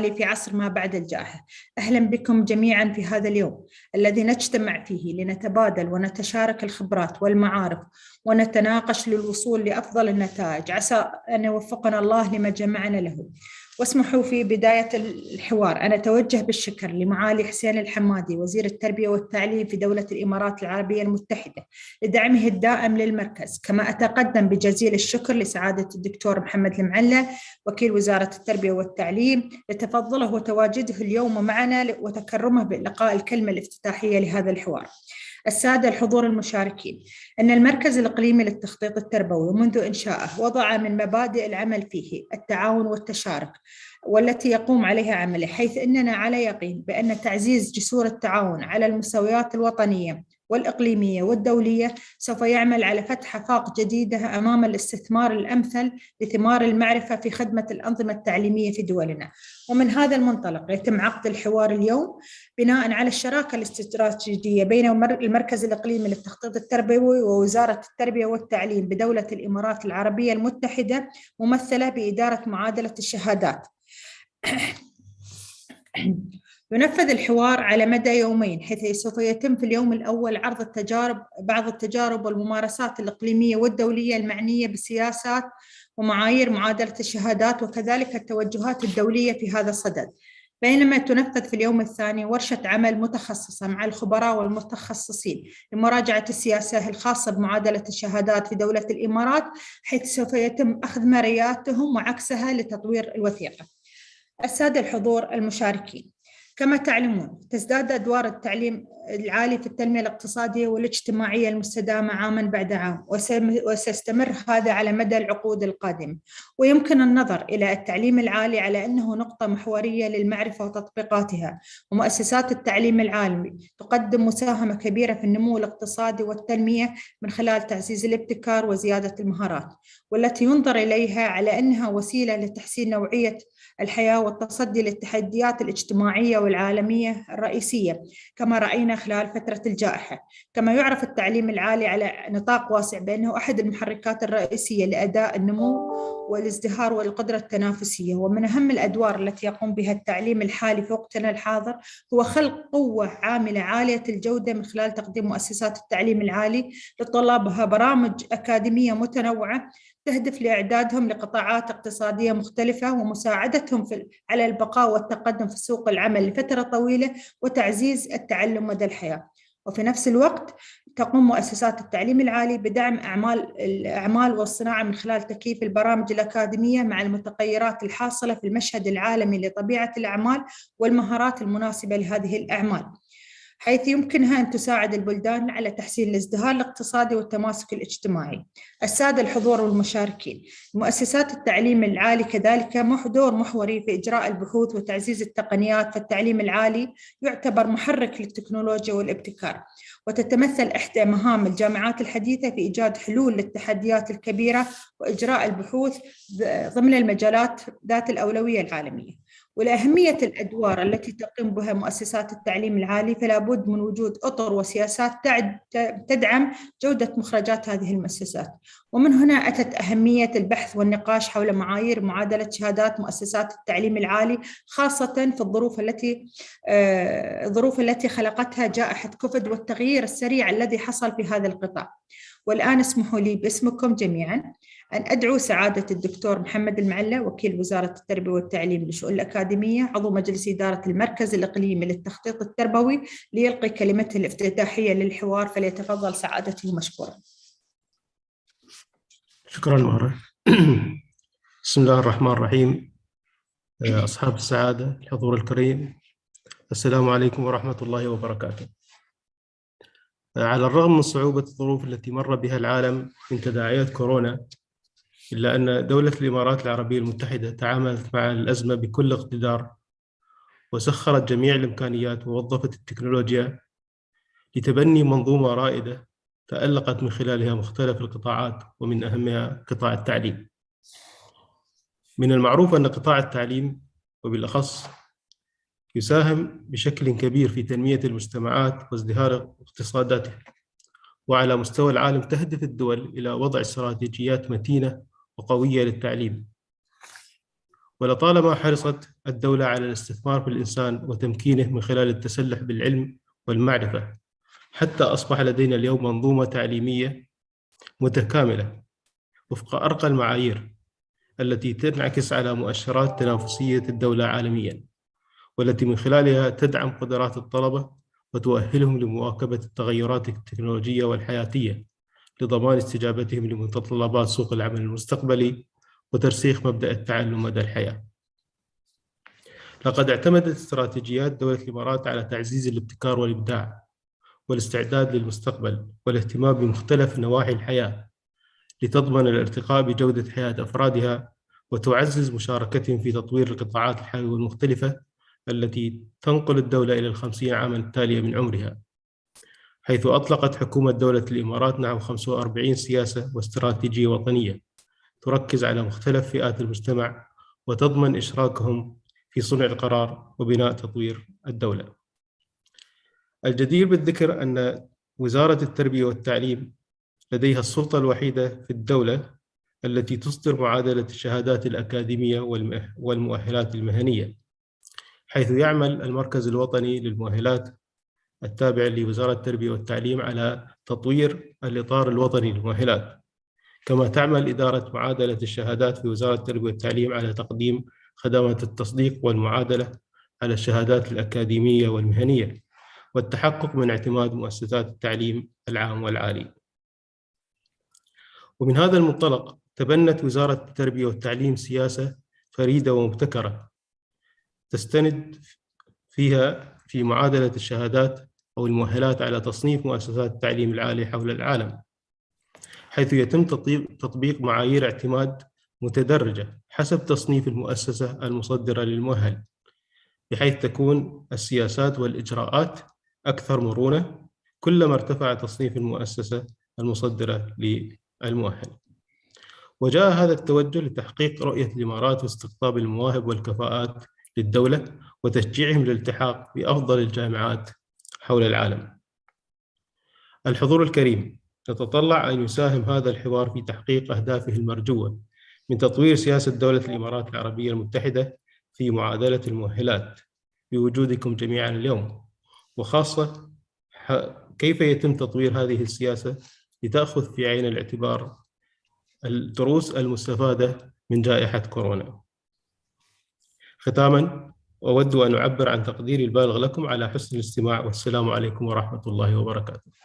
العالي في عصر ما بعد الجائحة. أهلا بكم جميعا في هذا اليوم الذي نجتمع فيه لنتبادل ونتشارك الخبرات والمعارف ونتناقش للوصول لأفضل النتائج، عسى أن يوفقنا الله لما جمعنا له. واسمحوا في بداية الحوار أن أتوجه بالشكر لمعالي حسين الحمادي وزير التربية والتعليم في دولة الإمارات العربية المتحدة لدعمه الدائم للمركز، كما أتقدم بجزيل الشكر لسعادة الدكتور محمد المعلة وكيل وزارة التربية والتعليم لتفضله وتواجده اليوم معنا وتكرمه بإلقاء الكلمة الافتتاحية لهذا الحوار. السادة الحضور المشاركين، أن المركز الإقليمي للتخطيط التربوي منذ إنشائه وضع من مبادئ العمل فيه التعاون والتشارك، والتي يقوم عليها عمله، حيث أننا على يقين بأن تعزيز جسور التعاون على المستويات الوطنية والإقليمية والدولية سوف يعمل على فتح آفاق جديدة أمام الاستثمار الأمثل لثمار المعرفة في خدمة الأنظمة التعليمية في دولنا. ومن هذا المنطلق يتم عقد الحوار اليوم بناء على الشراكة الاستراتيجية بين المركز الإقليمي للتخطيط التربوي ووزارة التربية والتعليم بدولة الإمارات العربية المتحدة، ممثلة بإدارة معادلة الشهادات. ينفذ الحوار على مدى يومين، حيث سوف يتم في اليوم الأول عرض بعض التجارب والممارسات الإقليمية والدولية المعنية بسياسات ومعايير معادلة الشهادات، وكذلك التوجهات الدولية في هذا الصدد. بينما تنفذ في اليوم الثاني ورشة عمل متخصصة مع الخبراء والمتخصصين لمراجعة السياسة الخاصة بمعادلة الشهادات في دولة الإمارات، حيث سوف يتم أخذ مرياتهم وعكسها لتطوير الوثيقة. السادة الحضور المشاركين، كما تعلمون تزداد أدوار التعليم العالي في التنمية الاقتصادية والاجتماعية المستدامة عاماً بعد عام، وسيستمر هذا على مدى العقود القادمة. ويمكن النظر إلى التعليم العالي على أنه نقطة محورية للمعرفة وتطبيقاتها، ومؤسسات التعليم العالي تقدم مساهمة كبيرة في النمو الاقتصادي والتنمية من خلال تعزيز الابتكار وزيادة المهارات، والتي ينظر إليها على أنها وسيلة لتحسين نوعية الحياة والتصدي للتحديات الاجتماعية والعالمية الرئيسية كما رأينا خلال فترة الجائحة. كما يعرف التعليم العالي على نطاق واسع بأنه أحد المحركات الرئيسية لأداء النمو والازدهار والقدرة التنافسية، ومن أهم الأدوار التي يقوم بها التعليم الحالي في وقتنا الحاضر هو خلق قوة عاملة عالية الجودة من خلال تقديم مؤسسات التعليم العالي لطلابها برامج أكاديمية متنوعة تهدف لإعدادهم لقطاعات اقتصادية مختلفة ومساعدتهم على البقاء والتقدم في سوق العمل لفترة طويلة وتعزيز التعلم مدى الحياة. وفي نفس الوقت تقوم مؤسسات التعليم العالي بدعم الأعمال والصناعة من خلال تكييف البرامج الأكاديمية مع المتغيرات الحاصلة في المشهد العالمي لطبيعة الأعمال والمهارات المناسبة لهذه الأعمال، حيث يمكنها أن تساعد البلدان على تحسين الازدهار الاقتصادي والتماسك الاجتماعي. السادة الحضور والمشاركين، مؤسسات التعليم العالي كذلك دور محوري في إجراء البحوث وتعزيز التقنيات، فالتعليم العالي يعتبر محرك للتكنولوجيا والابتكار، وتتمثل إحدى مهام الجامعات الحديثة في إيجاد حلول للتحديات الكبيرة وإجراء البحوث ضمن المجالات ذات الأولوية العالمية. ولأهمية الأدوار التي تقوم بها مؤسسات التعليم العالي فلا بد من وجود أطر وسياسات تدعم جودة مخرجات هذه المؤسسات. ومن هنا أتت أهمية البحث والنقاش حول معايير معادلة شهادات مؤسسات التعليم العالي، خاصة في الظروف التي خلقتها جائحة كوفيد والتغيير السريع الذي حصل في هذا القطاع. والآن اسمحوا لي باسمكم جميعاً أن أدعو سعادة الدكتور محمد المعلة وكيل وزارة التربية والتعليم للشؤون الأكاديمية عضو مجلس إدارة المركز الإقليمي للتخطيط التربوي ليلقي كلمته الافتتاحية للحوار، فليتفضل سعادته مشكورا. شكرا مهرة. بسم الله الرحمن الرحيم. أصحاب السعادة الحضور الكريم، السلام عليكم ورحمة الله وبركاته. على الرغم من صعوبة الظروف التي مر بها العالم من تداعيات كورونا، إلا أن دولة الإمارات العربية المتحدة تعاملت مع الأزمة بكل اقتدار، وسخرت جميع الإمكانيات ووظفت التكنولوجيا لتبني منظومة رائدة تألقت من خلالها مختلف القطاعات، ومن أهمها قطاع التعليم. من المعروف أن قطاع التعليم وبالأخص يساهم بشكل كبير في تنمية المجتمعات وازدهار اقتصاداتها، وعلى مستوى العالم تهدف الدول إلى وضع استراتيجيات متينة وقوية للتعليم. ولطالما حرصت الدولة على الاستثمار في الإنسان وتمكينه من خلال التسلح بالعلم والمعرفة، حتى أصبح لدينا اليوم منظومة تعليمية متكاملة وفق أرقى المعايير التي تنعكس على مؤشرات تنافسية الدولة عالمياً، والتي من خلالها تدعم قدرات الطلبة وتؤهلهم لمواكبة التغيرات التكنولوجية والحياتية لضمان استجابتهم لمتطلبات سوق العمل المستقبلي وترسيخ مبدأ التعلم مدى الحياة. لقد اعتمدت استراتيجيات دولة الإمارات على تعزيز الابتكار والإبداع والاستعداد للمستقبل والاهتمام بمختلف نواحي الحياة لتضمن الارتقاء بجودة حياة أفرادها وتعزز مشاركتهم في تطوير القطاعات الحيوية المختلفة التي تنقل الدولة إلى 50 عاماً التالية من عمرها، حيث أطلقت حكومة دولة الإمارات نحو 45 سياسة واستراتيجية وطنية تركز على مختلف فئات المجتمع وتضمن إشراكهم في صنع القرار وبناء تطوير الدولة. الجدير بالذكر أن وزارة التربية والتعليم لديها السلطة الوحيدة في الدولة التي تصدر معادلة الشهادات الأكاديمية والمؤهلات المهنية، حيث يعمل المركز الوطني للمؤهلات التابع لوزارة التربية والتعليم على تطوير الإطار الوطني للمؤهلات، كما تعمل إدارة معادلة الشهادات في وزارة التربية والتعليم على تقديم خدمات التصديق والمعادلة على الشهادات الأكاديمية والمهنية والتحقق من اعتماد مؤسسات التعليم العام والعالي. ومن هذا المنطلق تبنت وزارة التربية والتعليم سياسة فريدة ومبتكرة تستند فيها في معادلة الشهادات أو المؤهلات على تصنيف مؤسسات التعليم العالي حول العالم، حيث يتم تطبيق معايير اعتماد متدرجة حسب تصنيف المؤسسة المصدرة للمؤهل، بحيث تكون السياسات والإجراءات أكثر مرونة كلما ارتفع تصنيف المؤسسة المصدرة للمؤهل. وجاء هذا التوجه لتحقيق رؤية الإمارات واستقطاب المواهب والكفاءات للدولة وتشجيعهم للالتحاق بأفضل الجامعات حول العالم. الحضور الكريم، نتطلع أن يساهم هذا الحوار في تحقيق أهدافه المرجوة من تطوير سياسة دولة الإمارات العربية المتحدة في معادلة المؤهلات بوجودكم جميعا اليوم، وخاصة كيف يتم تطوير هذه السياسة لتأخذ في عين الاعتبار الدروس المستفادة من جائحة كورونا. ختاماً، أود أن أعبر عن تقديري البالغ لكم على حسن الاستماع، والسلام عليكم ورحمة الله وبركاته.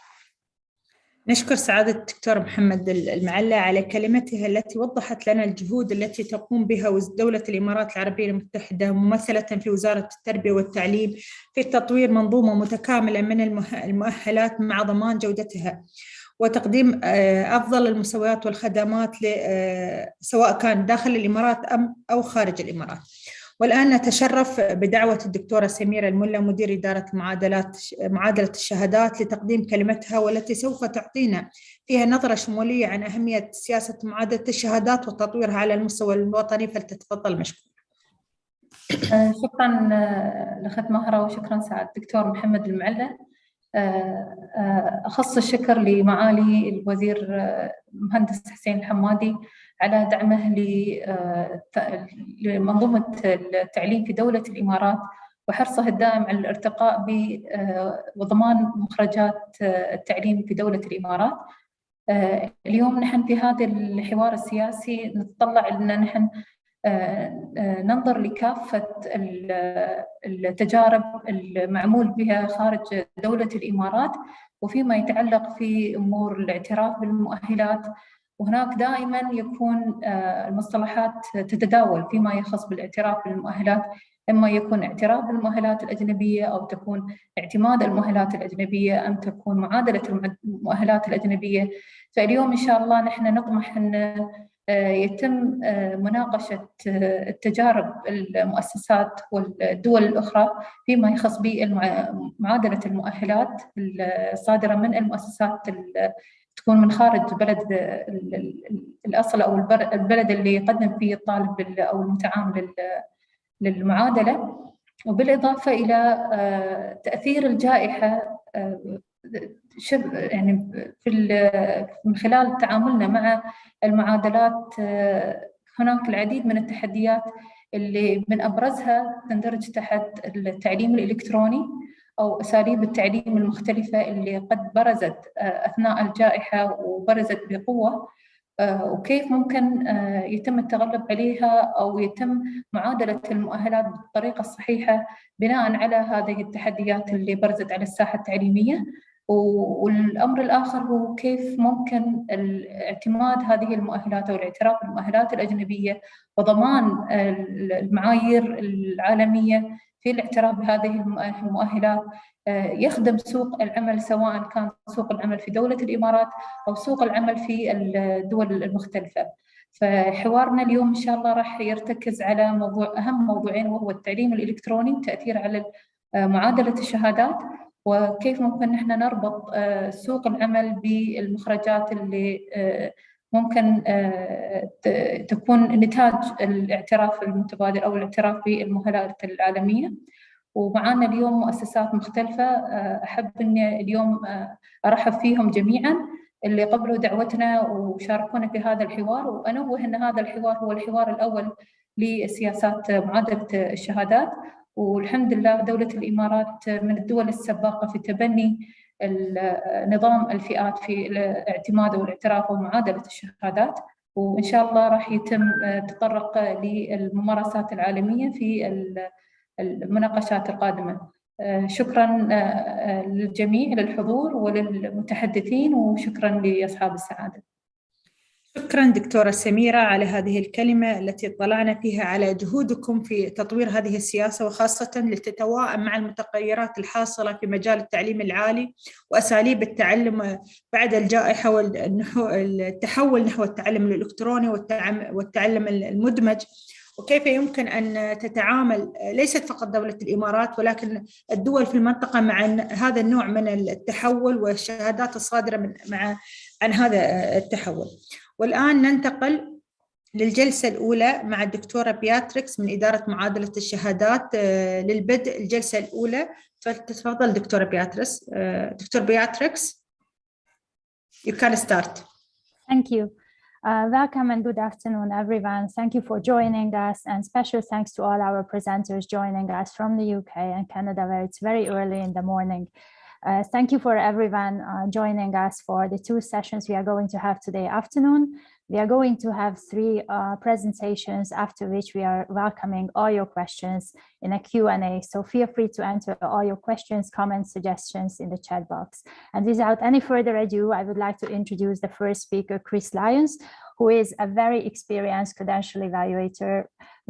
نشكر سعادة الدكتور محمد المعلى على كلمته التي وضحت لنا الجهود التي تقوم بها دولة الإمارات العربية المتحدة ممثلة في وزارة التربية والتعليم في تطوير منظومة متكاملة من المؤهلات مع ضمان جودتها وتقديم أفضل المستويات والخدمات سواء كان داخل الإمارات أو خارج الإمارات. والآن نتشرف بدعوة الدكتورة سميرة الملا مدير إدارة معادلة الشهادات لتقديم كلمتها، والتي سوف تعطينا فيها نظرة شمولية عن أهمية سياسة معادلة الشهادات وتطويرها على المستوى الوطني، فلتتفضل مشكور. شكرا لأخت مهرة، وشكرا سعادة الدكتور محمد المعلى. أخص الشكر لمعالي الوزير المهندس حسين الحمادي على دعمه لمنظومة التعليم في دولة الإمارات وحرصه الدائم على الارتقاء وضمان مخرجات التعليم في دولة الإمارات. اليوم نحن في هذا الحوار السياسي نتطلع أن نحن ننظر لكافة التجارب المعمول بها خارج دولة الإمارات وفيما يتعلق في أمور الاعتراف بالمؤهلات، وهناك دائما يكون المصطلحات تتداول فيما يخص بالاعتراف بالمؤهلات، إما يكون اعتراف بالمؤهلات الأجنبية أو تكون اعتماد المؤهلات الأجنبية أم تكون معادلة المؤهلات الأجنبية. فاليوم إن شاء الله نحن نطمح أن يتم مناقشة التجارب المؤسسات والدول الأخرى فيما يخص بمعادلة المؤهلات الصادرة من المؤسسات تكون من خارج بلد الأصل أو البلد اللي يقدم فيه الطالب أو المتعامل للمعادلة، وبالإضافة إلى تأثير الجائحة يعني من خلال تعاملنا مع المعادلات. هناك العديد من التحديات اللي من أبرزها تندرج تحت التعليم الإلكتروني أو أساليب التعليم المختلفة اللي قد برزت أثناء الجائحة وبرزت بقوة، وكيف ممكن يتم التغلب عليها أو يتم معادلة المؤهلات بالطريقة الصحيحة بناء على هذه التحديات اللي برزت على الساحة التعليمية. والأمر الآخر هو كيف ممكن اعتماد هذه المؤهلات أو الاعتراف بالمؤهلات الأجنبية وضمان المعايير العالمية في الاعتراف بهذه المؤهلات يخدم سوق العمل، سواء كان سوق العمل في دولة الإمارات أو سوق العمل في الدول المختلفة. فحوارنا اليوم إن شاء الله راح يرتكز على أهم موضوعين، وهو التعليم الإلكتروني وتأثير على معادلة الشهادات، وكيف ممكن نحن نربط سوق العمل بالمخرجات اللي ممكن تكون نتاج الاعتراف المتبادل أو الاعتراف بالمؤهلات العالمية. ومعنا اليوم مؤسسات مختلفة، أحب أني اليوم أرحب فيهم جميعاً اللي قبلوا دعوتنا وشاركونا في هذا الحوار. وأنوه أن هذا الحوار هو الحوار الأول لسياسات معادلة الشهادات، والحمد لله دولة الإمارات من الدول السباقة في تبني نظام الفئات في الاعتماد والاعتراف ومعادلة الشهادات، وإن شاء الله راح يتم تطرق للممارسات العالمية في المناقشات القادمة. شكرا للجميع للحضور وللمتحدثين، وشكرا لأصحاب السعادة. شكرا دكتورة سميرة على هذه الكلمة التي اطلعنا فيها على جهودكم في تطوير هذه السياسة، وخاصة لتتواءم مع المتغيرات الحاصلة في مجال التعليم العالي وأساليب التعلم بعد الجائحة والتحول نحو التعلم الإلكتروني والتعلم المدمج، وكيف يمكن أن تتعامل ليست فقط دولة الإمارات ولكن الدول في المنطقة مع هذا النوع من التحول والشهادات الصادرة عن هذا التحول. والآن ننتقل للجلسة الأولى مع الدكتورة بياتريكس من إدارة معادلة الشهادات. للبدء الجلسة الأولى تفضل دكتورة بياتريكس. دكتور بياتريكس, you can start. Thank you. Welcome and good afternoon, everyone. Thank you for joining us, and special thanks to all our presenters joining us from the UK and Canada, where it's very early in the morning. Thank you for everyone joining us for the two sessions we are going to have today afternoon. We are going to have three presentations, after which we are welcoming all your questions in a Q&A. So feel free to enter all your questions, comments, suggestions in the chat box. And without any further ado, I would like to introduce the first speaker, Chris Lyons, who is a very experienced credential evaluator,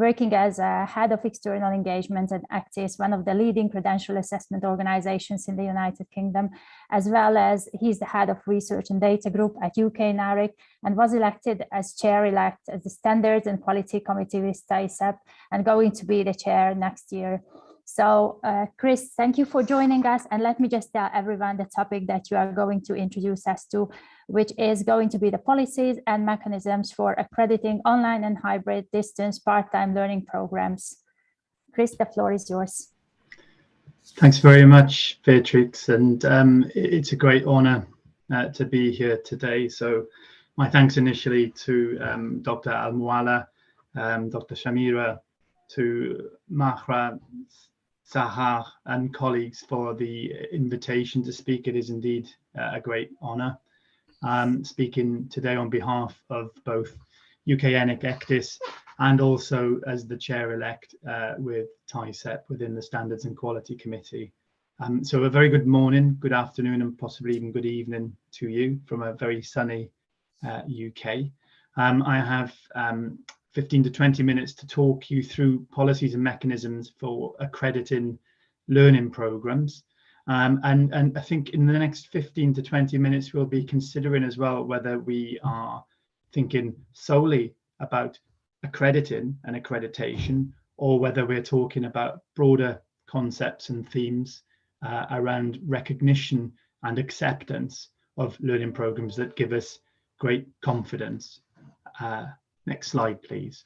working as a head of external engagement at Accredit, one of the leading credential assessment organizations in the United Kingdom, as well as he's the head of research and data group at UK NARIC, and was elected as chair-elect at the Standards and Quality Committee with TISEP, and going to be the chair next year. So Chris, thank you for joining us, and let me just tell everyone the topic that you are going to introduce us to, which is going to be the policies and mechanisms for accrediting online and hybrid distance part-time learning programs. Chris, the floor is yours. Thanks very much, Beatrix, and it's a great honor to be here today. So my thanks initially to Dr. Al-Mualla, Dr. Shamira, to Mahra, Sahar and colleagues for the invitation to speak. It is indeed a great honor. Speaking today on behalf of both UK NIC Accredit and also as the chair-elect with TISEP within the Standards and Quality Committee. So a very good morning, good afternoon, and possibly even good evening to you from a very sunny UK. I have 15 to 20 minutes to talk you through policies and mechanisms for accrediting learning programs. And I think in the next 15 to 20 minutes, we'll be considering as well whether we are thinking solely about accrediting and accreditation, or whether we're talking about broader concepts and themes around recognition and acceptance of learning programs that give us great confidence. Next slide, please.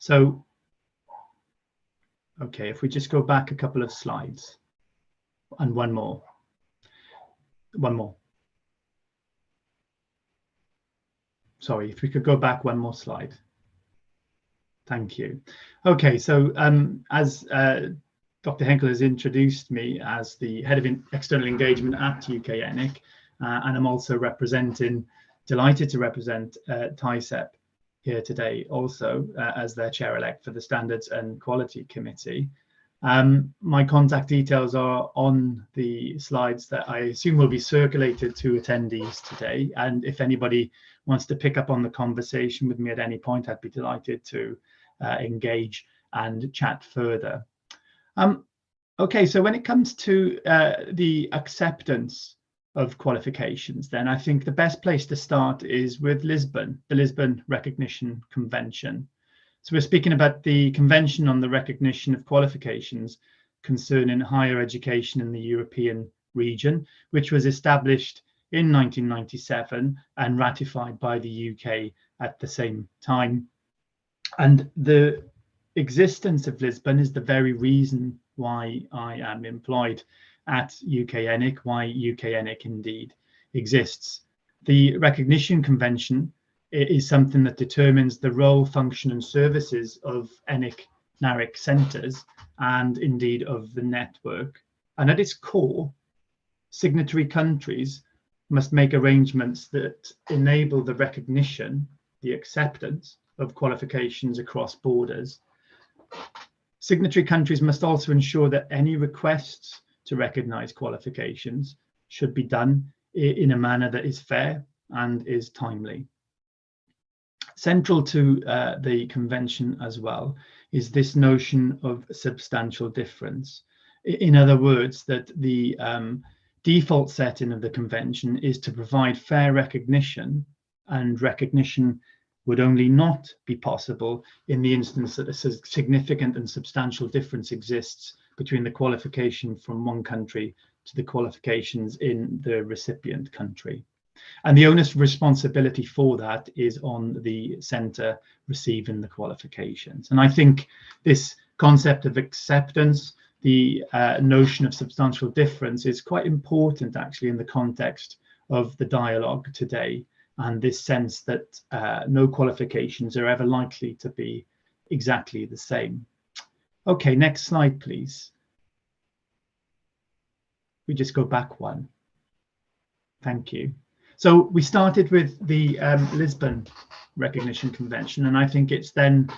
So, okay, if we just go back a couple of slides and one more. sorry, if we could go back one more slide. Thank you. Okay, so as Dr. Henkel has introduced me as the Head of External Engagement at UK ENIC, and I'm also delighted to represent TISEP here today also as their chair-elect for the Standards and Quality Committee. My contact details are on the slides that I assume will be circulated to attendees today. And if anybody wants to pick up on the conversation with me at any point, I'd be delighted to engage and chat further. Okay, so when it comes to the acceptance of qualifications, then I think the best place to start is with Lisbon, the Lisbon Recognition Convention. So we're speaking about the Convention on the Recognition of Qualifications concerning higher education in the European region, which was established in 1997 and ratified by the UK at the same time. And the existence of Lisbon is the very reason why I am employed at UK ENIC, why UK ENIC indeed exists. The Recognition Convention is something that determines the role, function and services of ENIC NARIC centres and indeed of the network. And at its core, signatory countries must make arrangements that enable the recognition, the acceptance of qualifications across borders. Signatory countries must also ensure that any requests to recognise qualifications should be done in a manner that is fair and is timely. Central to the convention as well is this notion of substantial difference. In other words, that the default setting of the convention is to provide fair recognition, and recognition would only not be possible in the instance that a significant and substantial difference exists between the qualification from one country to the qualifications in the recipient country. And the onus of responsibility for that is on the centre receiving the qualifications. And I think this concept of acceptance, the notion of substantial difference, is quite important actually in the context of the dialogue today, and this sense that no qualifications are ever likely to be exactly the same. Okay, next slide, please. We just go back one. Thank you. So we started with the Lisbon Recognition Convention, and I think it's then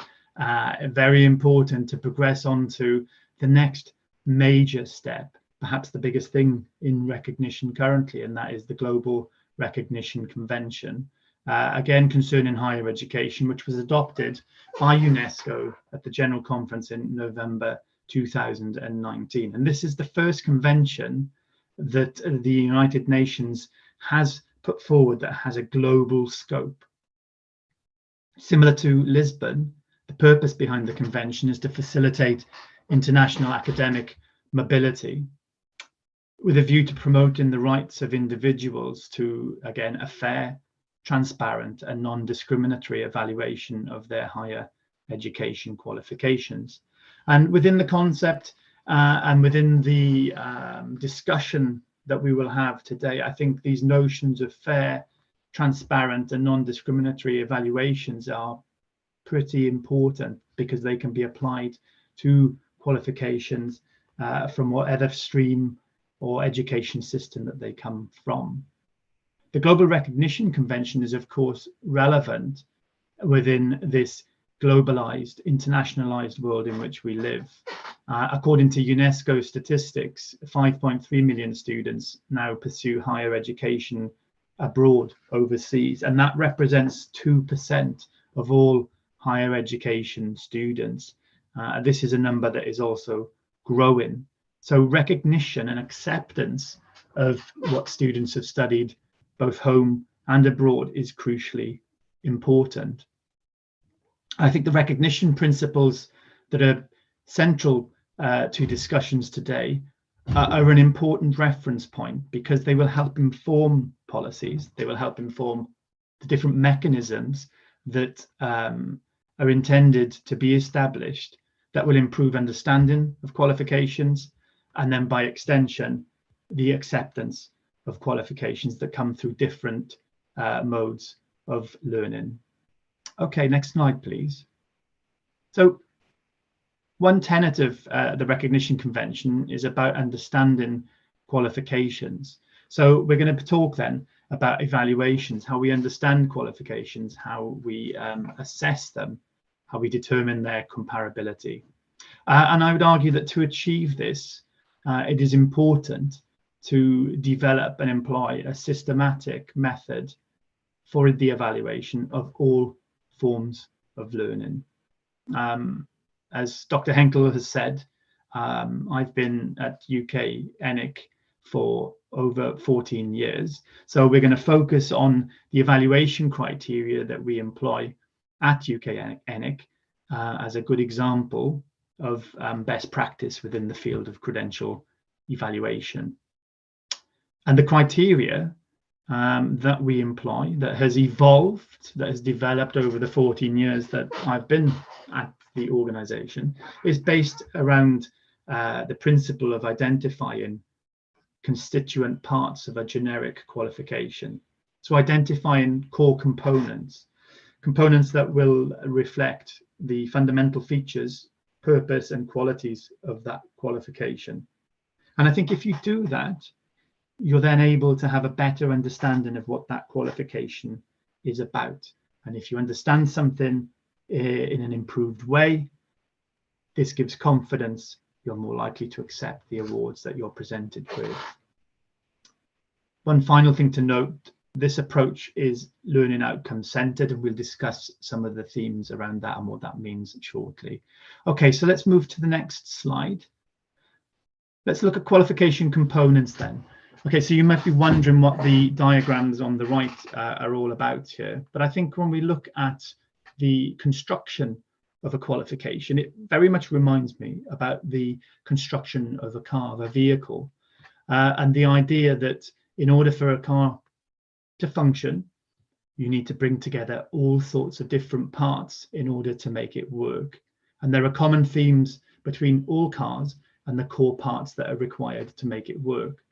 very important to progress on to the next major step, perhaps the biggest thing in recognition currently, and that is the Global Recognition Convention, again concerning higher education, which was adopted by UNESCO at the General Conference in November 2019. And this is the first convention that the United Nations has put forward that has a global scope. Similar to Lisbon, the purpose behind the convention is to facilitate international academic mobility with a view to promoting the rights of individuals to, again, a fair, transparent and non-discriminatory evaluation of their higher education qualifications. And within the concept and within the discussion that we will have today, I think these notions of fair, transparent and non-discriminatory evaluations are pretty important because they can be applied to qualifications from whatever stream or education system that they come from. The Global Recognition Convention is of course relevant within this globalized, internationalized world in which we live. According to UNESCO statistics, 5.3 million students now pursue higher education abroad, overseas, and that represents 2% of all higher education students. This is a number that is also growing. So recognition and acceptance of what students have studied both home and abroad is crucially important. I think the recognition principles that are central to discussions today are an important reference point because they will help inform policies. They will help inform the different mechanisms that are intended to be established that will improve understanding of qualifications, and then by extension, the acceptance of qualifications that come through different modes of learning. Okay, next slide, please. So one tenet of the Recognition Convention is about understanding qualifications. So we're going to talk then about evaluations, how we understand qualifications, how we assess them, how we determine their comparability. And I would argue that to achieve this, it is important to develop and employ a systematic method for the evaluation of all forms of learning. As Dr. Henkel has said, I've been at UK ENIC for over 14 years. So we're going to focus on the evaluation criteria that we employ at UK ENIC as a good example of best practice within the field of credential evaluation. And the criteria that we employ, that has evolved, that has developed over the 14 years that I've been at the organization, is based around the principle of identifying constituent parts of a generic qualification. So identifying core components that will reflect the fundamental features, purpose and qualities of that qualification. And I think if you do that, you're then able to have a better understanding of what that qualification is about. And if you understand something in an improved way, this gives confidence. You're more likely to accept the awards that you're presented with. One final thing to note, this approach is learning outcome centered, and we'll discuss some of the themes around that and what that means shortly. Okay, so let's move to the next slide. Let's look at qualification components then. Okay, so you might be wondering what the diagrams on the right are all about here. But I think when we look at the construction of a qualification, it very much reminds me about the construction of a car, of a vehicle, and the idea that in order for a car to function, you need to bring together all sorts of different parts in order to make it work. And there are common themes between all cars and the core parts that are required to make it work.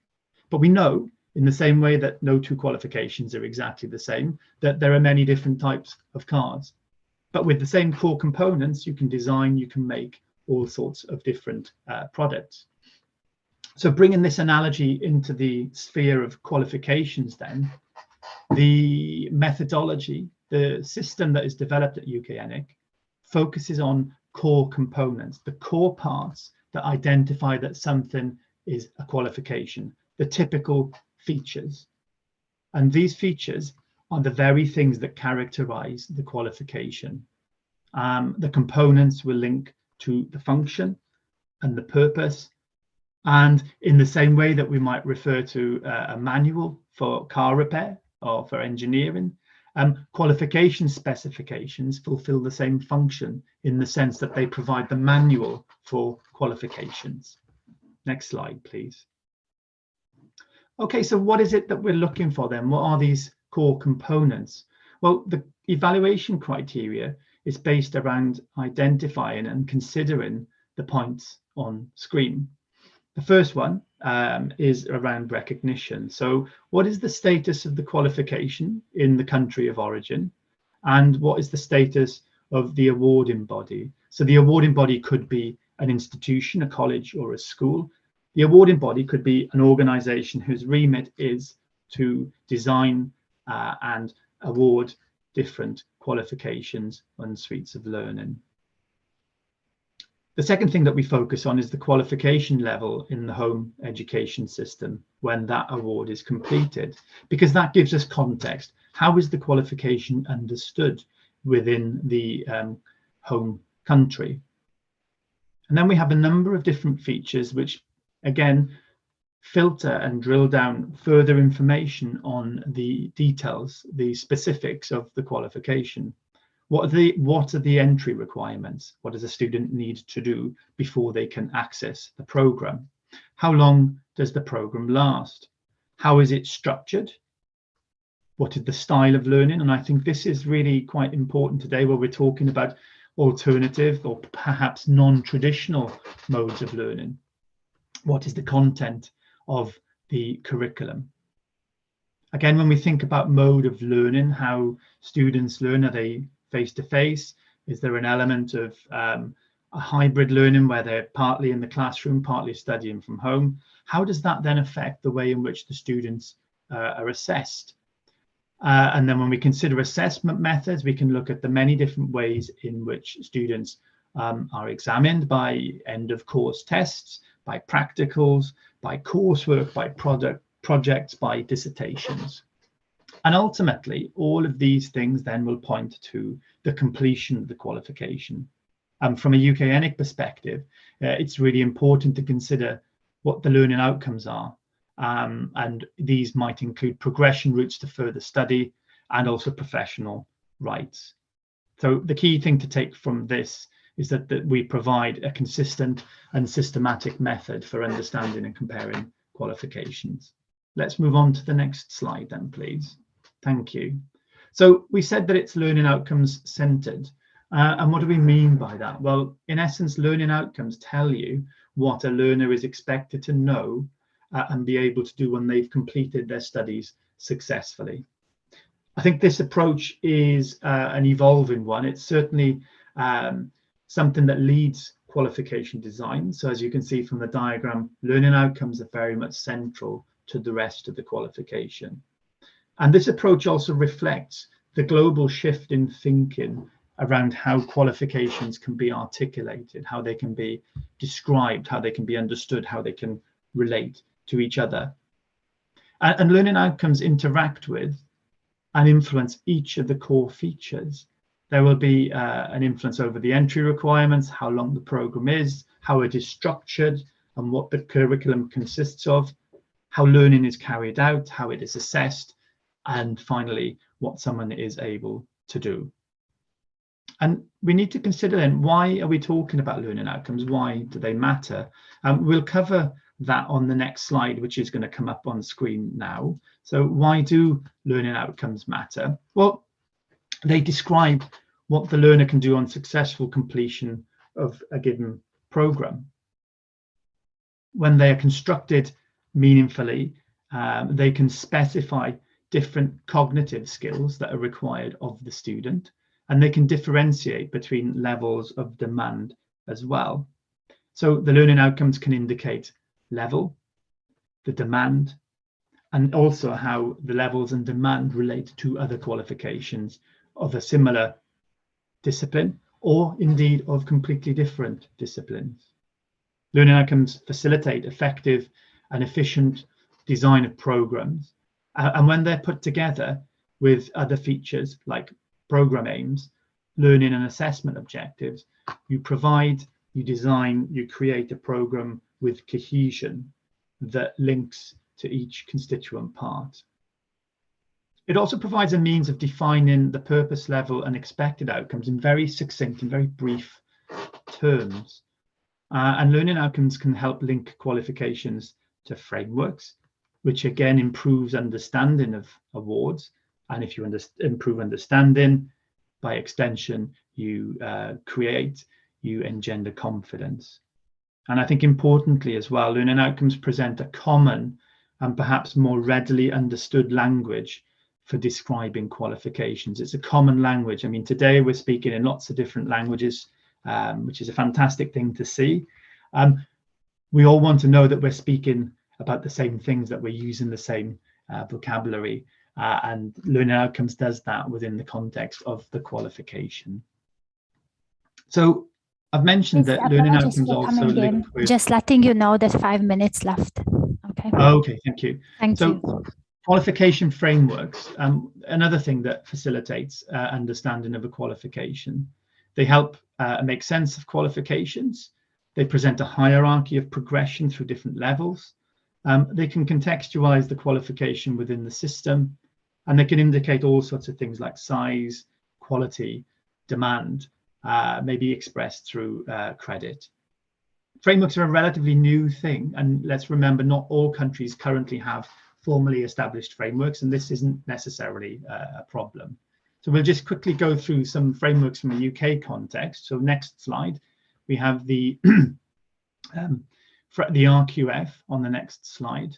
But we know, in the same way that no two qualifications are exactly the same, that there are many different types of cars. But with the same core components, you can design, you can make all sorts of different products. So bringing this analogy into the sphere of qualifications then, the methodology, the system that is developed at UK ENIC focuses on core components, the core parts that identify that something is a qualification, the typical features. And these features are the very things that characterize the qualification. The components will link to the function and the purpose. And in the same way that we might refer to a manual for car repair or for engineering, qualification specifications fulfill the same function in the sense that they provide the manual for qualifications. Next slide, please. Okay, so what is it that we're looking for then? What are these core components? Well, the evaluation criteria is based around identifying and considering the points on screen. The first one is around recognition. So what is the status of the qualification in the country of origin? And what is the status of the awarding body? So the awarding body could be an institution, a college or a school. The awarding body could be an organization whose remit is to design and award different qualifications and suites of learning. The second thing that we focus on is the qualification level in the home education system when that award is completed, because that gives us context. How is the qualification understood within the home country? And then we have a number of different features which, again, filter and drill down further information on the details, the specifics of the qualification. What are the entry requirements? What does a student need to do before they can access the program? How long does the program last? How is it structured? What is the style of learning? And I think this is really quite important today where we're talking about alternative or perhaps non-traditional modes of learning. What is the content of the curriculum? Again, when we think about mode of learning, how students learn, are they face-to-face? Is there an element of a hybrid learning where they're partly in the classroom, partly studying from home? How does that then affect the way in which the students are assessed? And then when we consider assessment methods, we can look at the many different ways in which students are examined by end of course tests, by practicals, by coursework, by projects, by dissertations. And ultimately, all of these things then will point to the completion of the qualification. From a UK ENIC perspective, it's really important to consider what the learning outcomes are. And these might include progression routes to further study and also professional rights. So the key thing to take from this is that we provide a consistent and systematic method for understanding and comparing qualifications. Let's move on to the next slide then, please. Thank you. So we said that it's learning outcomes centered. And what do we mean by that? Well, in essence, learning outcomes tell you what a learner is expected to know and be able to do when they've completed their studies successfully. I think this approach is an evolving one. It's certainly something that leads qualification design. So as you can see from the diagram, learning outcomes are very much central to the rest of the qualification. And this approach also reflects the global shift in thinking around how qualifications can be articulated, how they can be described, how they can be understood, how they can relate to each other. And learning outcomes interact with and influence each of the core features. There will be an influence over the entry requirements, how long the program is, how it is structured, and what the curriculum consists of, how learning is carried out, how it is assessed, and finally, what someone is able to do. And we need to consider then, why are we talking about learning outcomes? Why do they matter? We'll cover that on the next slide, which is going to come up on screen now. So why do learning outcomes matter? Well, they describe what the learner can do on successful completion of a given program. When they are constructed meaningfully, they can specify different cognitive skills that are required of the student, and they can differentiate between levels of demand as well. So the learning outcomes can indicate level, the demand, and also how the levels and demand relate to other qualifications of a similar discipline, or indeed of completely different disciplines. Learning outcomes facilitate effective and efficient design of programs. And when they're put together with other features like program aims, learning and assessment objectives, you provide, you design, you create a program with cohesion that links to each constituent part. It also provides a means of defining the purpose level and expected outcomes in very succinct and very brief terms. And learning outcomes can help link qualifications to frameworks, which again improves understanding of awards. And if you improve understanding, by extension, you you engender confidence. And I think importantly as well, learning outcomes present a common and perhaps more readily understood language for describing qualifications. It's a common language. I mean, today we're speaking in lots of different languages, which is a fantastic thing to see. We all want to know that we're speaking about the same things, that we're using the same vocabulary, and learning outcomes does that within the context of the qualification. So I've mentioned that learning outcomes also linked with... Just letting you know that 5 minutes left. Okay. Okay, thank you. Thank you. Qualification frameworks, another thing that facilitates understanding of a qualification. They help make sense of qualifications. They present a hierarchy of progression through different levels. They can contextualize the qualification within the system, and they can indicate all sorts of things like size, quality, demand, maybe expressed through credit. Frameworks are a relatively new thing, and let's remember not all countries currently have formally established frameworks, and this isn't necessarily a problem. So we'll just quickly go through some frameworks from the UK context. So next slide, we have the RQF on the next slide.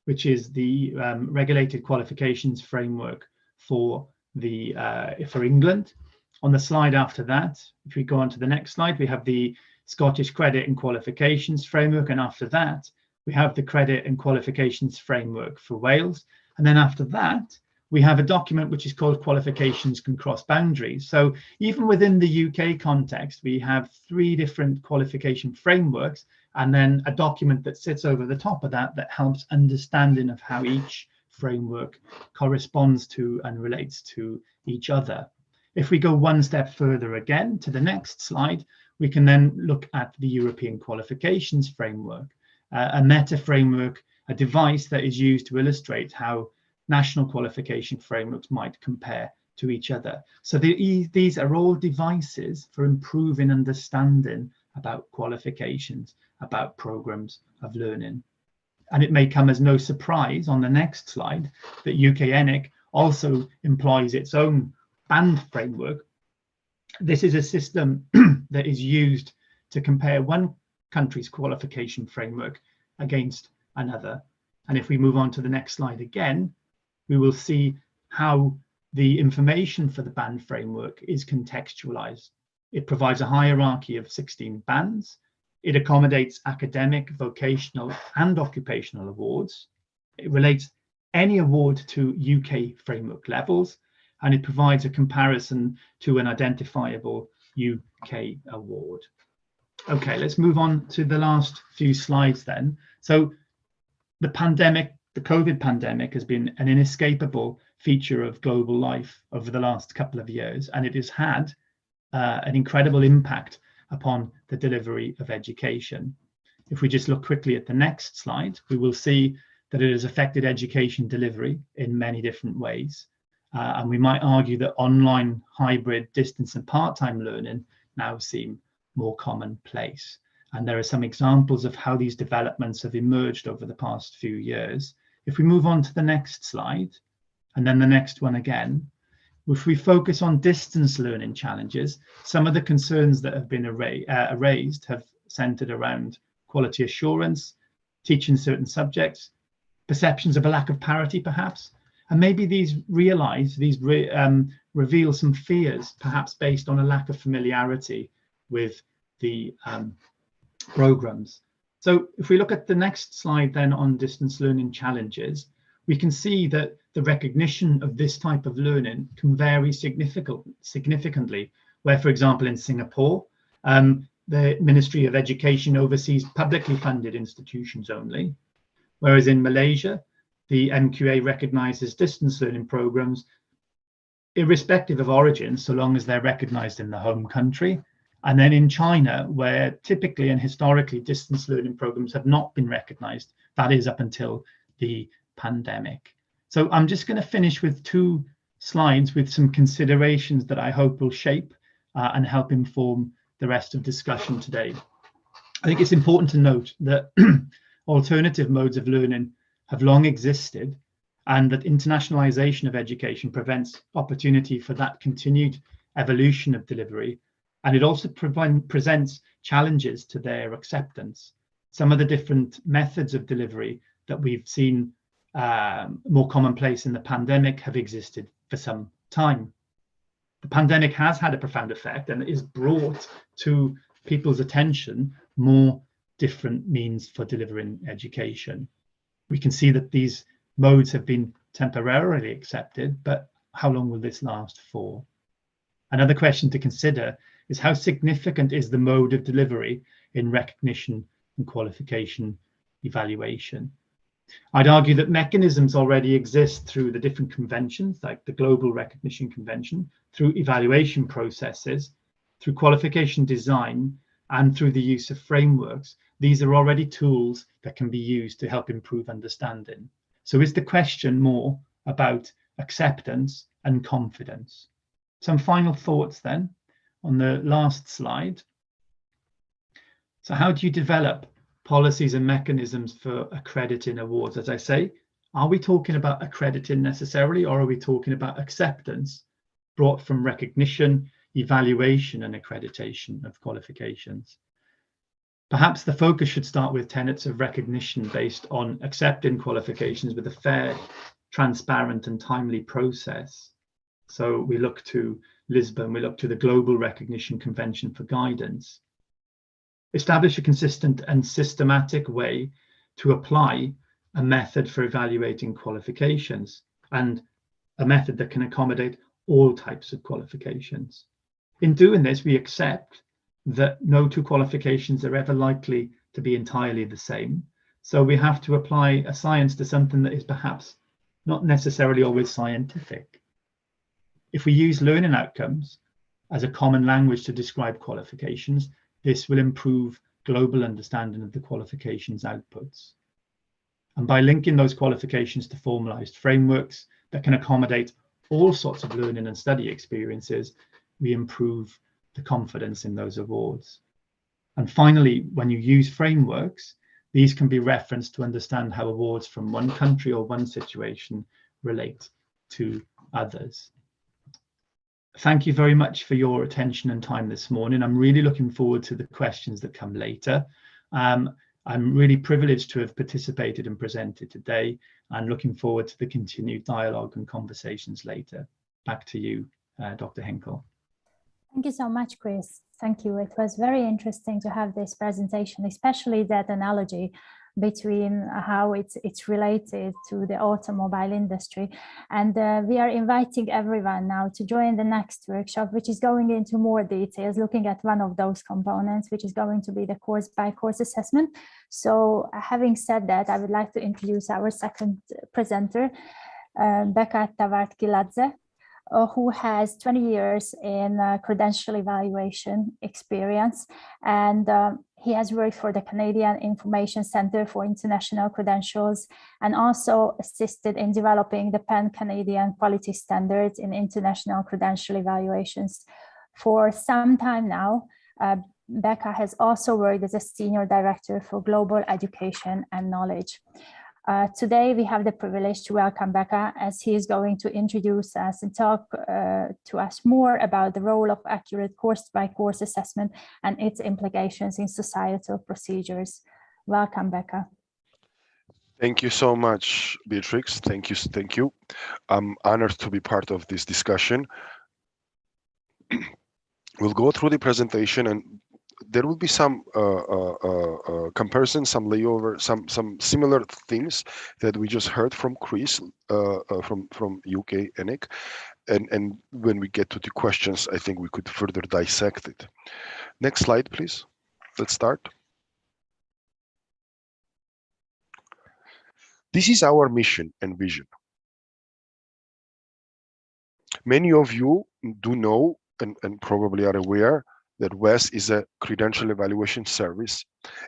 which is the regulated qualifications framework for England. On the slide after that, if we go on to the next slide, we have the Scottish Credit and Qualifications framework, and after that we have the Credit and Qualifications framework for Wales, and then after that we have a document which is called Qualifications Can Cross Boundaries. So even within the UK context, we have 3 different qualification frameworks, and then a document that sits over the top of that that helps understanding of how each framework corresponds to and relates to each other. If we go one step further again to the next slide, we can then look at the European Qualifications Framework, a meta framework, a device that is used to illustrate how national qualification frameworks might compare to each other. So these are all devices for improving understanding about qualifications, about programs of learning. And it may come as no surprise on the next slide that UK ENIC also employs its own band framework. This is a system that is used to compare one country's qualification framework against another. And if we move on to the next slide again, we will see how the information for the band framework is contextualized. It provides a hierarchy of 16 bands. It accommodates academic, vocational, and occupational awards. It relates any award to UK framework levels, and it provides a comparison to an identifiable UK award. Okay, let's move on to the last few slides then. So the pandemic, the COVID pandemic, has been an inescapable feature of global life over the last couple of years, and it has had an incredible impact upon the delivery of education. If we just look quickly at the next slide, we will see that it has affected education delivery in many different ways. And we might argue that online, hybrid, distance and part-time learning now seem more commonplace. And there are some examples of how these developments have emerged over the past few years. If we move on to the next slide, and then the next one again, if we focus on distance learning challenges, some of the concerns that have been raised have centered around quality assurance, teaching certain subjects, perceptions of a lack of parity perhaps, and maybe these reveal some fears, perhaps based on a lack of familiarity with the programs. So if we look at the next slide then on distance learning challenges, we can see that the recognition of this type of learning can vary significantly, where, for example, in Singapore, the Ministry of Education oversees publicly funded institutions only, whereas in Malaysia, the MQA recognizes distance learning programs irrespective of origin, so long as they're recognized in the home country. And then in China, where typically and historically distance learning programs have not been recognized, that is up until the pandemic. So I'm just going to finish with 2 slides with some considerations that I hope will shape and help inform the rest of discussion today. I think it's important to note that alternative modes of learning have long existed, and that internationalisation of education prevents opportunity for that continued evolution of delivery, and it also presents challenges to their acceptance. Some of the different methods of delivery that we've seen more commonplace in the pandemic have existed for some time. The pandemic has had a profound effect and is brought to people's attention more different means for delivering education. We can see that these modes have been temporarily accepted, but how long will this last for? Another question to consider is how significant is the mode of delivery in recognition and qualification evaluation? I'd argue that mechanisms already exist through the different conventions, like the Global Recognition Convention, through evaluation processes, through qualification design, and through the use of frameworks. These are already tools that can be used to help improve understanding. So is the question more about acceptance and confidence? Some final thoughts then on the last slide. So how do you develop policies and mechanisms for accrediting awards? As I say, are we talking about accrediting necessarily, or are we talking about acceptance brought from recognition, evaluation and accreditation of qualifications? Perhaps the focus should start with tenets of recognition based on accepting qualifications with a fair, transparent and timely process. So we look to Lisbon, we look to the Global Recognition Convention for guidance. Establish a consistent and systematic way to apply a method for evaluating qualifications, and a method that can accommodate all types of qualifications. In doing this, we accept that no two qualifications are ever likely to be entirely the same. So we have to apply a science to something that is perhaps not necessarily always scientific. If we use learning outcomes as a common language to describe qualifications, this will improve global understanding of the qualifications outputs. And by linking those qualifications to formalized frameworks that can accommodate all sorts of learning and study experiences, we improve the confidence in those awards. And finally, when you use frameworks, these can be referenced to understand how awards from one country or one situation relate to others. Thank you very much for your attention and time this morning. I'm really looking forward to the questions that come later. I'm really privileged to have participated and presented today, and looking forward to the continued dialogue and conversations later. Back to you, Dr. Henkel. Thank you so much, Chris. Thank you. It was very interesting to have this presentation, especially that analogy between how it's related to the automobile industry. And we are inviting everyone now to join the next workshop, which is going into more details, looking at one of those components, which is going to be the course-by-course assessment. So having said that, I would like to introduce our second presenter, Becca Tavart-Giladze, who has 20 years in credential evaluation experience, and he has worked for the Canadian Information Centre for International Credentials, and also assisted in developing the Pan-Canadian quality standards in international credential evaluations. For some time now, Becca has also worked as a Senior Director for Global Education and Knowledge. Today, we have the privilege to welcome Becca, as he is going to introduce us and talk to us more about the role of accurate course-by-course assessment and its implications in societal procedures. Welcome, Becca. Thank you so much, Beatrix. Thank you. I'm honored to be part of this discussion. We'll go through the presentation, and there will be some comparison, some layover, some similar things that we just heard from Chris from UK ENIC, and when we get to the questions, I think we could further dissect it. Next slide, please. Let's start. This is our mission and vision. Many of you do know and probably are aware that WES is a credential evaluation service.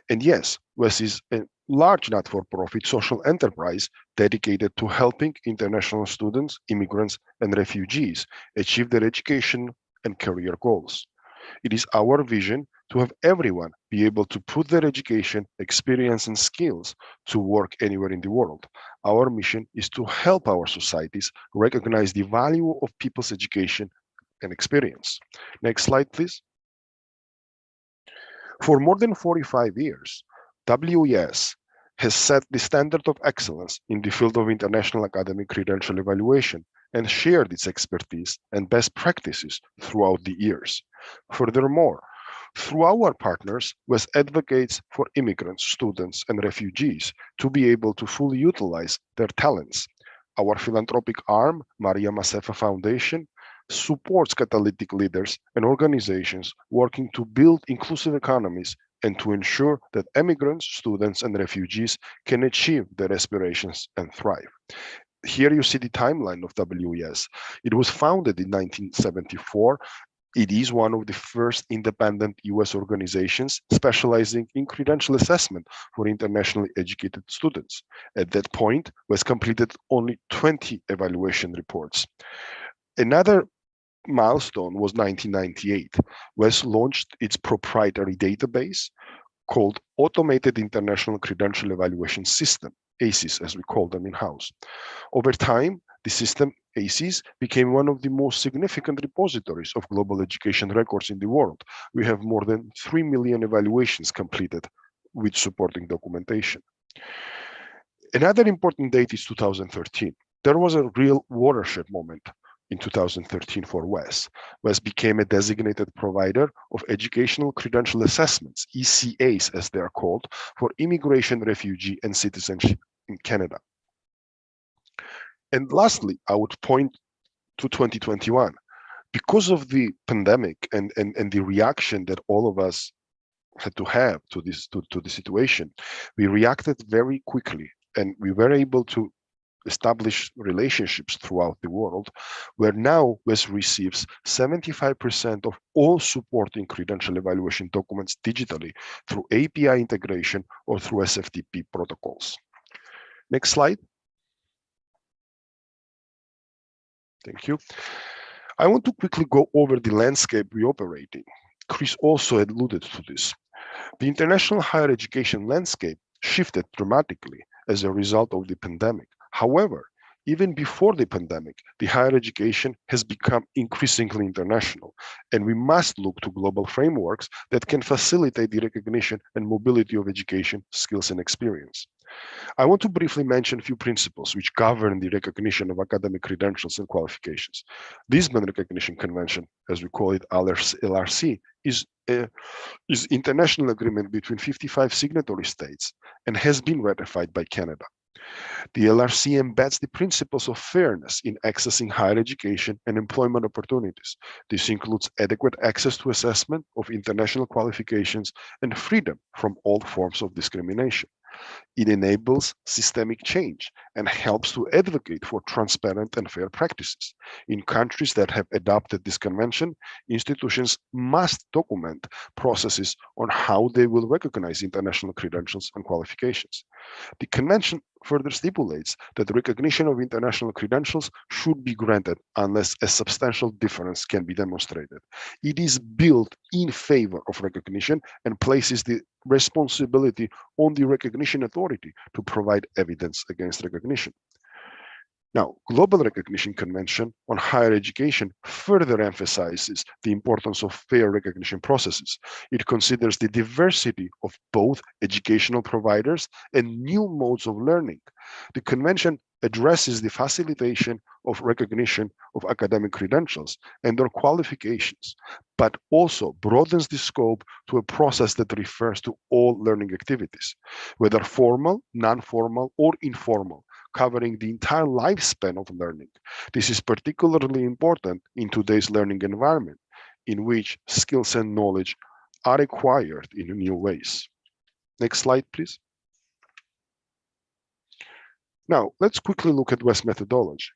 And yes, WES is a large not-for-profit social enterprise dedicated to helping international students, immigrants, and refugees achieve their education and career goals. It is our vision to have everyone be able to put their education, experience, and skills to work anywhere in the world. Our mission is to help our societies recognize the value of people's education and experience. Next slide, please. For more than 45 years, WES has set the standard of excellence in the field of international academic credential evaluation and shared its expertise and best practices throughout the years. Furthermore, through our partners, WES advocates for immigrants, students, and refugees to be able to fully utilize their talents. Our philanthropic arm, Maria Masefa Foundation, supports catalytic leaders and organizations working to build inclusive economies and to ensure that immigrants, students, and refugees can achieve their aspirations and thrive. Here you see the timeline of WES. It was founded in 1974. It is one of the first independent US organizations specializing in credential assessment for internationally educated students. At that point, WES completed only 20 evaluation reports. Another milestone was 1998. WES launched its proprietary database called Automated International Credential Evaluation System, ACES as we call them in-house. Over time, The system, ACES, became one of the most significant repositories of global education records in the world. We have more than 3 million evaluations completed with supporting documentation. Another important date is 2013. There was a real watershed moment in 2013 for WES. WES became a designated provider of educational credential assessments, ECAs as they are called, for immigration, refugee, and citizenship in Canada. And lastly, I would point to 2021. Because of the pandemic and the reaction that all of us had to have to the situation, we reacted very quickly, and we were able to establish relationships throughout the world, where now WES receives 75% of all supporting credential evaluation documents digitally through API integration or through SFTP protocols. Next slide. Thank you. I want to quickly go over the landscape we operate in. Chris also alluded to this. The international higher education landscape shifted dramatically as a result of the pandemic. However, even before the pandemic, the higher education has become increasingly international, and we must look to global frameworks that can facilitate the recognition and mobility of education, skills, and experience. I want to briefly mention a few principles which govern the recognition of academic credentials and qualifications. Lisbon Recognition Convention, as we call it, LRC, is international agreement between 55 signatory states and has been ratified by Canada. The LRC embeds the principles of fairness in accessing higher education and employment opportunities. This includes adequate access to assessment of international qualifications and freedom from all forms of discrimination. It enables systemic change and helps to advocate for transparent and fair practices. In countries that have adopted this convention, institutions must document processes on how they will recognize international credentials and qualifications. The convention further stipulates that recognition of international credentials should be granted unless a substantial difference can be demonstrated. It is built in favor of recognition and places the responsibility on the recognition authority to provide evidence against recognition. Now, Global Recognition Convention on Higher Education further emphasizes the importance of fair recognition processes. It considers the diversity of both educational providers and new modes of learning. The convention addresses the facilitation of recognition of academic credentials and their qualifications, but also broadens the scope to a process that refers to all learning activities, whether formal, non-formal, or informal, covering the entire lifespan of learning. This is particularly important in today's learning environment, in which skills and knowledge are acquired in new ways. Next slide, please. Now, let's quickly look at WES methodology.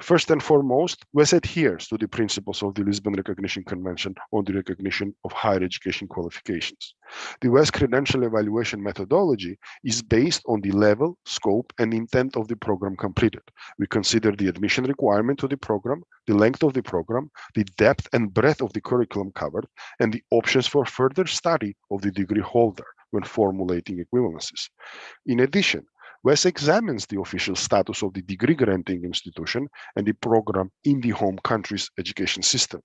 First and foremost, WES adheres to the principles of the Lisbon Recognition Convention on the recognition of higher education qualifications. The WES credential evaluation methodology is based on the level, scope, and intent of the program completed. We consider the admission requirement to the program, the length of the program, the depth and breadth of the curriculum covered, and the options for further study of the degree holder when formulating equivalencies. In addition, WES examines the official status of the degree granting institution and the program in the home country's education system,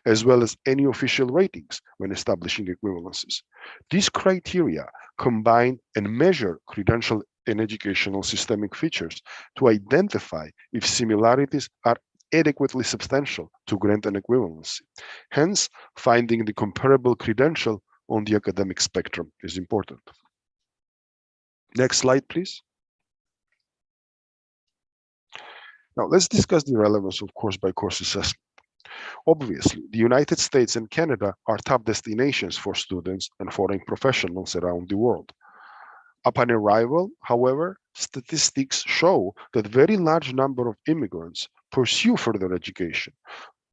as well as any official ratings when establishing equivalencies. These criteria combine and measure credential and educational systemic features to identify if similarities are adequately substantial to grant an equivalency. Hence, finding the comparable credential on the academic spectrum is important. Next slide, please. Now, let's discuss the relevance of course-by-course assessment. Obviously, the United States and Canada are top destinations for students and foreign professionals around the world. Upon arrival, however, statistics show that a very large number of immigrants pursue further education.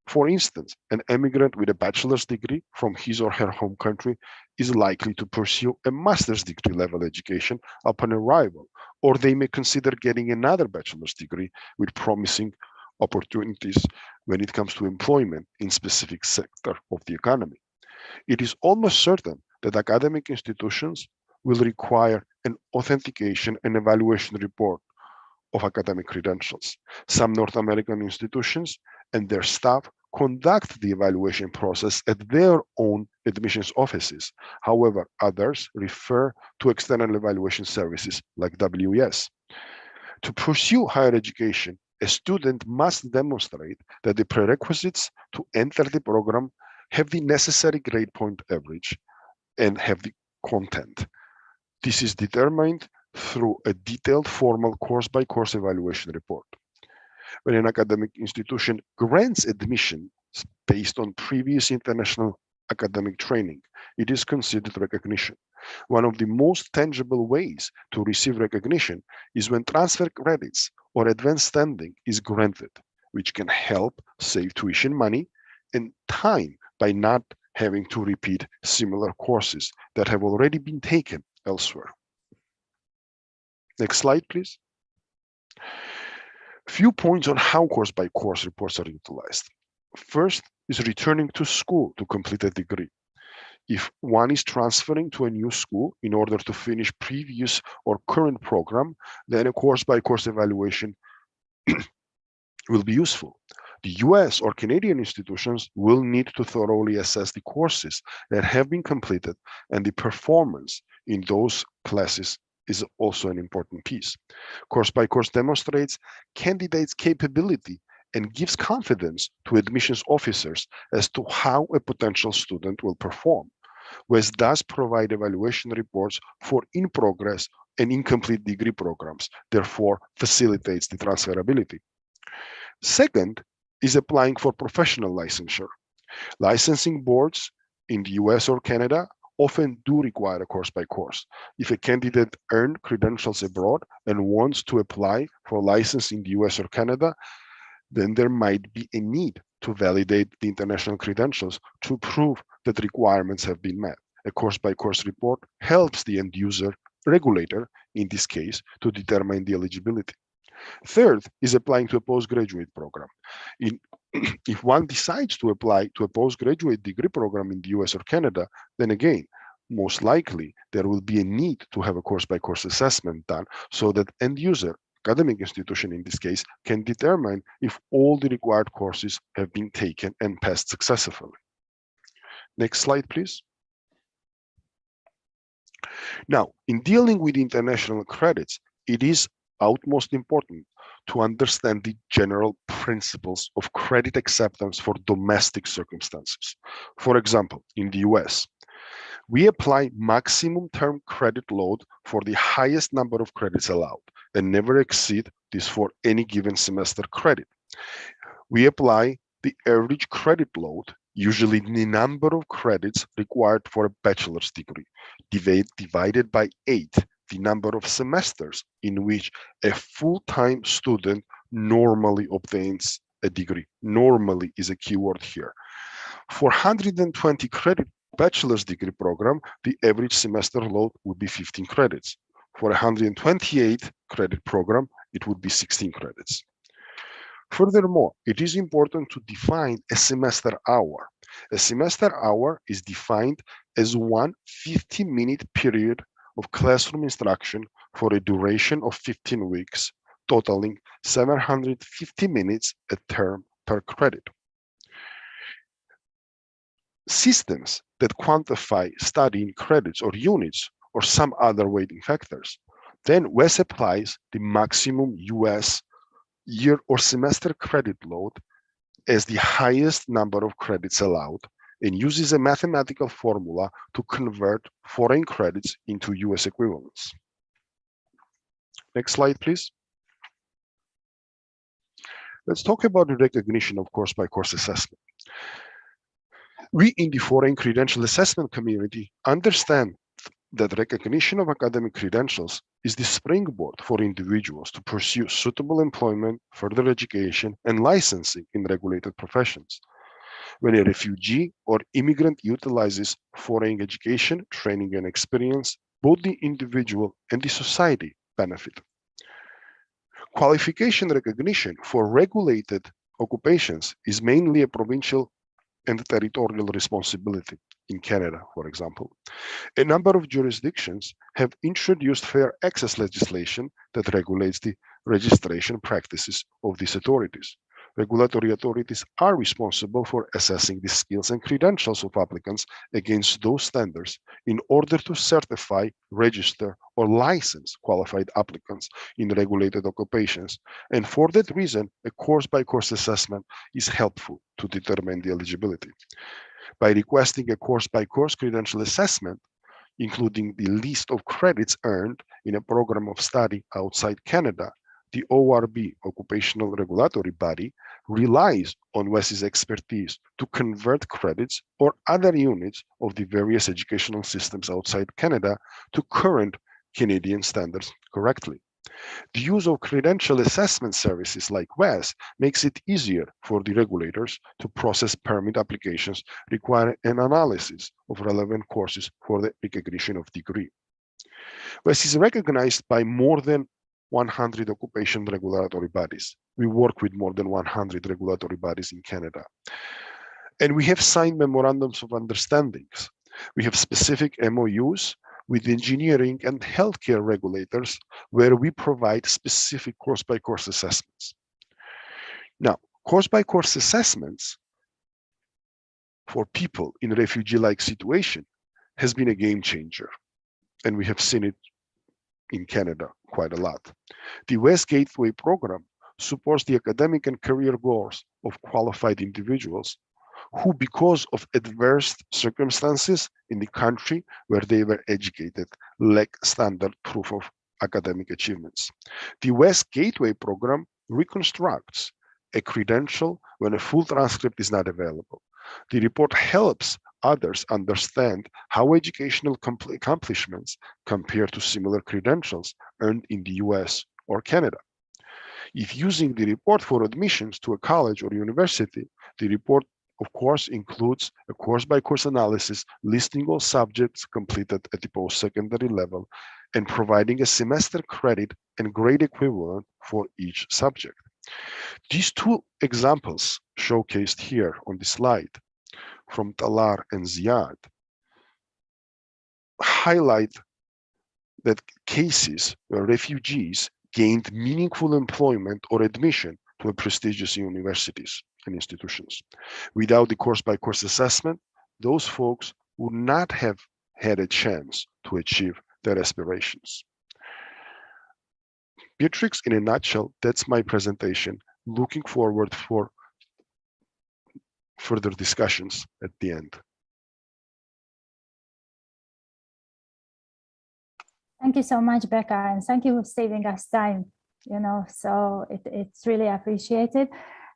For instance, an immigrant with a bachelor's degree from his or her home country is likely to pursue a master's degree level education upon arrival, or they may consider getting another bachelor's degree with promising opportunities when it comes to employment in specific sector of the economy. It is almost certain that academic institutions will require an authentication and evaluation report of academic credentials. Some North American institutions and their staff conduct the evaluation process at their own admissions offices. However, others refer to external evaluation services like WES. To pursue higher education, a student must demonstrate that the prerequisites to enter the program have the necessary grade point average and have the content. This is determined through a detailed formal course-by-course evaluation report. When an academic institution grants admission based on previous international academic training, it is considered recognition. One of the most tangible ways to receive recognition is when transfer credits or advanced standing is granted, which can help save tuition money and time by not having to repeat similar courses that have already been taken elsewhere. Next slide, please. Few points on how course-by-course reports are utilized. First is returning to school to complete a degree. If one is transferring to a new school in order to finish previous or current program, then a course-by-course evaluation will be useful. The US or Canadian institutions will need to thoroughly assess the courses that have been completed, and the performance in those classes is also an important piece. Course-by-course demonstrates candidates' capability and gives confidence to admissions officers as to how a potential student will perform. WES does provide evaluation reports for in-progress and incomplete degree programs, therefore facilitates the transferability. Second is applying for professional licensure. Licensing boards in the US or Canada often do require a course-by-course. If a candidate earned credentials abroad and wants to apply for a license in the US or Canada, then there might be a need to validate the international credentials to prove that requirements have been met. A course-by-course report helps the end user regulator, in this case, to determine the eligibility. Third is applying to a postgraduate program. If one decides to apply to a postgraduate degree program in the US or Canada, then again, most likely there will be a need to have a course-by-course assessment done so that end user, academic institution in this case, can determine if all the required courses have been taken and passed successfully. Next slide, please. Now, in dealing with international credits, it is utmost important to understand the general principles of credit acceptance for domestic circumstances. For example, in the US, we apply maximum term credit load for the highest number of credits allowed and never exceed this for any given semester credit. We apply the average credit load, usually the number of credits required for a bachelor's degree, divided by 8, the number of semesters in which a full-time student normally obtains a degree. Normally is a key word here. For 120 credit bachelor's degree program, the average semester load would be 15 credits. For 128 credit program, it would be 16 credits. Furthermore, it is important to define a semester hour. A semester hour is defined as one 50-minute period of classroom instruction for a duration of 15 weeks, totaling 750 minutes a term per credit. Systems that quantify studying credits or units or some other weighting factors, then WES applies the maximum US year or semester credit load as the highest number of credits allowed and uses a mathematical formula to convert foreign credits into US equivalents. Next slide, please. Let's talk about the recognition of course-by-course assessment. We in the foreign credential assessment community understand that recognition of academic credentials is the springboard for individuals to pursue suitable employment, further education, and licensing in regulated professions. When a refugee or immigrant utilizes foreign education, training, and experience, both the individual and the society benefit. Qualification recognition for regulated occupations is mainly a provincial and territorial responsibility in Canada, for example. A number of jurisdictions have introduced fair access legislation that regulates the registration practices of these authorities. Regulatory authorities are responsible for assessing the skills and credentials of applicants against those standards in order to certify, register, or license qualified applicants in regulated occupations. And for that reason, a course-by-course assessment is helpful to determine the eligibility. By requesting a course-by-course credential assessment, including the list of credits earned in a program of study outside Canada, the ORB, Occupational Regulatory Body, relies on WES's expertise to convert credits or other units of the various educational systems outside Canada to current Canadian standards correctly. The use of credential assessment services like WES makes it easier for the regulators to process permit applications requiring an analysis of relevant courses for the recognition of degree. WES is recognized by more than 100 occupation regulatory bodies. We work with more than 100 regulatory bodies in Canada. And we have signed memorandums of understandings. We have specific MOUs with engineering and healthcare regulators where we provide specific course-by-course assessments. Now, course-by-course assessments for people in a refugee-like situation has been a game changer, and we have seen it in Canada quite a lot. The WES Gateway program supports the academic and career goals of qualified individuals who, because of adverse circumstances in the country where they were educated, lack standard proof of academic achievements. The WES Gateway program reconstructs a credential when a full transcript is not available. The report helps others understand how educational accomplishments compare to similar credentials earned in the US or Canada. If using the report for admissions to a college or university, the report of course includes a course-by-course analysis listing all subjects completed at the post-secondary level and providing a semester credit and grade equivalent for each subject. These two examples showcased here on the slide from Talar and Ziad highlight that cases where refugees gained meaningful employment or admission to prestigious universities and institutions. Without the course-by-course assessment, those folks would not have had a chance to achieve their aspirations. Beatrix, in a nutshell, that's my presentation. Looking forward for further discussions at the end. Thank you so much, Becca, and thank you for saving us time. So it's really appreciated.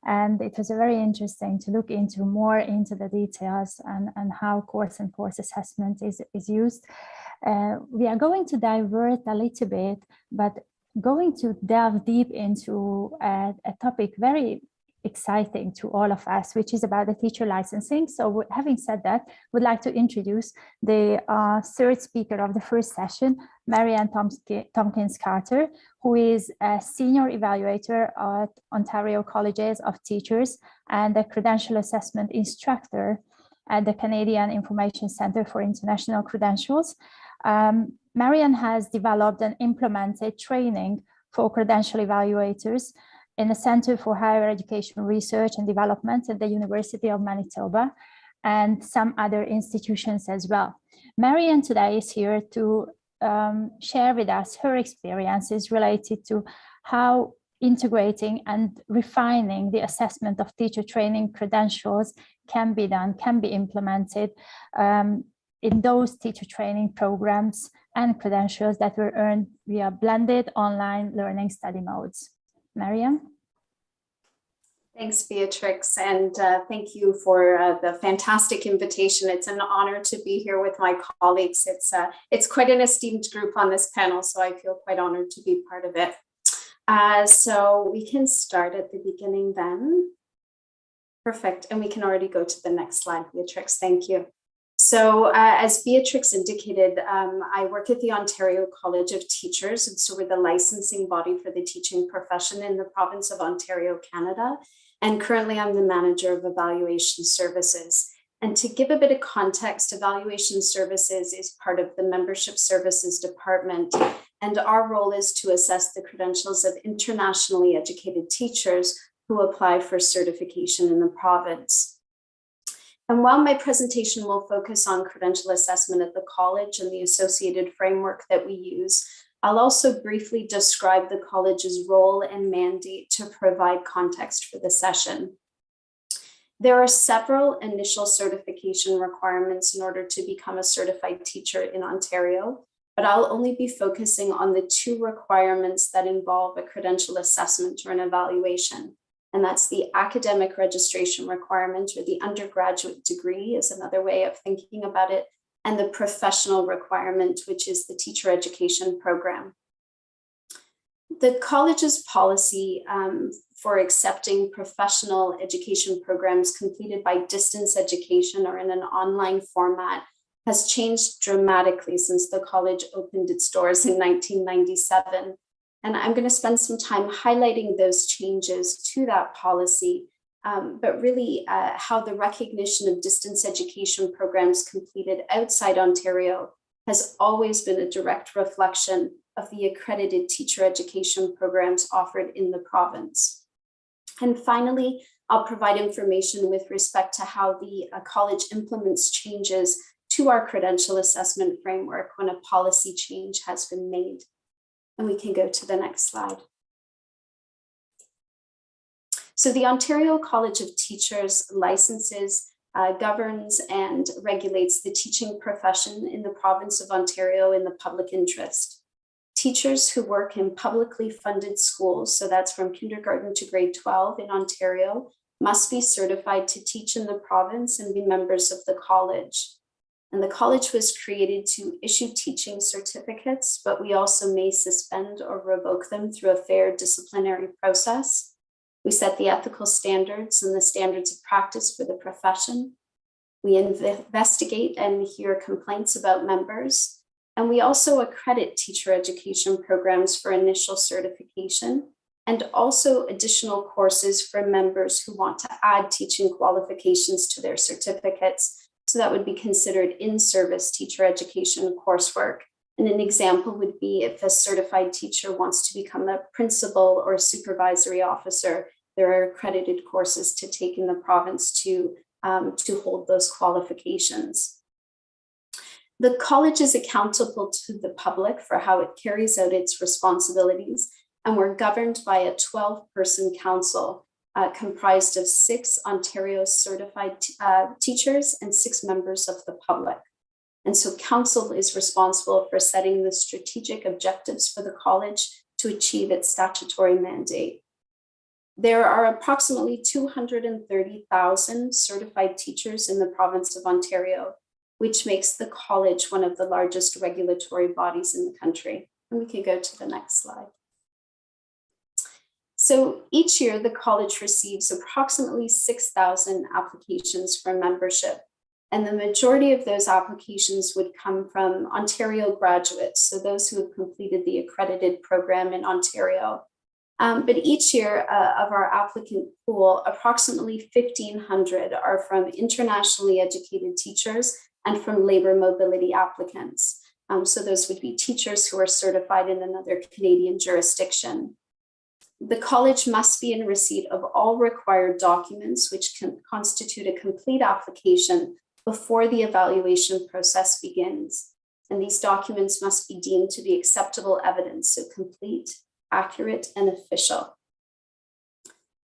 And it was very interesting to look more into the details and how course and course assessment is used. We are going to divert a little bit, but going to delve deep into a topic very exciting to all of us, which is about the teacher licensing. So having said that, we'd like to introduce the third speaker of the first session, Marianne Tompkins-Carter, who is a senior evaluator at Ontario Colleges of Teachers and a credential assessment instructor at the Canadian Information Centre for International Credentials. Marianne has developed and implemented training for credential evaluators in the Centre for Higher Education Research and Development at the University of Manitoba and some other institutions as well. Marianne today is here to share with us her experiences related to how integrating and refining the assessment of teacher training credentials can be done, can be implemented in those teacher training programs and credentials that were earned via blended online learning study modes. Marianne? Thanks, Beatrix, and thank you for the fantastic invitation. It's an honor to be here with my colleagues. It's quite an esteemed group on this panel, so I feel quite honored to be part of it. So we can start at the beginning then. Perfect, and we can already go to the next slide, Beatrix. Thank you. So as Beatrix indicated, I work at the Ontario College of Teachers, and so we're the licensing body for the teaching profession in the province of Ontario, Canada. and currently I'm the manager of evaluation services. And to give a bit of context, evaluation services is part of the membership services department, and our role is to assess the credentials of internationally educated teachers who apply for certification in the province. And while my presentation will focus on credential assessment at the college and the associated framework that we use, I'll also briefly describe the college's role and mandate to provide context for the session. There are several initial certification requirements in order to become a certified teacher in Ontario, but I'll only be focusing on the two requirements that involve a credential assessment or an evaluation. And that's the academic registration requirement, or the undergraduate degree is another way of thinking about it, and the professional requirement, which is the teacher education program. The college's policy for accepting professional education programs completed by distance education or in an online format has changed dramatically since the college opened its doors in 1997. And I'm going to spend some time highlighting those changes to that policy, but really how the recognition of distance education programs completed outside Ontario has always been a direct reflection of the accredited teacher education programs offered in the province. And finally, I'll provide information with respect to how the college implements changes to our credential assessment framework when a policy change has been made. And we can go to the next slide. So the Ontario College of Teachers licenses, governs and regulates the teaching profession in the province of Ontario in the public interest. Teachers who work in publicly funded schools, so that's from kindergarten to grade 12 in Ontario, must be certified to teach in the province and be members of the college. And the college was created to issue teaching certificates, but we also may suspend or revoke them through a fair disciplinary process. We set the ethical standards and the standards of practice for the profession. We investigate and hear complaints about members. And we also accredit teacher education programs for initial certification and also additional courses for members who want to add teaching qualifications to their certificates. So that would be considered in-service teacher education coursework. And an example would be if a certified teacher wants to become a principal or a supervisory officer, there are accredited courses to take in the province to hold those qualifications. The college is accountable to the public for how it carries out its responsibilities, and we're governed by a 12-person council comprised of 6 Ontario certified teachers and 6 members of the public. And so council is responsible for setting the strategic objectives for the college to achieve its statutory mandate. There are approximately 230,000 certified teachers in the province of Ontario, which makes the college one of the largest regulatory bodies in the country. And we can go to the next slide. So each year, the college receives approximately 6,000 applications for membership. And the majority of those applications would come from Ontario graduates, so those who have completed the accredited program in Ontario. But each year of our applicant pool, approximately 1,500 are from internationally educated teachers and from labor mobility applicants. So those would be teachers who are certified in another Canadian jurisdiction. The college must be in receipt of all required documents, which can constitute a complete application before the evaluation process begins. And these documents must be deemed to be acceptable evidence, so complete, accurate, and official.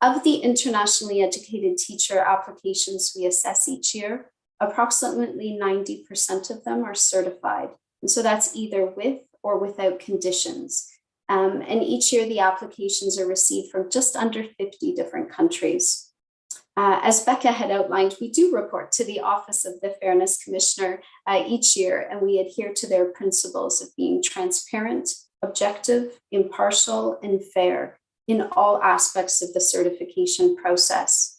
Of the internationally educated teacher applications we assess each year, approximately 90% of them are certified. And so that's either with or without conditions. And each year the applications are received from just under 50 different countries. As Becca had outlined, we do report to the Office of the Fairness Commissioner each year, and we adhere to their principles of being transparent, objective, impartial, and fair in all aspects of the certification process.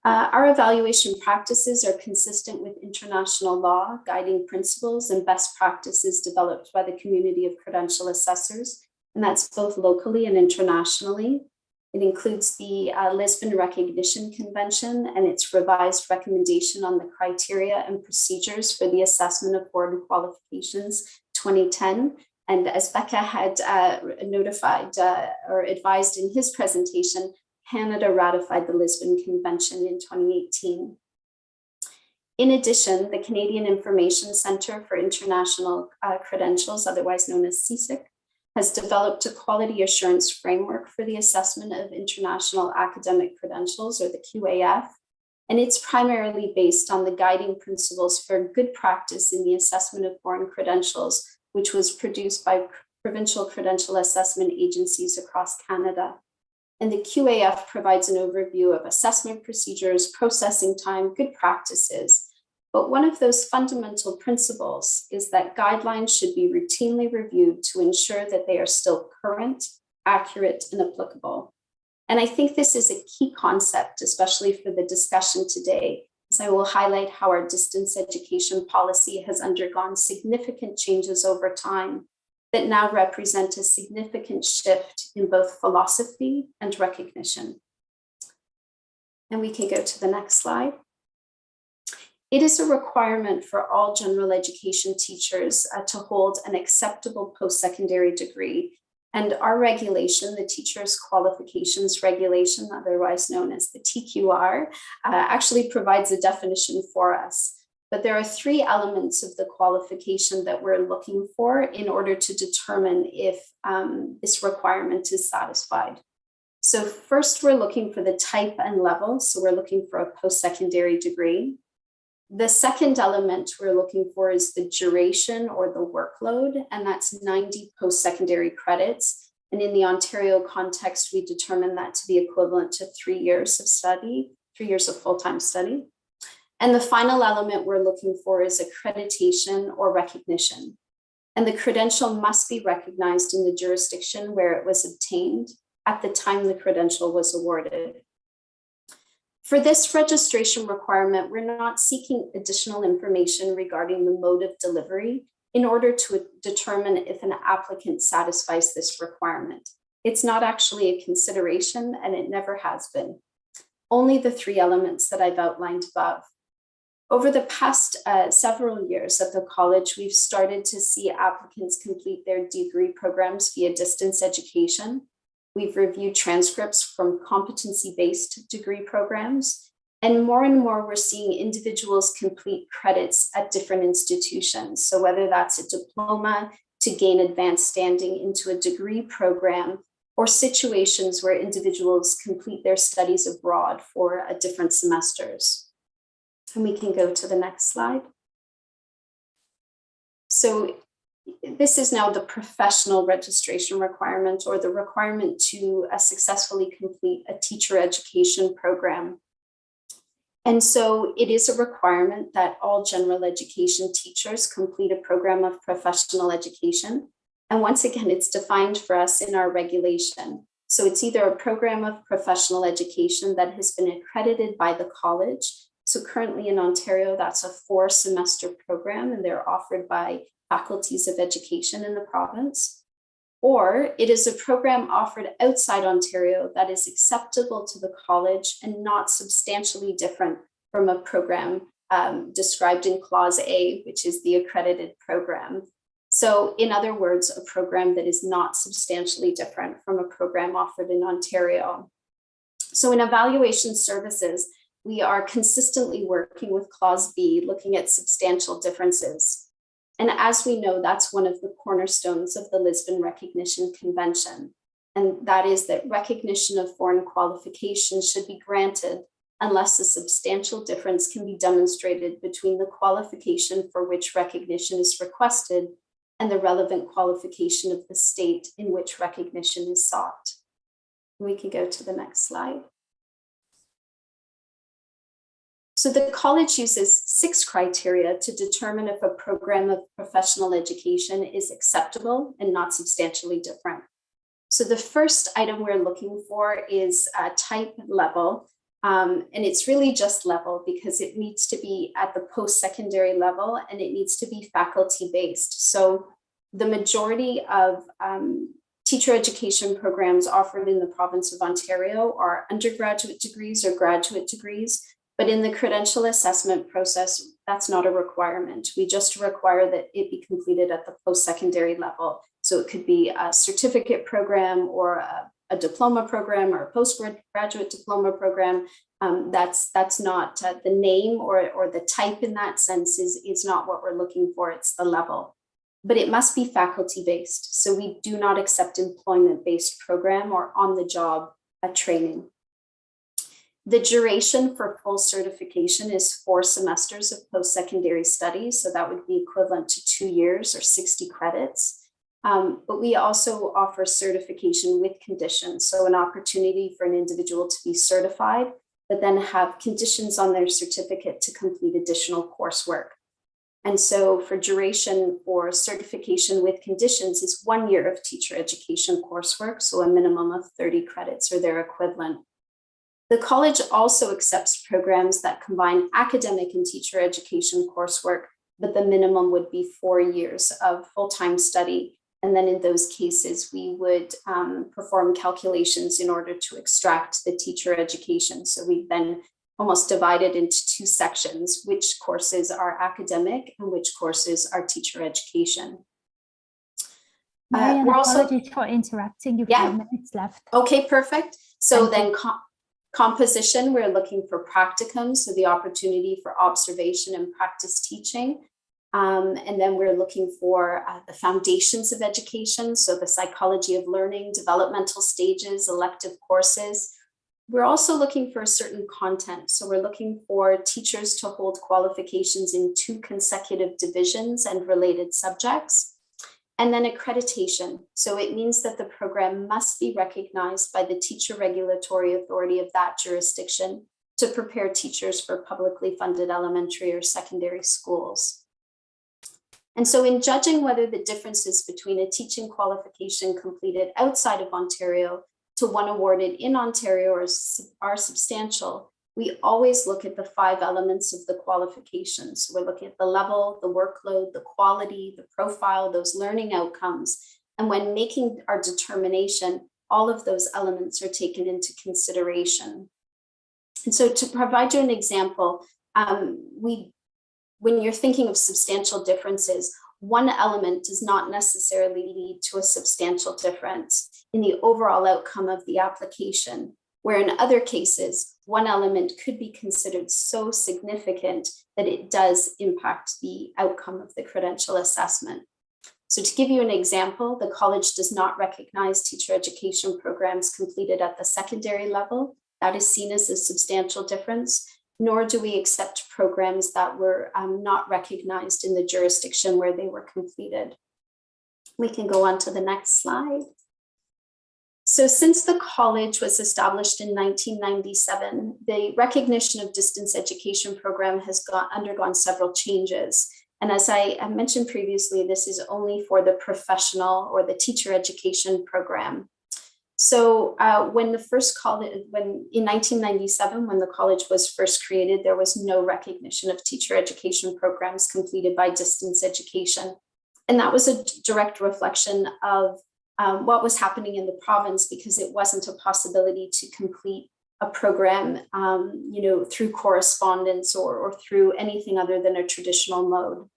Our evaluation practices are consistent with international law, guiding principles and best practices developed by the community of credential assessors, and that's both locally and internationally. It includes the Lisbon Recognition Convention and its revised recommendation on the criteria and procedures for the assessment of foreign qualifications, 2010. And as Becca had notified or advised in his presentation, Canada ratified the Lisbon Convention in 2018. In addition, the Canadian Information Centre for International Credentials, otherwise known as CSIC, has developed a quality assurance framework for the assessment of international academic credentials, or the QAF, and it's primarily based on the guiding principles for good practice in the assessment of foreign credentials, which was produced by provincial credential assessment agencies across Canada. And the QAF provides an overview of assessment procedures, processing time, good practices. But one of those fundamental principles is that guidelines should be routinely reviewed to ensure that they are still current, accurate, and applicable. And I think this is a key concept, especially for the discussion today, as I will highlight how our distance education policy has undergone significant changes over time that now represent a significant shift in both philosophy and recognition. And we can go to the next slide. It is a requirement for all general education teachers to hold an acceptable post-secondary degree. And our regulation, the Teachers' Qualifications Regulation, otherwise known as the TQR, actually provides a definition for us. But there are three elements of the qualification that we're looking for in order to determine if this requirement is satisfied. So first, we're looking for the type and level. So we're looking for a post-secondary degree. The second element we're looking for is the duration or the workload, and that's 90 post-secondary credits. And in the Ontario context, we determine that to be equivalent to 3 years of study, 3 years of full-time study. And the final element we're looking for is accreditation or recognition. And the credential must be recognized in the jurisdiction where it was obtained at the time the credential was awarded. For this registration requirement, we're not seeking additional information regarding the mode of delivery in order to determine if an applicant satisfies this requirement. It's not actually a consideration, and it never has been. Only the three elements that I've outlined above. Over the past several years at the college, we've started to see applicants complete their degree programs via distance education. We've reviewed transcripts from competency-based degree programs, and more we're seeing individuals complete credits at different institutions. So whether that's a diploma to gain advanced standing into a degree program, or situations where individuals complete their studies abroad for different semesters. And we can go to the next slide. So this is now the professional registration requirement, or the requirement to successfully complete a teacher education program. And so it is a requirement that all general education teachers complete a program of professional education. And once again, it's defined for us in our regulation. So it's either a program of professional education that has been accredited by the college. So currently in Ontario, that's a 4-semester program, and they're offered by faculties of education in the province. Or it is a program offered outside Ontario that is acceptable to the college and not substantially different from a program described in Clause A, which is the accredited program. So in other words, a program that is not substantially different from a program offered in Ontario. So in evaluation services, we are consistently working with Clause B, looking at substantial differences. And as we know, that's one of the cornerstones of the Lisbon Recognition Convention. And that is that recognition of foreign qualifications should be granted unless a substantial difference can be demonstrated between the qualification for which recognition is requested and the relevant qualification of the state in which recognition is sought. We can go to the next slide. So the college uses 6 criteria to determine if a program of professional education is acceptable and not substantially different. So the first item we're looking for is type level. And it's really just level because it needs to be at the post-secondary level and it needs to be faculty-based. So the majority of Teacher education programs offered in the province of Ontario are undergraduate degrees or graduate degrees, but in the credential assessment process, that's not a requirement. We just require that it be completed at the post-secondary level. So it could be a certificate program or a diploma program or a postgraduate diploma program. That's not the name or the type in that sense is not what we're looking for, it's the level. But it must be faculty-based. So we do not accept employment-based program or on-the-job training. The duration for full certification is 4 semesters of post-secondary studies. So that would be equivalent to 2 years or 60 credits. But we also offer certification with conditions. So an opportunity for an individual to be certified, but then have conditions on their certificate to complete additional coursework. And so for duration for certification with conditions is 1 year of teacher education coursework, so a minimum of 30 credits or their equivalent. The college also accepts programs that combine academic and teacher education coursework, but the minimum would be 4 years of full-time study. And then in those cases, we would perform calculations in order to extract the teacher education. So we then almost divided into 2 sections, which courses are academic and which courses are teacher education. Marian, apologies for interrupting you. 5 minutes left. Okay, perfect. So then composition, we're looking for practicum, so the opportunity for observation and practice teaching. And then we're looking for the foundations of education, so the psychology of learning, developmental stages, elective courses. We're also looking for a certain content. So we're looking for teachers to hold qualifications in 2 consecutive divisions and related subjects. And then accreditation. So it means that the program must be recognized by the teacher regulatory authority of that jurisdiction to prepare teachers for publicly funded elementary or secondary schools. And so in judging whether the differences between a teaching qualification completed outside of Ontario to one awarded in Ontario are substantial, we always look at the 5 elements of the qualifications. We're looking at the level, the workload, the quality, the profile, those learning outcomes. And when making our determination, all of those elements are taken into consideration. And so to provide you an example, when you're thinking of substantial differences, one element does not necessarily lead to a substantial difference in the overall outcome of the application, where in other cases, one element could be considered so significant that it does impact the outcome of the credential assessment. So to give you an example, the college does not recognize teacher education programs completed at the secondary level. That is seen as a substantial difference. Nor do we accept programs that were not recognized in the jurisdiction where they were completed. We can go on to the next slide. So since the college was established in 1997, the recognition of distance education program has undergone several changes. And as I mentioned previously, this is only for the professional or the teacher education program. So in 1997, when the college was first created, there was no recognition of teacher education programs completed by distance education. And that was a direct reflection of what was happening in the province, because it wasn't a possibility to complete a program through correspondence or through anything other than a traditional mode.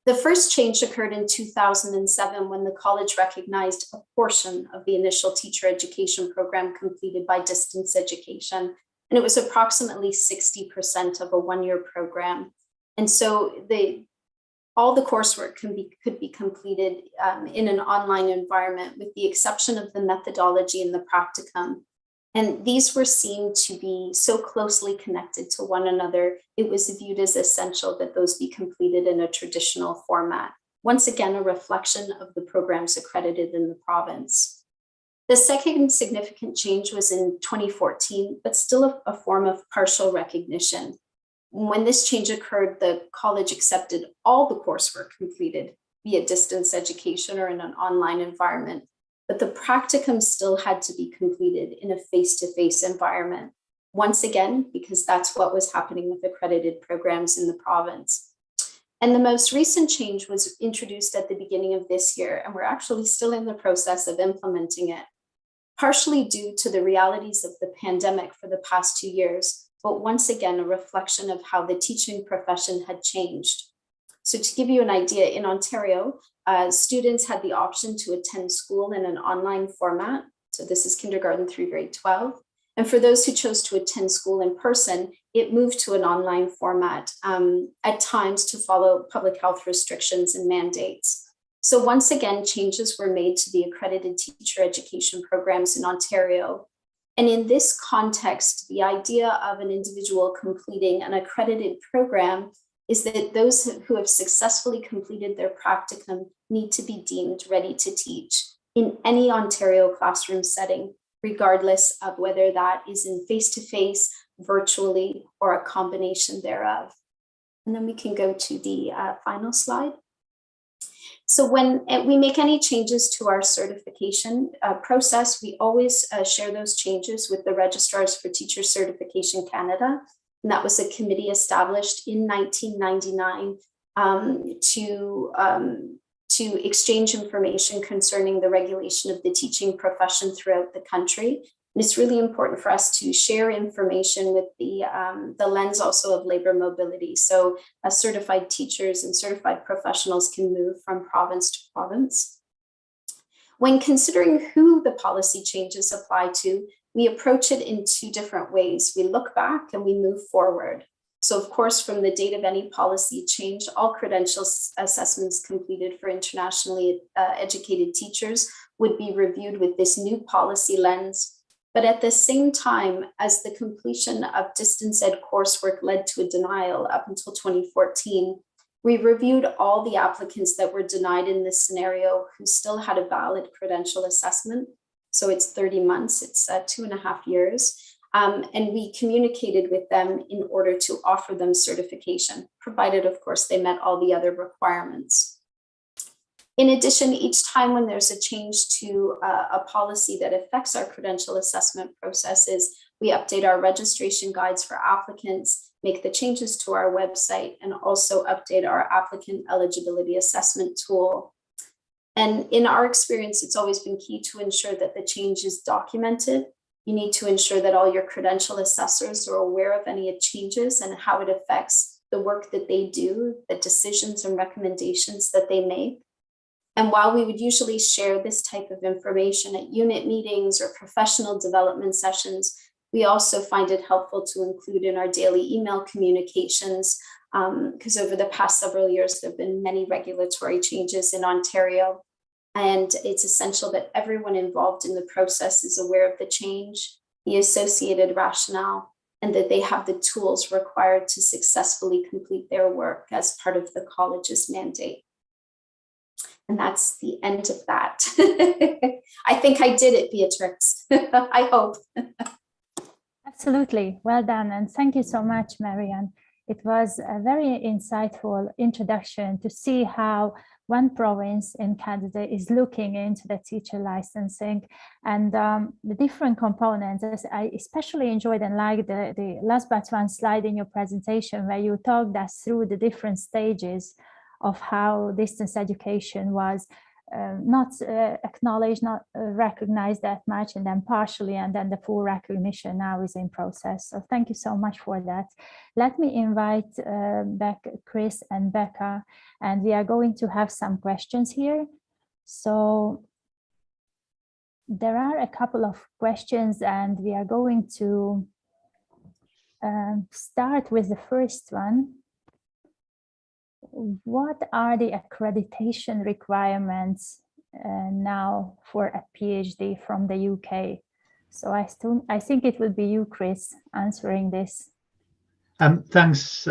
The first change occurred in 2007 when the college recognized a portion of the initial teacher education program completed by distance education, and it was approximately 60% of a 1-year program. And so all the coursework could be completed in an online environment, with the exception of the methodology and the practicum. And these were seen to be so closely connected to one another, it was viewed as essential that those be completed in a traditional format. Once again, a reflection of the programs accredited in the province. The second significant change was in 2014, but still a form of partial recognition. When this change occurred, the college accepted all the coursework completed via distance education or in an online environment, but the practicum still had to be completed in a face-to-face environment. Once again, because that's what was happening with accredited programs in the province. And the most recent change was introduced at the beginning of this year, and we're actually still in the process of implementing it, partially due to the realities of the pandemic for the past 2 years, but once again, a reflection of how the teaching profession had changed. So to give you an idea, in Ontario, students had the option to attend school in an online format. So this is kindergarten through grade 12. And for those who chose to attend school in person, it moved to an online format at times to follow public health restrictions and mandates. So once again, changes were made to the accredited teacher education programs in Ontario. And in this context, the idea of an individual completing an accredited program is that those who have successfully completed their practicum need to be deemed ready to teach in any Ontario classroom setting, regardless of whether that is in face-to-face, virtually, or a combination thereof. And then we can go to the final slide. So when we make any changes to our certification process, we always share those changes with the Registrars for Teacher Certification Canada. And that was a committee established in 1999 to exchange information concerning the regulation of the teaching profession throughout the country. And it's really important for us to share information with the lens also of labor mobility. So certified teachers and certified professionals can move from province to province. When considering who the policy changes apply to, we approach it in 2 different ways. We look back and we move forward. So of course, from the date of any policy change, all credential assessments completed for internationally educated teachers would be reviewed with this new policy lens. But at the same time, as the completion of distance ed coursework led to a denial up until 2014, we reviewed all the applicants that were denied in this scenario who still had a valid credential assessment. So it's 30 months, it's 2.5 years. And we communicated with them in order to offer them certification, provided, of course, they met all the other requirements. In addition, each time when there's a change to a policy that affects our credential assessment processes, we update our registration guides for applicants, make the changes to our website, and also update our applicant eligibility assessment tool. And in our experience, it's always been key to ensure that the change is documented. You need to ensure that all your credential assessors are aware of any changes and how it affects the work that they do, the decisions and recommendations that they make. And while we would usually share this type of information at unit meetings or professional development sessions, we also find it helpful to include in our daily email communications, because over the past several years, there have been many regulatory changes in Ontario. And it's essential that everyone involved in the process is aware of the change, the associated rationale, and that they have the tools required to successfully complete their work as part of the college's mandate. And that's the end of that. I think I did it, Beatrix. I hope. Absolutely. Well done. And thank you so much, Marianne. It was a very insightful introduction to see how one province in Canada is looking into the teacher licensing and the different components. I especially enjoyed and liked the last but one slide in your presentation where you talked us through the different stages of how distance education was not acknowledged, not recognized that much, and then partially, and then the full recognition now is in process. So thank you so much for that. Let me invite back Chris and Becca, and we are going to have some questions here. So there are a couple of questions, and we are going to start with the first one. What are the accreditation requirements now for a PhD from the UK? So I think it would be you, Chris, answering this. Thanks,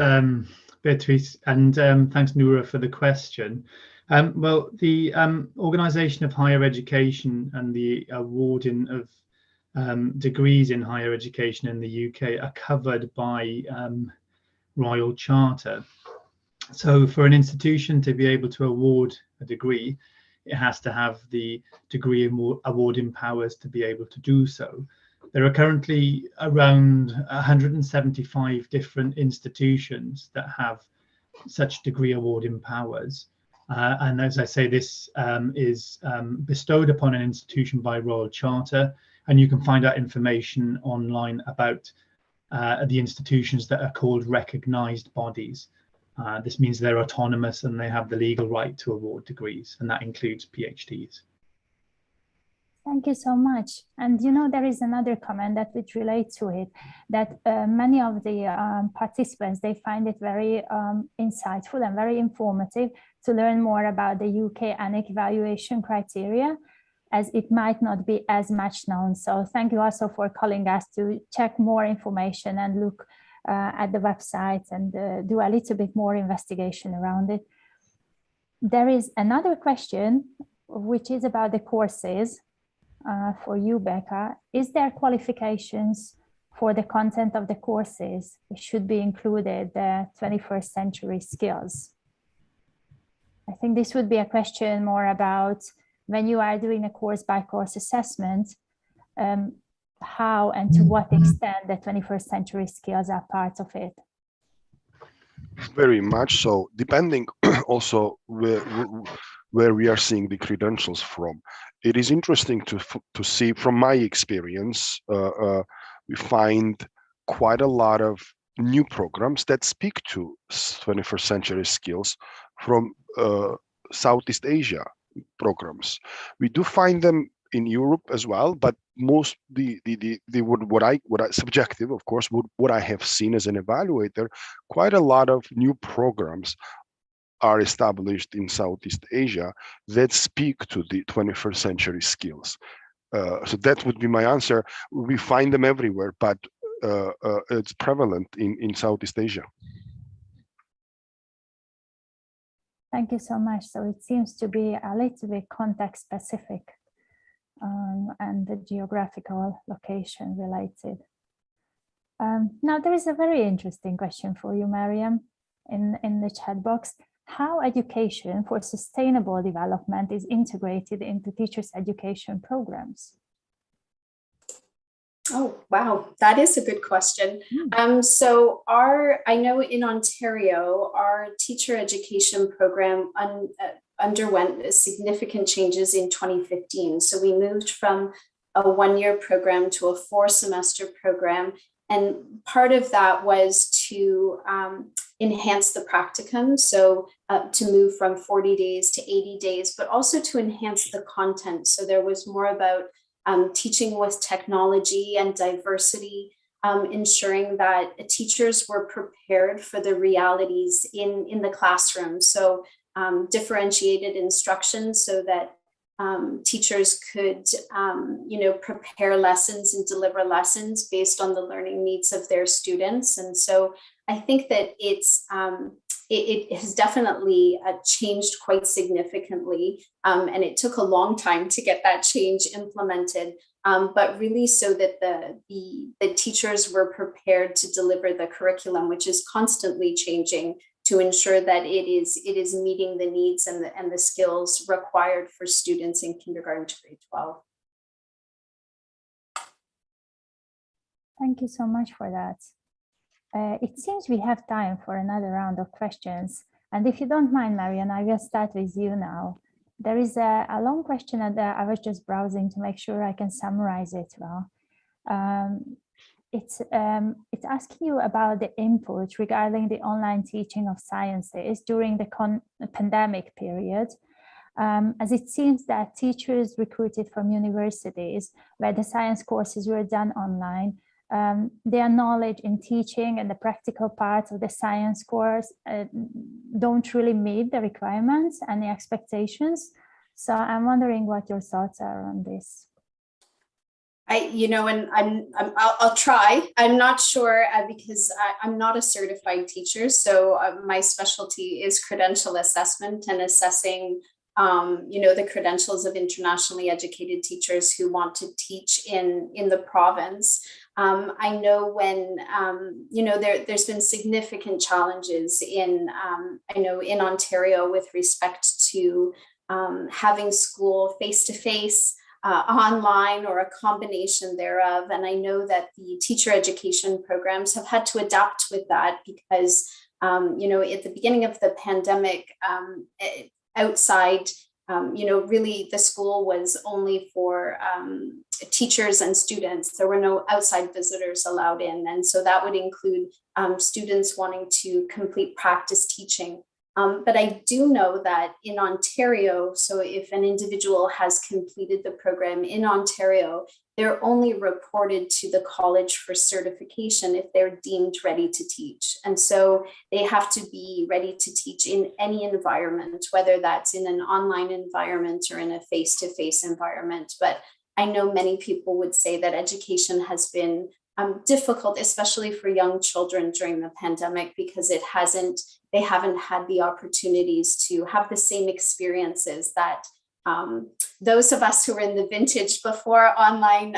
Beatrice, and thanks, Noura, for the question. Well, the Organisation of Higher Education and the awarding of degrees in higher education in the UK are covered by Royal Charter. So for an institution to be able to award a degree, it has to have the degree awarding powers to be able to do so. There are currently around 175 different institutions that have such degree awarding powers. And as I say, this is bestowed upon an institution by Royal Charter, and you can find out information online about the institutions that are called recognised bodies. This means they're autonomous and they have the legal right to award degrees, and that includes PhDs. Thank you so much. And you know, there is another comment that would relate to it, that many of the participants, they find it very insightful and very informative to learn more about the UK ANIC evaluation criteria, as it might not be as much known. So thank you also for calling us to check more information and look at the website and do a little bit more investigation around it. There is another question, which is about the courses. For you, Becca, is there qualifications for the content of the courses which should be included, the 21st century skills? I think this would be a question more about when you are doing a course-by-course assessment, how and to what extent the 21st century skills are part of it. Very much so, depending also where we are seeing the credentials from. It is interesting to see from my experience, we find quite a lot of new programs that speak to 21st century skills from Southeast Asia programs. We do find them in Europe as well, but most what I subjective, of course, what I have seen as an evaluator, quite a lot of new programs are established in Southeast Asia that speak to the 21st century skills. So that would be my answer. We find them everywhere, but it's prevalent in Southeast Asia. Thank you so much. So it seems to be a little bit context specific and the geographical location related. Now there is a very interesting question for you, Mariam, in the chat box. How education for sustainable development is integrated into teachers' education programs? Oh, wow, that is a good question. So I know in Ontario, our teacher education program underwent significant changes in 2015. So we moved from a one-year program to a 4-semester program. And part of that was to enhance the practicum, so to move from 40 days to 80 days, but also to enhance the content. So there was more about teaching with technology and diversity, ensuring that teachers were prepared for the realities in the classroom. So differentiated instruction so that teachers could, prepare lessons and deliver lessons based on the learning needs of their students. And so I think that it has definitely changed quite significantly, and it took a long time to get that change implemented, but really so that the teachers were prepared to deliver the curriculum, which is constantly changing, to ensure that it is meeting the needs and the skills required for students in kindergarten to grade 12. Thank you so much for that. It seems we have time for another round of questions. And if you don't mind, Marian, I will start with you now. There is a long question that I was just browsing to make sure I can summarize it well. It's asking you about the input regarding the online teaching of sciences during the pandemic period, as it seems that teachers recruited from universities where the science courses were done online, their knowledge in teaching and the practical parts of the science course don't really meet the requirements and the expectations. So I'm wondering what your thoughts are on this. I'll try. I'm not sure because I'm not a certified teacher. So my specialty is credential assessment and assessing, the credentials of internationally educated teachers who want to teach in the province. I know when, there's been significant challenges in Ontario with respect to having school face-to-face, online, or a combination thereof. And I know that the teacher education programs have had to adapt with that because At the beginning of the pandemic, outside, really the school was only for teachers and students. There were no outside visitors allowed in. And so that would include students wanting to complete practice teaching. But I do know that in Ontario, so if an individual has completed the program in Ontario, they're only reported to the college for certification if they're deemed ready to teach. And so they have to be ready to teach in any environment, whether that's in an online environment or in a face-to-face environment. But I know many people would say that education has been difficult, especially for young children during the pandemic, because they haven't had the opportunities to have the same experiences that those of us who were in the vintage before online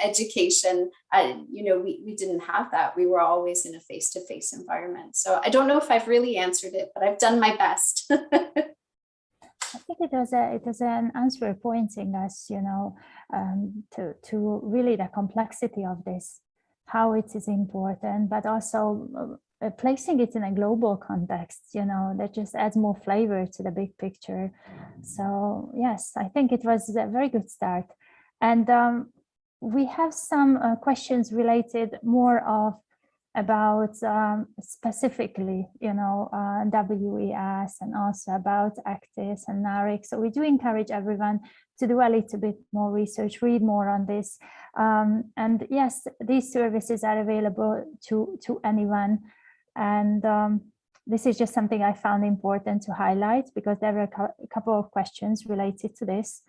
education, we didn't have that. We were always in a face-to-face environment. So I don't know if I've really answered it, but I've done my best. I think it was an answer pointing us, to really the complexity of this, how it is important, but also placing it in a global context, that just adds more flavor to the big picture. So yes, I think it was a very good start. And we have some questions related more about specifically, WES and also about ACTIS and NARIC. So we do encourage everyone to do a little bit more research, read more on this. And yes, these services are available to anyone. And this is just something I found important to highlight because there were a couple of questions related to this.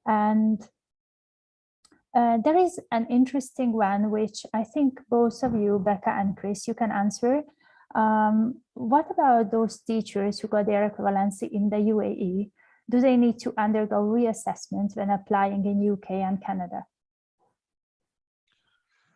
And there is an interesting one, which I think both of you, Becca and Chris, you can answer. What about those teachers who got their equivalency in the UAE? Do they need to undergo reassessment when applying in UK and Canada?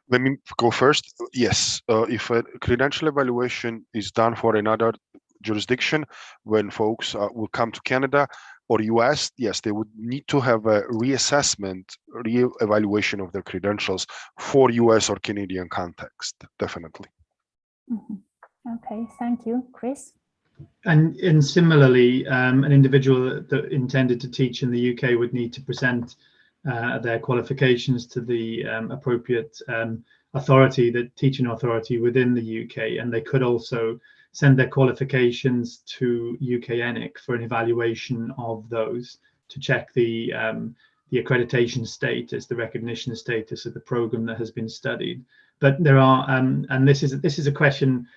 Let me go first. Yes, if a credential evaluation is done for another jurisdiction, when folks will come to Canada or US, yes, they would need to have a reassessment, re-evaluation of their credentials for US or Canadian context, definitely. Mm-hmm. Okay, thank you. Chris? And similarly, an individual that intended to teach in the UK would need to present their qualifications to the appropriate authority, the teaching authority within the UK, and they could also send their qualifications to UK ENIC for an evaluation of those to check the accreditation status, the recognition status of the program that has been studied. But there are, and this is a question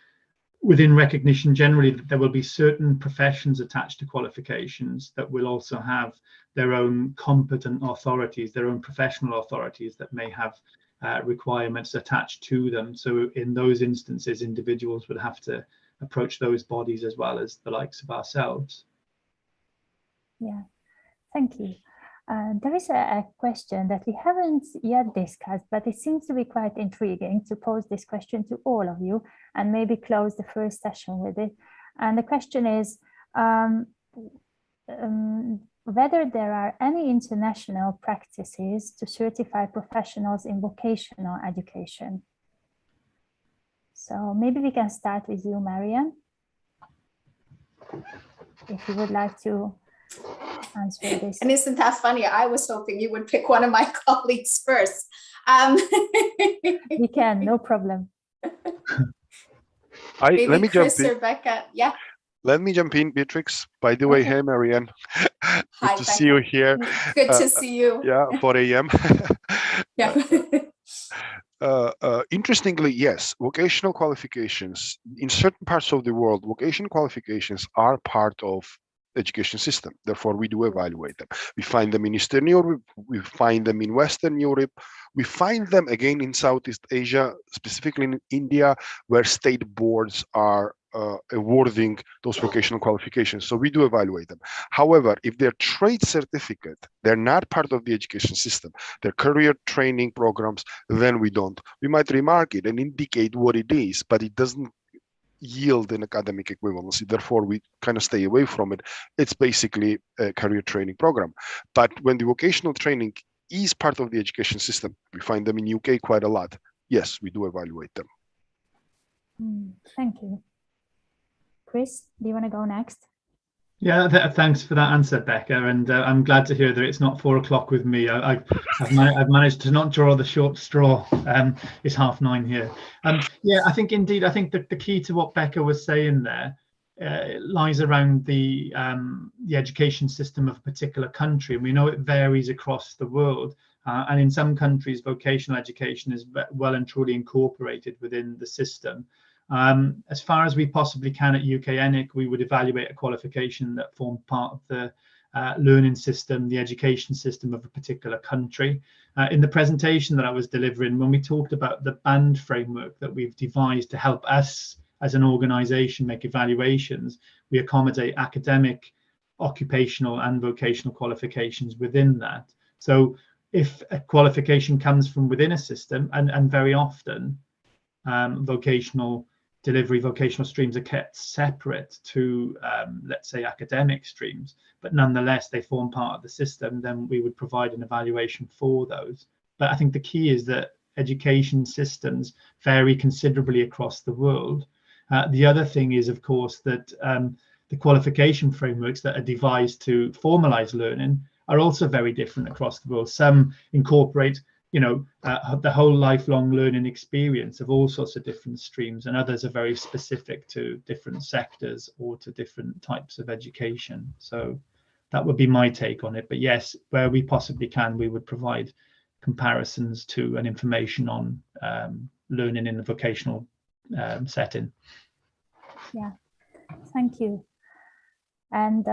within recognition generally, there will be certain professions attached to qualifications that will also have their own competent authorities, their own professional authorities that may have requirements attached to them. So in those instances, individuals would have to approach those bodies as well as the likes of ourselves. Yeah, thank you. There is a question that we haven't yet discussed, but it seems to be quite intriguing to pose this question to all of you and maybe close the first session with it. And the question is whether there are any international practices to certify professionals in vocational education. So maybe we can start with you, Marianne, if you would like to answer this. And isn't that funny? I was hoping you would pick one of my colleagues first. We can, no problem. Maybe Chris or Becca, yeah. Let me jump in, Beatrix. By the way, hey, Marianne. Good to see you here. Good to see you. Yeah, 4 a.m. Yeah. Interestingly, yes, vocational qualifications in certain parts of the world, vocational qualifications are part of education system. Therefore, we do evaluate them. We find them in Eastern Europe, we find them in Western Europe, we find them again in Southeast Asia, specifically in India, where state boards are awarding those vocational qualifications. So we do evaluate them. However, if they're trade certificate, they're not part of the education system, they're career training programs, then we don't. We might remark it and indicate what it is, but it doesn't yield an academic equivalency. Therefore, we kind of stay away from it. It's basically a career training program. But when the vocational training is part of the education system, we find them in UK quite a lot. Yes, we do evaluate them. Thank you. Chris, do you want to go next? Yeah, thanks for that answer, Becca, and I'm glad to hear that it's not 4 o'clock with me. I've managed to not draw the short straw. It's 9:30 here. Yeah, I think indeed, I think that the key to what Becca was saying there lies around the education system of a particular country. And we know it varies across the world. And in some countries, vocational education is well and truly incorporated within the system. As far as we possibly can at UK ENIC, we would evaluate a qualification that formed part of the learning system, the education system of a particular country. In the presentation that I was delivering, when we talked about the band framework that we've devised to help us as an organisation make evaluations, we accommodate academic, occupational and vocational qualifications within that. So if a qualification comes from within a system, and very often vocational delivery, vocational streams are kept separate to, let's say, academic streams, but nonetheless they form part of the system, then we would provide an evaluation for those. But I think the key is that education systems vary considerably across the world. The other thing is, of course, that the qualification frameworks that are devised to formalize learning are also very different across the world. Some incorporate the whole lifelong learning experience of all sorts of different streams, and others are very specific to different sectors or to different types of education. So that would be my take on it. But yes, where we possibly can, we would provide comparisons to and information on learning in the vocational setting. Yeah, thank you. And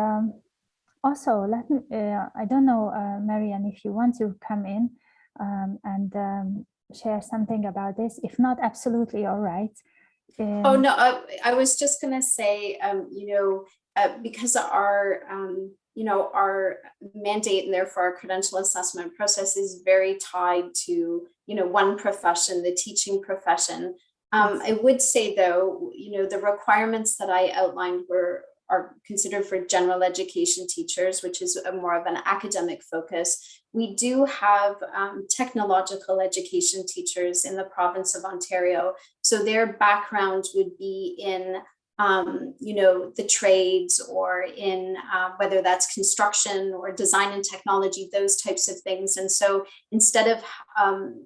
also, let me, I don't know, Marianne, if you want to come in and share something about this. If not, absolutely all right. Oh no, I was just going to say, because our our mandate and therefore our credential assessment process is very tied to one profession, the teaching profession. I would say though, the requirements that I outlined are considered for general education teachers, which is more of an academic focus. We do have technological education teachers in the province of Ontario. So their background would be in, the trades, or in whether that's construction or design and technology, those types of things. And so instead of,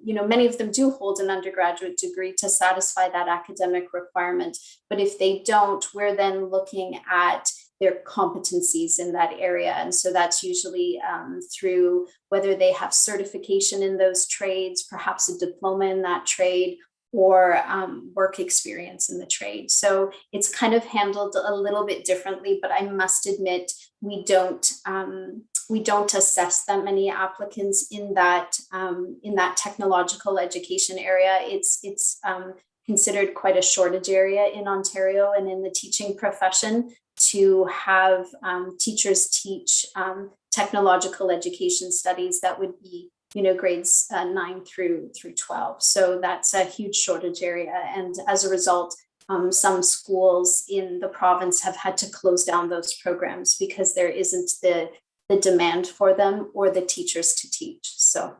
many of them do hold an undergraduate degree to satisfy that academic requirement. But if they don't, we're then looking at their competencies in that area. And so that's usually through whether they have certification in those trades, perhaps a diploma in that trade, or work experience in the trade. So it's kind of handled a little bit differently, but I must admit, we don't assess that many applicants in that technological education area. It's considered quite a shortage area in Ontario and in the teaching profession to have teachers teach technological education studies that would be grades 9 through 12. So that's a huge shortage area. And as a result, some schools in the province have had to close down those programs because there isn't the demand for them or the teachers to teach. So.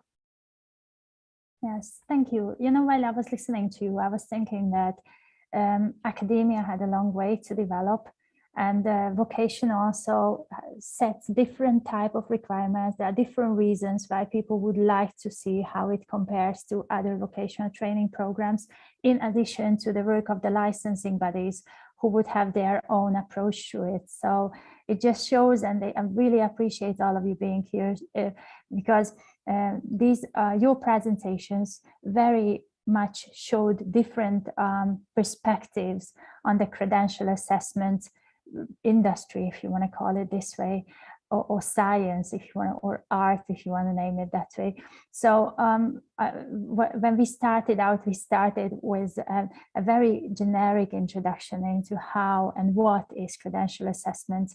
Yes, thank you. While I was listening to you, I was thinking that academia had a long way to develop. And vocation also sets different type of requirements. There are different reasons why people would like to see how it compares to other vocational training programs, in addition to the work of the licensing bodies who would have their own approach to it. So it just shows, and I really appreciate all of you being here because these your presentations very much showed different perspectives on the credential assessment industry, if you want to call it this way, or science, if you want, or art, if you want to name it that way. So when we started out, we started with a very generic introduction into how and what is credential assessment,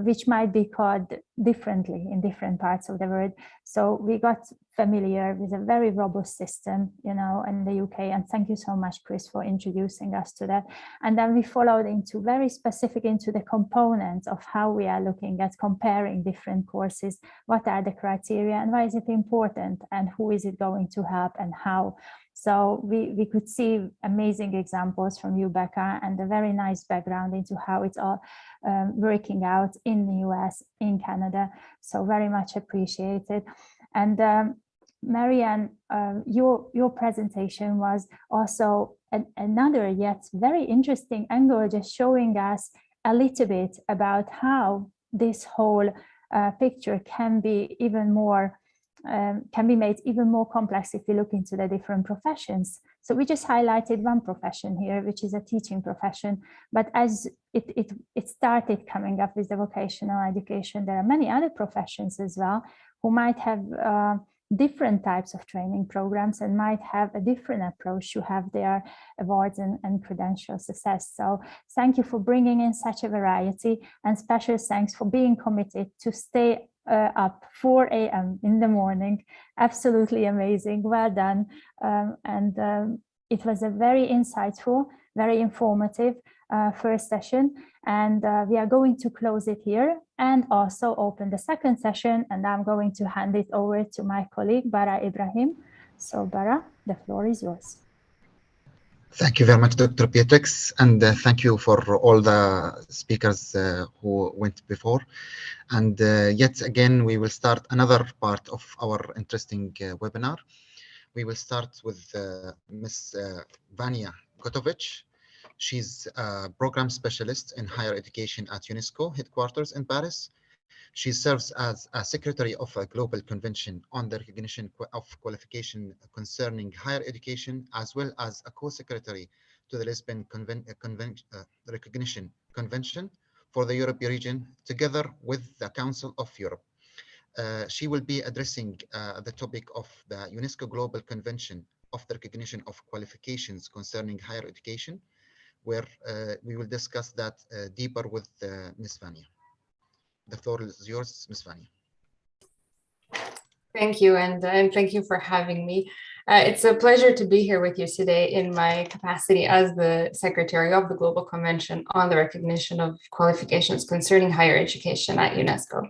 which might be called differently in different parts of the world. So we got familiar with a very robust system, in the UK. And thank you so much, Chris, for introducing us to that. And then we followed into very specific into the components of how we are looking at comparing comparing different courses, what are the criteria and why is it important and who is it going to help and how. So we could see amazing examples from you, Becca, and a very nice background into how it's all working out in the US, in Canada. So very much appreciated. And Marianne, your presentation was also another yet very interesting angle, just showing us a little bit about how this whole picture can be even more can be made even more complex if we look into the different professions. So we just highlighted one profession here, which is a teaching profession. But as it started coming up with the vocational education, there are many other professions as well who might have different types of training programs and might have a different approach to have their awards and credential success. So thank you for bringing in such a variety, and special thanks for being committed to stay up 4 a.m. in the morning. Absolutely amazing. Well done. It was a very insightful, very informative first session. And we are going to close it here and also open the second session. And I'm going to hand it over to my colleague, Bara Ibrahim. So Bara, the floor is yours. Thank you very much, Dr. Beatrix, and thank you for all the speakers who went before. And yet again, we will start another part of our interesting webinar. We will start with Ms. Vania Kotovic. She's a program specialist in higher education at UNESCO headquarters in Paris. She serves as a secretary of a global convention on the recognition of qualification concerning higher education, as well as a co-secretary to the Lisbon Recognition Convention for the European region, together with the Council of Europe. She will be addressing the topic of the UNESCO Global Convention of the Recognition of Qualifications concerning higher education, where we will discuss that deeper with Ms. Vania. The floor is yours, Ms. Vania. Thank you, and thank you for having me. It's a pleasure to be here with you today in my capacity as the Secretary of the Global Convention on the Recognition of Qualifications concerning higher education at UNESCO.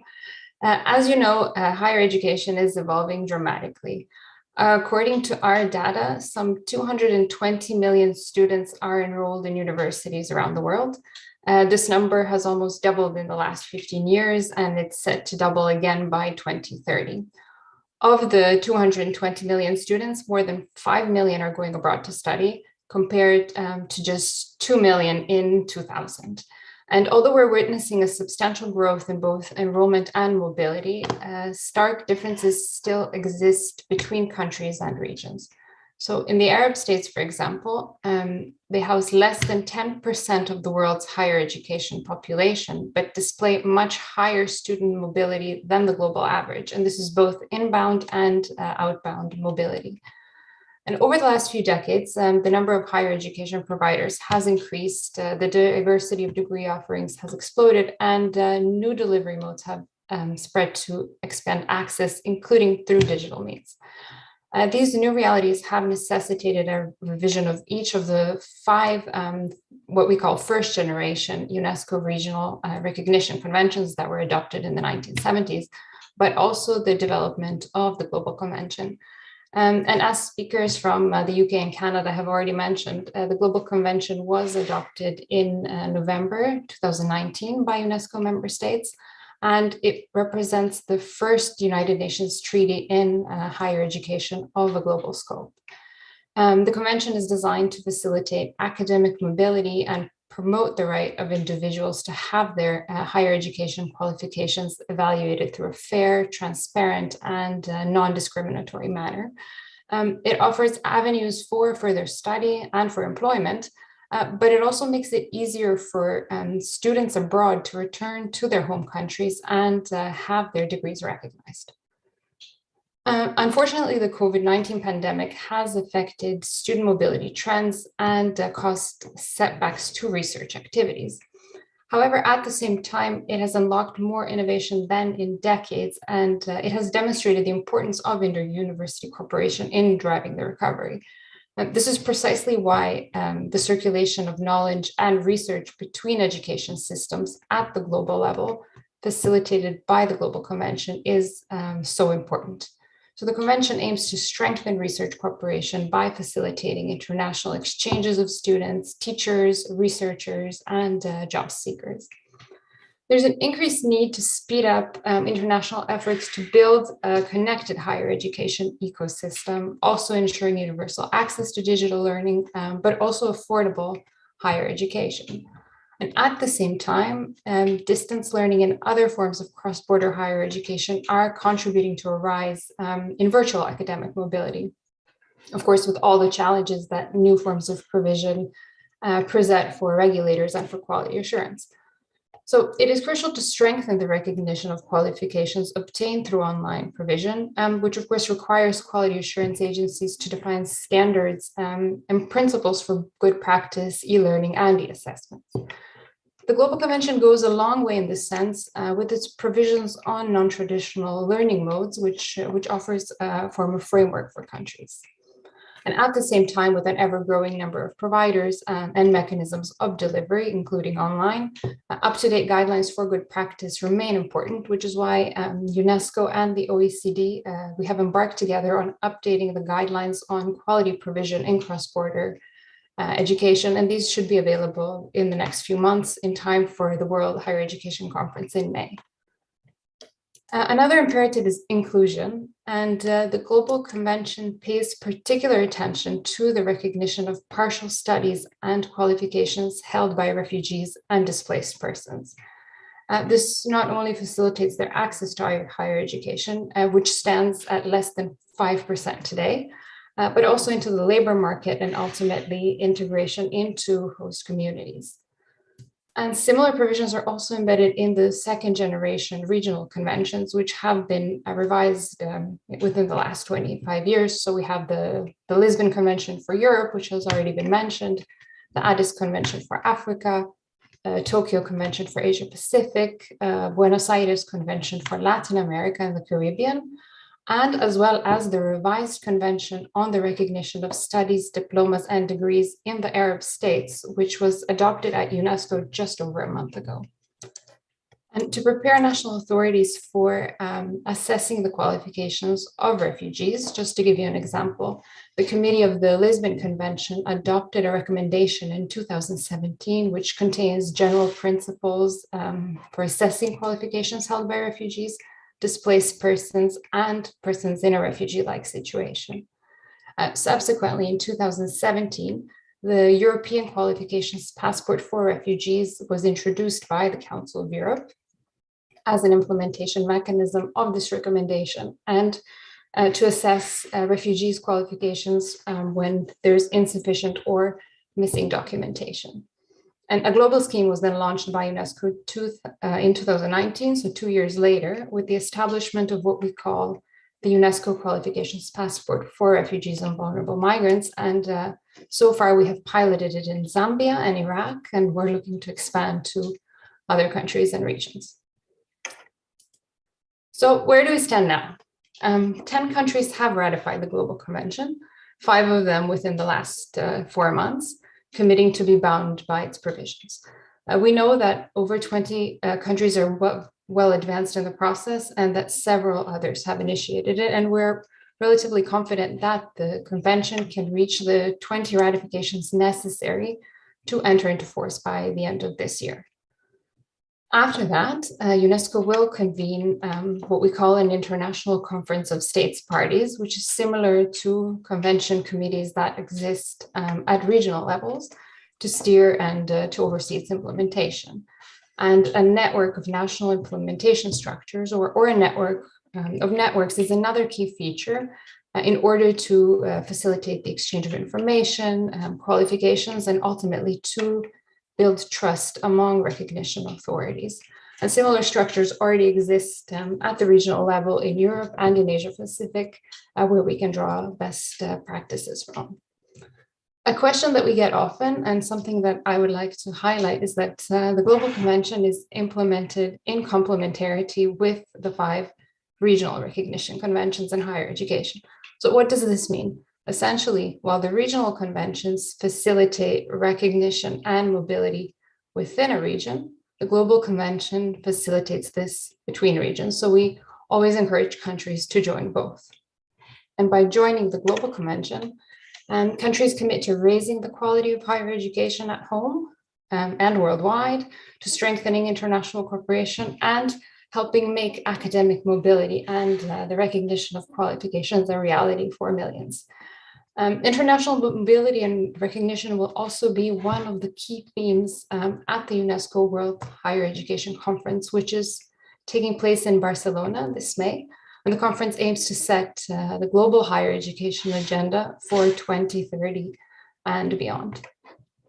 As you know, higher education is evolving dramatically. According to our data, some 220 million students are enrolled in universities around the world. This number has almost doubled in the last 15 years, and it's set to double again by 2030. Of the 220 million students, more than 5 million are going abroad to study, compared to just 2 million in 2000. And although we're witnessing a substantial growth in both enrollment and mobility, stark differences still exist between countries and regions. So in the Arab states, for example, they house less than 10% of the world's higher education population, but display much higher student mobility than the global average. And this is both inbound and outbound mobility. And over the last few decades, the number of higher education providers has increased, the diversity of degree offerings has exploded, and new delivery modes have spread to expand access, including through digital means. These new realities have necessitated a revision of each of the 5, what we call first generation UNESCO regional recognition conventions that were adopted in the 1970s, but also the development of the Global Convention. And as speakers from the UK and Canada have already mentioned, the Global Convention was adopted in November 2019 by UNESCO member states, and it represents the first United Nations treaty in higher education of a global scope. The convention is designed to facilitate academic mobility and promote the right of individuals to have their higher education qualifications evaluated through a fair, transparent, and non-discriminatory manner. It offers avenues for further study and for employment, but it also makes it easier for students abroad to return to their home countries and have their degrees recognized. Unfortunately, the COVID-19 pandemic has affected student mobility trends and caused setbacks to research activities. However, at the same time, it has unlocked more innovation than in decades, and it has demonstrated the importance of inter-university cooperation in driving the recovery. This is precisely why the circulation of knowledge and research between education systems at the global level facilitated by the Global Convention is so important. So the Convention aims to strengthen research cooperation by facilitating international exchanges of students, teachers, researchers, and job seekers. There's an increased need to speed up international efforts to build a connected higher education ecosystem, also ensuring universal access to digital learning, but also affordable higher education. And at the same time, distance learning and other forms of cross-border higher education are contributing to a rise in virtual academic mobility. Of course, with all the challenges that new forms of provision present for regulators and for quality assurance. So it is crucial to strengthen the recognition of qualifications obtained through online provision, which of course requires quality assurance agencies to define standards and principles for good practice, e-learning, and e-assessments. The Global Convention goes a long way in this sense with its provisions on non-traditional learning modes, which offers a form of framework for countries. And at the same time, with an ever-growing number of providers and mechanisms of delivery, including online, up-to-date guidelines for good practice remain important, which is why UNESCO and the OECD, we have embarked together on updating the guidelines on quality provision in cross-border education, and these should be available in the next few months in time for the World Higher Education Conference in May. Another imperative is inclusion, and the Global Convention pays particular attention to the recognition of partial studies and qualifications held by refugees and displaced persons. This not only facilitates their access to higher education, which stands at less than 5% today, but also into the labor market and ultimately integration into host communities. And similar provisions are also embedded in the second generation regional conventions, which have been revised within the last 25 years. So we have the Lisbon Convention for Europe, which has already been mentioned, the Addis Convention for Africa, Tokyo Convention for Asia Pacific, Buenos Aires Convention for Latin America and the Caribbean, and as well as the revised Convention on the Recognition of Studies, Diplomas, and Degrees in the Arab States, which was adopted at UNESCO just over a month ago. And to prepare national authorities for assessing the qualifications of refugees, just to give you an example, the Committee of the Lisbon Convention adopted a recommendation in 2017, which contains general principles for assessing qualifications held by refugees, displaced persons, and persons in a refugee-like situation. Subsequently, in 2017, the European Qualifications Passport for Refugees was introduced by the Council of Europe as an implementation mechanism of this recommendation and to assess refugees' qualifications when there's insufficient or missing documentation. And a global scheme was then launched by UNESCO in 2019, so 2 years later, with the establishment of what we call the UNESCO Qualifications Passport for Refugees and Vulnerable Migrants. And so far we have piloted it in Zambia and Iraq, and we're looking to expand to other countries and regions. So where do we stand now? 10 countries have ratified the Global Convention, 5 of them within the last 4 months, committing to be bound by its provisions. We know that over 20 countries are well advanced in the process and that several others have initiated it. And we're relatively confident that the convention can reach the 20 ratifications necessary to enter into force by the end of this year. After that, UNESCO will convene what we call an international conference of states parties, which is similar to convention committees that exist at regional levels to steer and to oversee its implementation. And a network of national implementation structures or a network of networks is another key feature in order to facilitate the exchange of information, qualifications, and ultimately to build trust among recognition authorities. And similar structures already exist at the regional level in Europe and in Asia Pacific, where we can draw best practices from. A question that we get often, and something that I would like to highlight, is that the Global Convention is implemented in complementarity with the 5 regional recognition conventions in higher education. So what does this mean? Essentially, while the regional conventions facilitate recognition and mobility within a region, the Global Convention facilitates this between regions. So we always encourage countries to join both. And by joining the Global Convention, countries commit to raising the quality of higher education at home and worldwide, to strengthening international cooperation, and helping make academic mobility and the recognition of qualifications a reality for millions. International mobility and recognition will also be one of the key themes at the UNESCO World Higher Education Conference, which is taking place in Barcelona this May. And the conference aims to set the global higher education agenda for 2030 and beyond.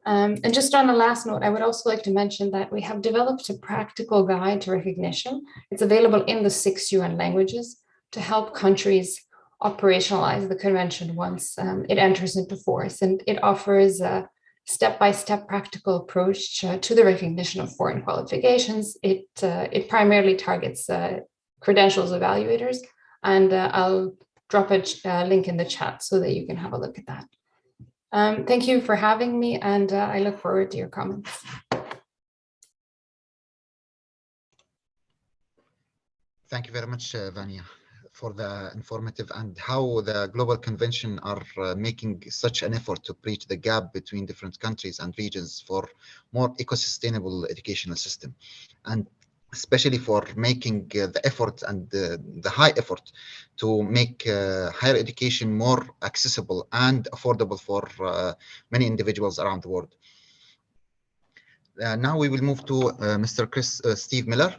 And just on a last note, I would also like to mention that we have developed a practical guide to recognition. It's available in the 6 UN languages to help countries operationalize the convention once it enters into force. And it offers a step-by-step practical approach to the recognition of foreign qualifications. It primarily targets credentials evaluators, and I'll drop a link in the chat so that you can have a look at that. Thank you for having me, and I look forward to your comments. Thank you very much, Vania, for the informative and how the Global Convention are making such an effort to bridge the gap between different countries and regions for more eco-sustainable educational system, and especially for making the effort and the high effort to make higher education more accessible and affordable for many individuals around the world. Now we will move to Mr. Steve Miller,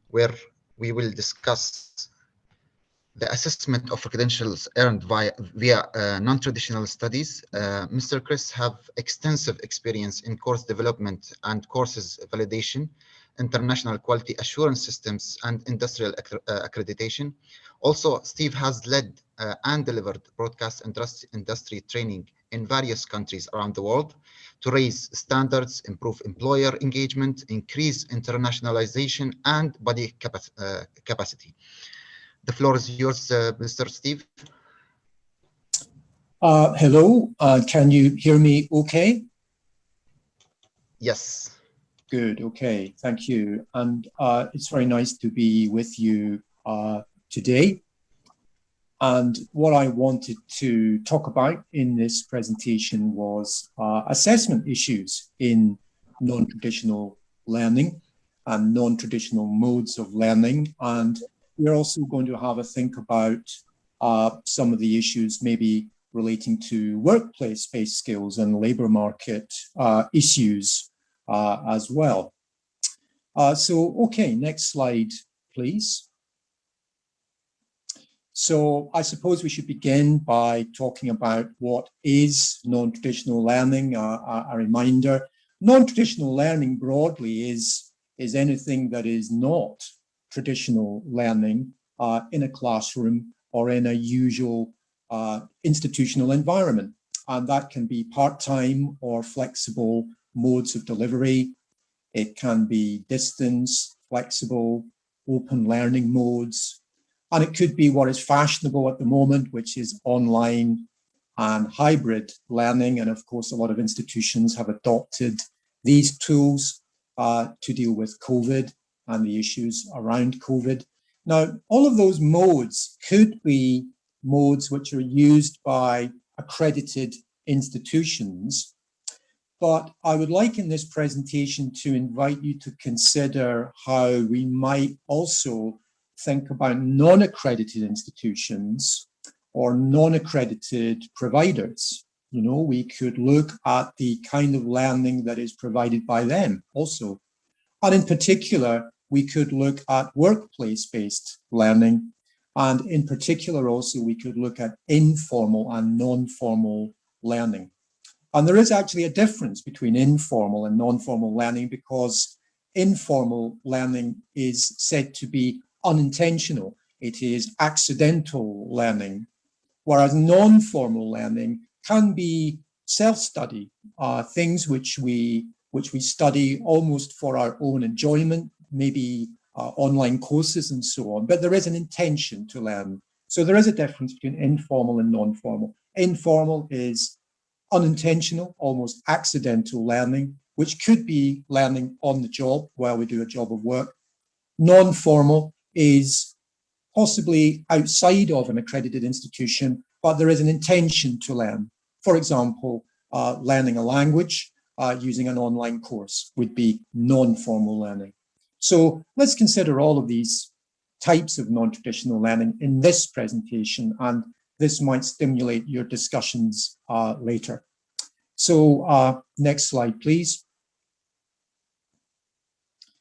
where we will discuss the assessment of credentials earned via non-traditional studies. Mr. Chris have extensive experience in course development and courses validation, international quality assurance systems, and industrial accreditation. Also, Steve has led and delivered broadcast industry training in various countries around the world to raise standards, improve employer engagement, increase internationalization, and body capacity. The floor is yours, Mr. Steve. Hello, can you hear me okay? Yes. Good, okay, thank you. And it's very nice to be with you today. And what I wanted to talk about in this presentation was assessment issues in non-traditional learning and non-traditional modes of learning. And we're also going to have a think about some of the issues maybe relating to workplace-based skills and labor market issues as well. Okay, next slide, please. So I suppose we should begin by talking about what is non-traditional learning. A reminder, non-traditional learning broadly is anything that is not traditional learning in a classroom or in a usual institutional environment. And that can be part-time or flexible modes of delivery. It can be distance, flexible, open learning modes. And it could be what is fashionable at the moment, which is online and hybrid learning. And of course, a lot of institutions have adopted these tools to deal with COVID and the issues around COVID. Now, all of those modes could be modes which are used by accredited institutions. But I would like in this presentation to invite you to consider how we might also think about non-accredited institutions or non-accredited providers. You know, we could look at the kind of learning that is provided by them also. And in particular, we could look at workplace-based learning. And in particular, also, we could look at informal and non-formal learning. And there is actually a difference between informal and non-formal learning, because informal learning is said to be unintentional. It is accidental learning, whereas non-formal learning can be self-study, things which we study almost for our own enjoyment, maybe online courses and so on, but there is an intention to learn. So there is a difference between informal and non-formal. Informal is unintentional, almost accidental learning, which could be learning on the job while we do a job of work. Non-formal is possibly outside of an accredited institution, but there is an intention to learn. For example, learning a language using an online course would be non-formal learning. So let's consider all of these types of non-traditional learning in this presentation, and this might stimulate your discussions later. So next slide, please.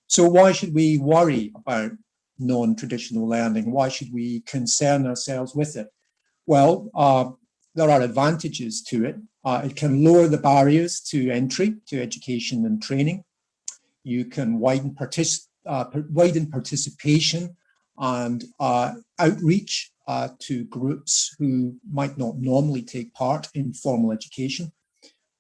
So why should we worry about non-traditional learning? Why should we concern ourselves with it? Well, there are advantages to it. It can lower the barriers to entry to education and training. You can widen participation and outreach to groups who might not normally take part in formal education.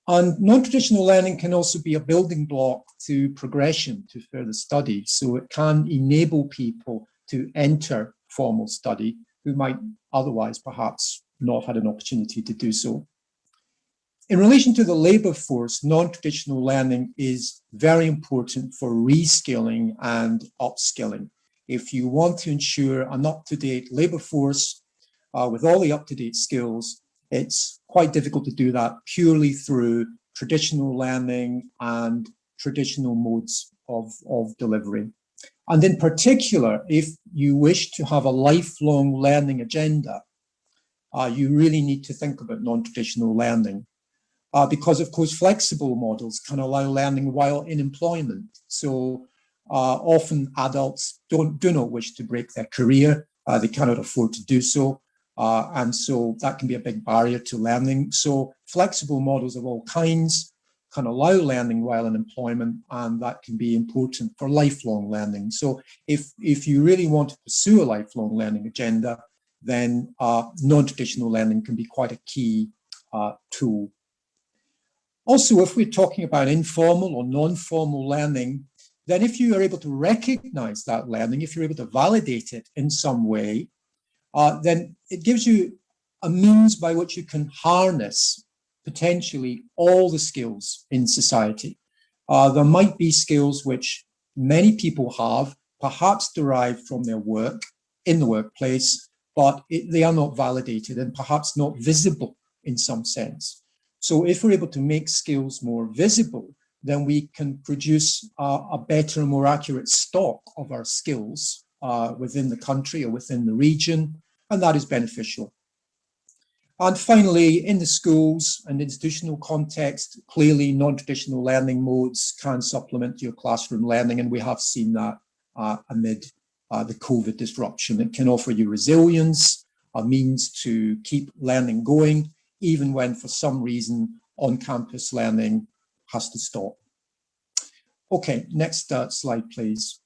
And non-traditional learning can also be a building block to progression, to further study. So it can enable people to enter formal study who might otherwise perhaps not had an opportunity to do so. In relation to the labour force, non-traditional learning is very important for reskilling and upskilling. If you want to ensure an up-to-date labour force with all the up-to-date skills, it's quite difficult to do that purely through traditional learning and traditional modes of delivery. And in particular, if you wish to have a lifelong learning agenda, you really need to think about non-traditional learning. Because, of course, flexible models can allow learning while in employment. So often adults do not wish to break their career. They cannot afford to do so. And so that can be a big barrier to learning. So flexible models of all kinds can allow learning while in employment, and that can be important for lifelong learning. So if you really want to pursue a lifelong learning agenda, then non-traditional learning can be quite a key tool. Also, if we're talking about informal or non-formal learning, then if you are able to recognize that learning, if you're able to validate it in some way, then it gives you a means by which you can harness potentially all the skills in society. There might be skills which many people have, perhaps derived from their work in the workplace, but they are not validated and perhaps not visible in some sense. So if we're able to make skills more visible, then we can produce a better and more accurate stock of our skills within the country or within the region, and that is beneficial. And finally, in the schools and institutional context, clearly non-traditional learning modes can supplement your classroom learning, and we have seen that amid the COVID disruption. It can offer you resilience, a means to keep learning going, even when for some reason on-campus learning has to stop. Okay, next slide, please.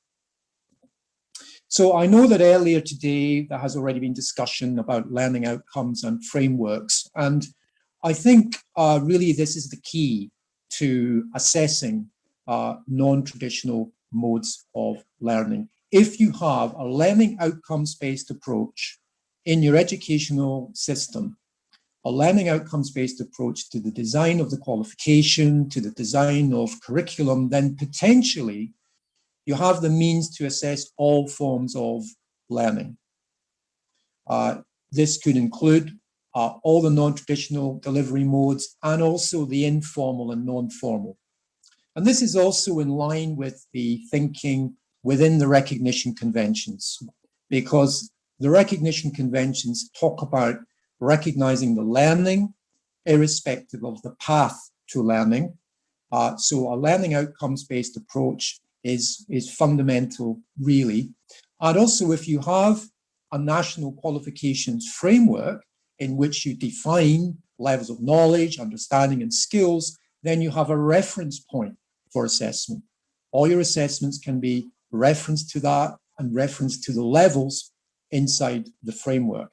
So I know that earlier today there has already been discussion about learning outcomes and frameworks, and I think really this is the key to assessing non-traditional modes of learning. If you have a learning outcomes-based approach in your educational system, a learning outcomes-based approach to the design of the qualification, to the design of curriculum, then potentially you have the means to assess all forms of learning. This could include all the non-traditional delivery modes and also the informal and non-formal. And this is also in line with the thinking within the recognition conventions, because the recognition conventions talk about recognizing the learning irrespective of the path to learning. So a learning outcomes-based approach is fundamental, really. And also, if you have a national qualifications framework in which you define levels of knowledge, understanding, and skills, then you have a reference point for assessment. All your assessments can be referenced to that and referenced to the levels inside the framework.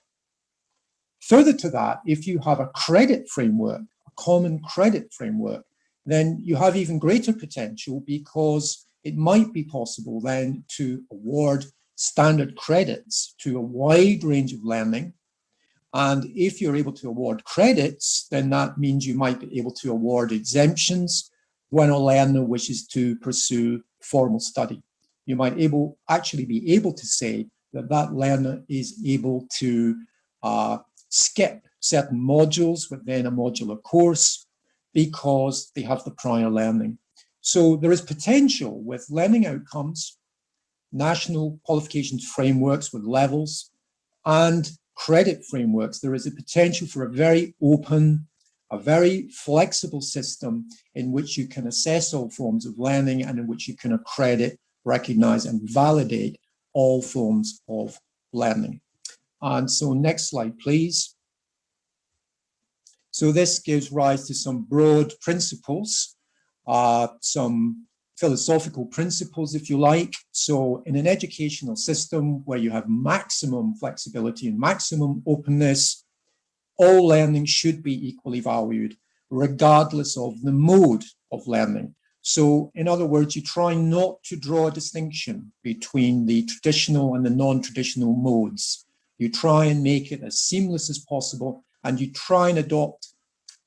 Further to that, if you have a credit framework, a common credit framework, then you have even greater potential, because it might be possible then to award standard credits to a wide range of learning. And if you're able to award credits, then that means you might be able to award exemptions. when a learner wishes to pursue formal study. You might actually be able to say that that learner is able to skip certain modules within a modular course because they have the prior learning. So there is potential with learning outcomes, national qualifications frameworks with levels, and credit frameworks. There is a potential for a very open, a very flexible system in which you can assess all forms of learning and in which you can accredit, recognize, and validate all forms of learning. And so next slide, please. So this gives rise to some broad principles, some philosophical principles, if you like. So in an educational system where you have maximum flexibility and maximum openness, all learning should be equally valued, regardless of the mode of learning. So in other words, you try not to draw a distinction between the traditional and the non-traditional modes. You try and make it as seamless as possible, and you try and adopt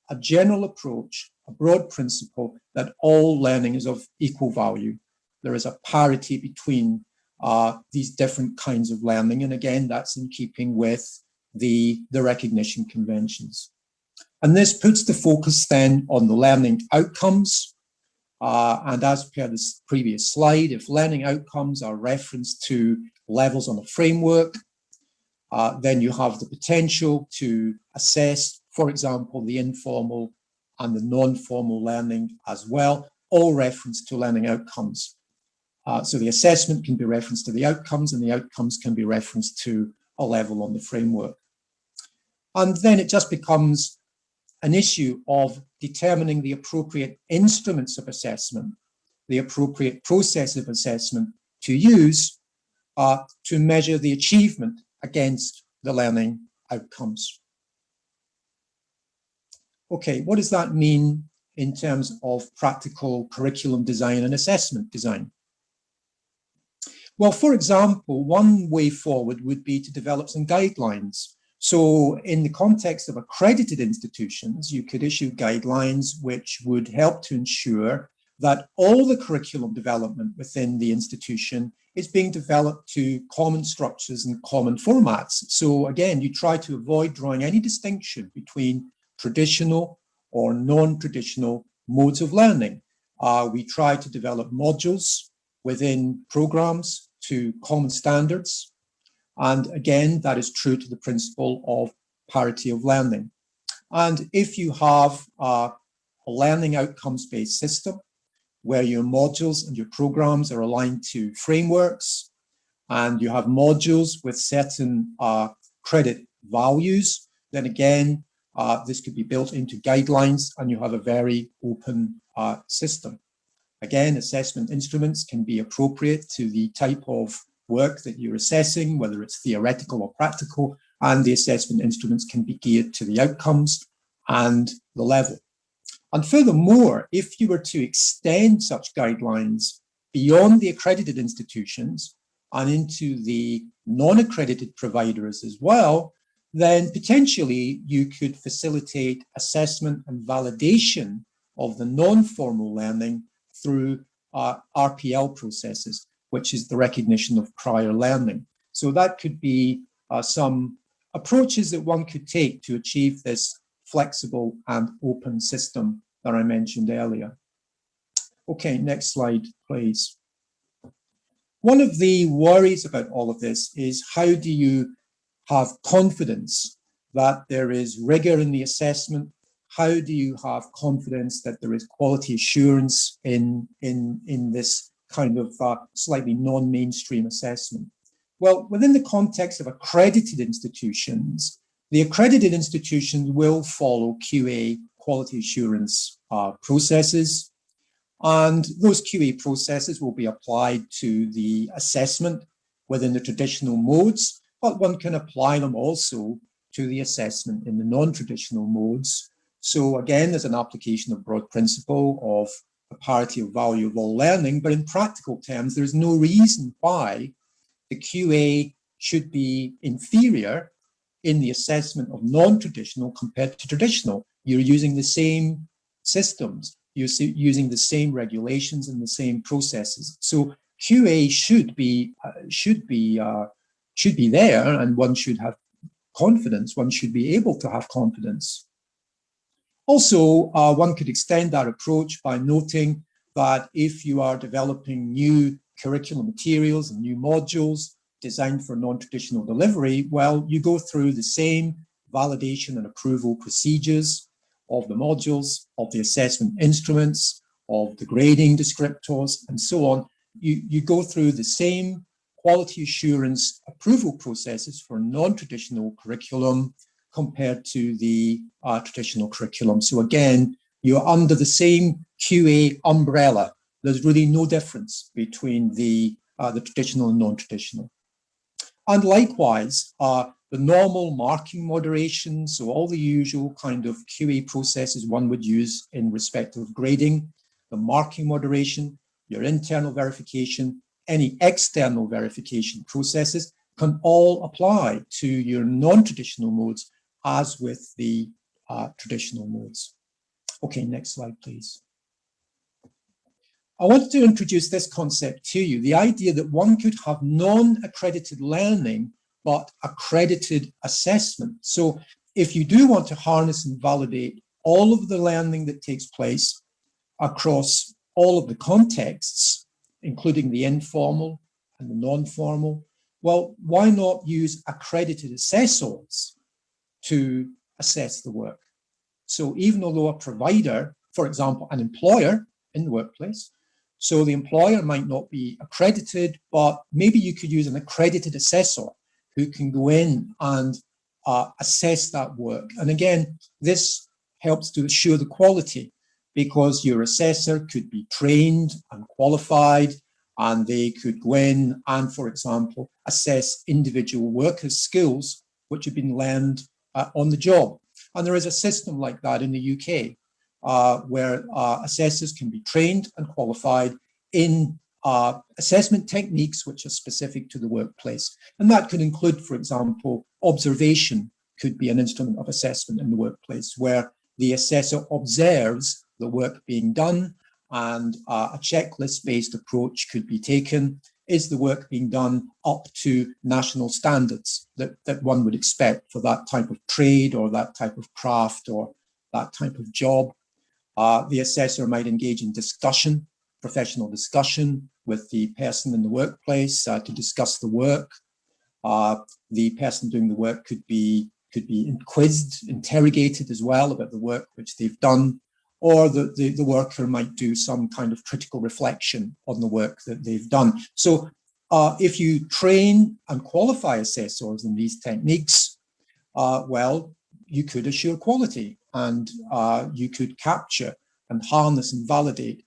a general approach, a broad principle that all learning is of equal value. There is a parity between these different kinds of learning. And again, that's in keeping with the recognition conventions. And this puts the focus then on the learning outcomes. And as per this previous slide, if learning outcomes are referenced to levels on a framework, then you have the potential to assess, for example, the informal and the non-formal learning as well, all referenced to learning outcomes. So the assessment can be referenced to the outcomes, and the outcomes can be referenced to a level on the framework. And then it just becomes an issue of determining the appropriate instruments of assessment, the appropriate process of assessment to use to measure the achievement against the learning outcomes. Okay, what does that mean in terms of practical curriculum design and assessment design? Well, for example, one way forward would be to develop some guidelines. So in the context of accredited institutions, you could issue guidelines which would help to ensure that all the curriculum development within the institution is being developed to common structures and common formats. So again, you try to avoid drawing any distinction between traditional or non-traditional modes of learning. We try to develop modules within programs to common standards. And again, that is true to the principle of parity of learning. And if you have a learning outcomes-based system where your modules and your programs are aligned to frameworks, and you have modules with certain credit values, then again, this could be built into guidelines and you have a very open system. Again, assessment instruments can be appropriate to the type of work that you're assessing, whether it's theoretical or practical, and the assessment instruments can be geared to the outcomes and the level. And furthermore, if you were to extend such guidelines beyond the accredited institutions and into the non-accredited providers as well, then potentially you could facilitate assessment and validation of the non-formal learning through RPL processes, which is the recognition of prior learning. So that could be some approaches that one could take to achieve this flexible and open system that I mentioned earlier. Okay, next slide, please. One of the worries about all of this is how do you have confidence that there is rigor in the assessment? How do you have confidence that there is quality assurance in this kind of slightly non-mainstream assessment? Well, within the context of accredited institutions, the accredited institutions will follow QA, quality assurance processes, and those QA processes will be applied to the assessment within the traditional modes, but one can apply them also to the assessment in the non-traditional modes. So again, there's an application of broad principle of the parity of value of all learning, but in practical terms, there's no reason why the QA should be inferior in the assessment of non-traditional compared to traditional. You're using the same systems, you're using the same regulations and the same processes. So QA should be there, and one should have confidence. One should be able to have confidence. Also, one could extend that approach by noting that if you are developing new curriculum materials and new modules designed for non-traditional delivery, well, you go through the same validation and approval procedures of the modules, of the assessment instruments, of the grading descriptors, and so on. You go through the same quality assurance approval processes for non-traditional curriculum compared to the traditional curriculum. So again, you're under the same QA umbrella. There's really no difference between the traditional and non-traditional. And likewise, the normal marking moderation, so all the usual kind of QA processes one would use in respect of grading, the marking moderation, your internal verification, any external verification processes can all apply to your non-traditional modes as with the traditional modes. Okay, next slide, please. I wanted to introduce this concept to you, the idea that one could have non-accredited learning, but accredited assessment. So if you do want to harness and validate all of the learning that takes place across all of the contexts, including the informal and the non-formal, well, why not use accredited assessors to assess the work? So even although a provider, for example, an employer in the workplace, so the employer might not be accredited, but maybe you could use an accredited assessor who can go in and assess that work. And again, this helps to assure the quality because your assessor could be trained and qualified, and they could go in and, for example, assess individual workers' skills which have been learned on the job. And there is a system like that in the UK where assessors can be trained and qualified in assessment techniques which are specific to the workplace. And that could include, for example, observation could be an instrument of assessment in the workplace where the assessor observes the work being done, and a checklist-based approach could be taken. Is the work being done up to national standards that one would expect for that type of trade or that type of craft or that type of job? The assessor might engage in discussion, professional discussion with the person in the workplace to discuss the work. The person doing the work could be quizzed, interrogated as well about the work which they've done, or the worker might do some kind of critical reflection on the work that they've done. So if you train and qualify assessors in these techniques, well, you could assure quality and you could capture and harness and validate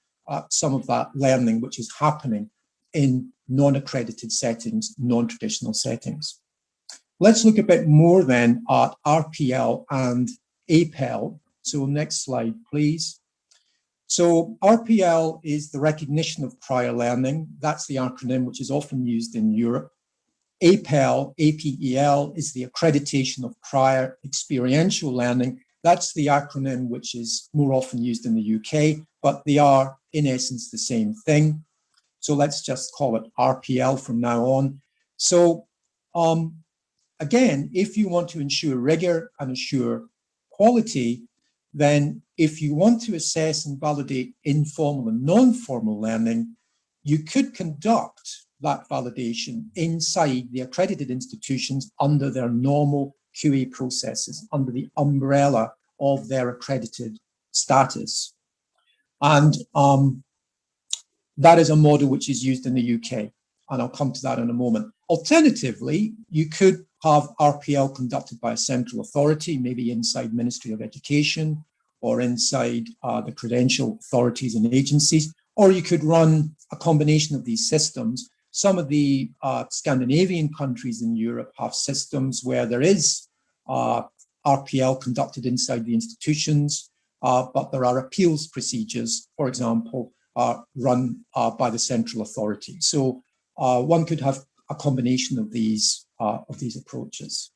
some of that learning which is happening in non-accredited settings, non-traditional settings. Let's look a bit more then at RPL and APEL. So next slide, please. So RPL is the recognition of prior learning. That's the acronym which is often used in Europe. APEL, APEL, is the accreditation of prior experiential learning. That's the acronym which is more often used in the UK, but they are in essence the same thing. So let's just call it RPL from now on. So again, if you want to ensure rigor and assure quality, then if you want to assess and validate informal and non-formal learning, you could conduct that validation inside the accredited institutions under their normal QA processes, under the umbrella of their accredited status. And that is a model which is used in the UK, and I'll come to that in a moment. Alternatively, you could have RPL conducted by a central authority, maybe inside Ministry of Education or inside the credential authorities and agencies, or you could run a combination of these systems. Some of the Scandinavian countries in Europe have systems where there is RPL conducted inside the institutions, but there are appeals procedures, for example, run by the central authority. So one could have a combination of these approaches.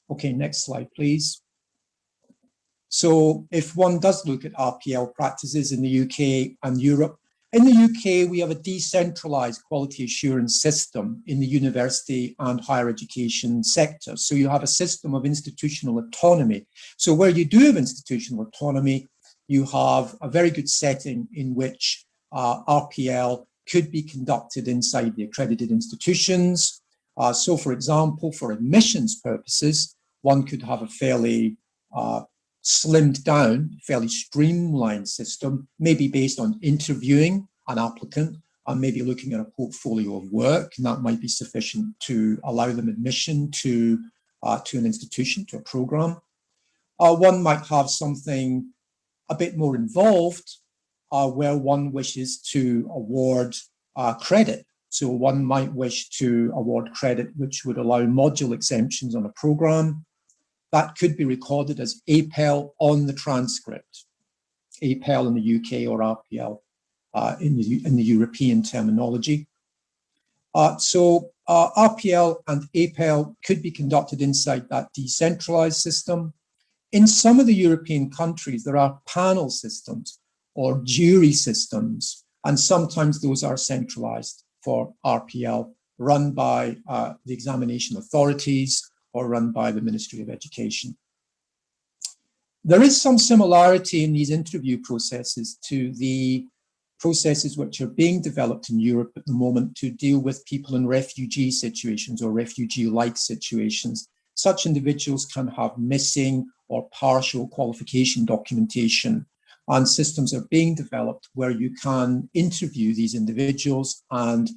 Okay, next slide, please. So if one does look at RPL practices in the UK and Europe, in the UK, we have a decentralized quality assurance system in the university and higher education sector. So you have a system of institutional autonomy. So where you do have institutional autonomy, you have a very good setting in which RPL could be conducted inside the accredited institutions. So for example, for admissions purposes, one could have a fairly slimmed down, fairly streamlined system, maybe based on interviewing an applicant and maybe looking at a portfolio of work, and that might be sufficient to allow them admission to an institution, to a program. One might have something a bit more involved where one wishes to award credit. So one might wish to award credit which would allow module exemptions on a program. That could be recorded as APEL on the transcript, APEL in the UK or RPL in the European terminology. So RPL and APEL could be conducted inside that decentralized system. In some of the European countries, there are panel systems or jury systems, and sometimes those are centralized for RPL, run by the examination authorities or run by the Ministry of Education. There is some similarity in these interview processes to the processes which are being developed in Europe at the moment to deal with people in refugee situations or refugee-like situations. Such individuals can have missing or partial qualification documentation, and systems are being developed where you can interview these individuals and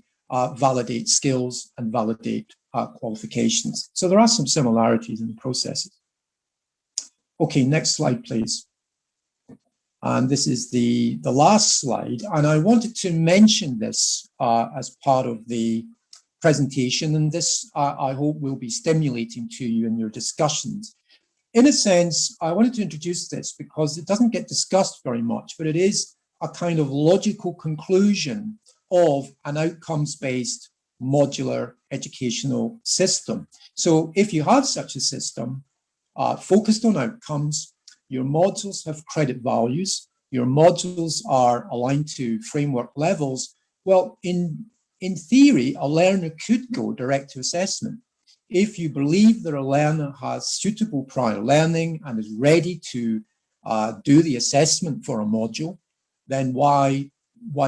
validate skills and validate qualifications. So there are some similarities in the processes. Okay, next slide, please. And this is the last slide. And I wanted to mention this as part of the presentation. And this, I hope, will be stimulating to you in your discussions. In a sense, I wanted to introduce this because it doesn't get discussed very much, but it is a kind of logical conclusion of an outcomes-based modular educational system. So if you have such a system focused on outcomes, your modules have credit values, your modules are aligned to framework levels, well, in theory, a learner could go direct to assessment. If you believe that a learner has suitable prior learning and is ready to do the assessment for a module, then why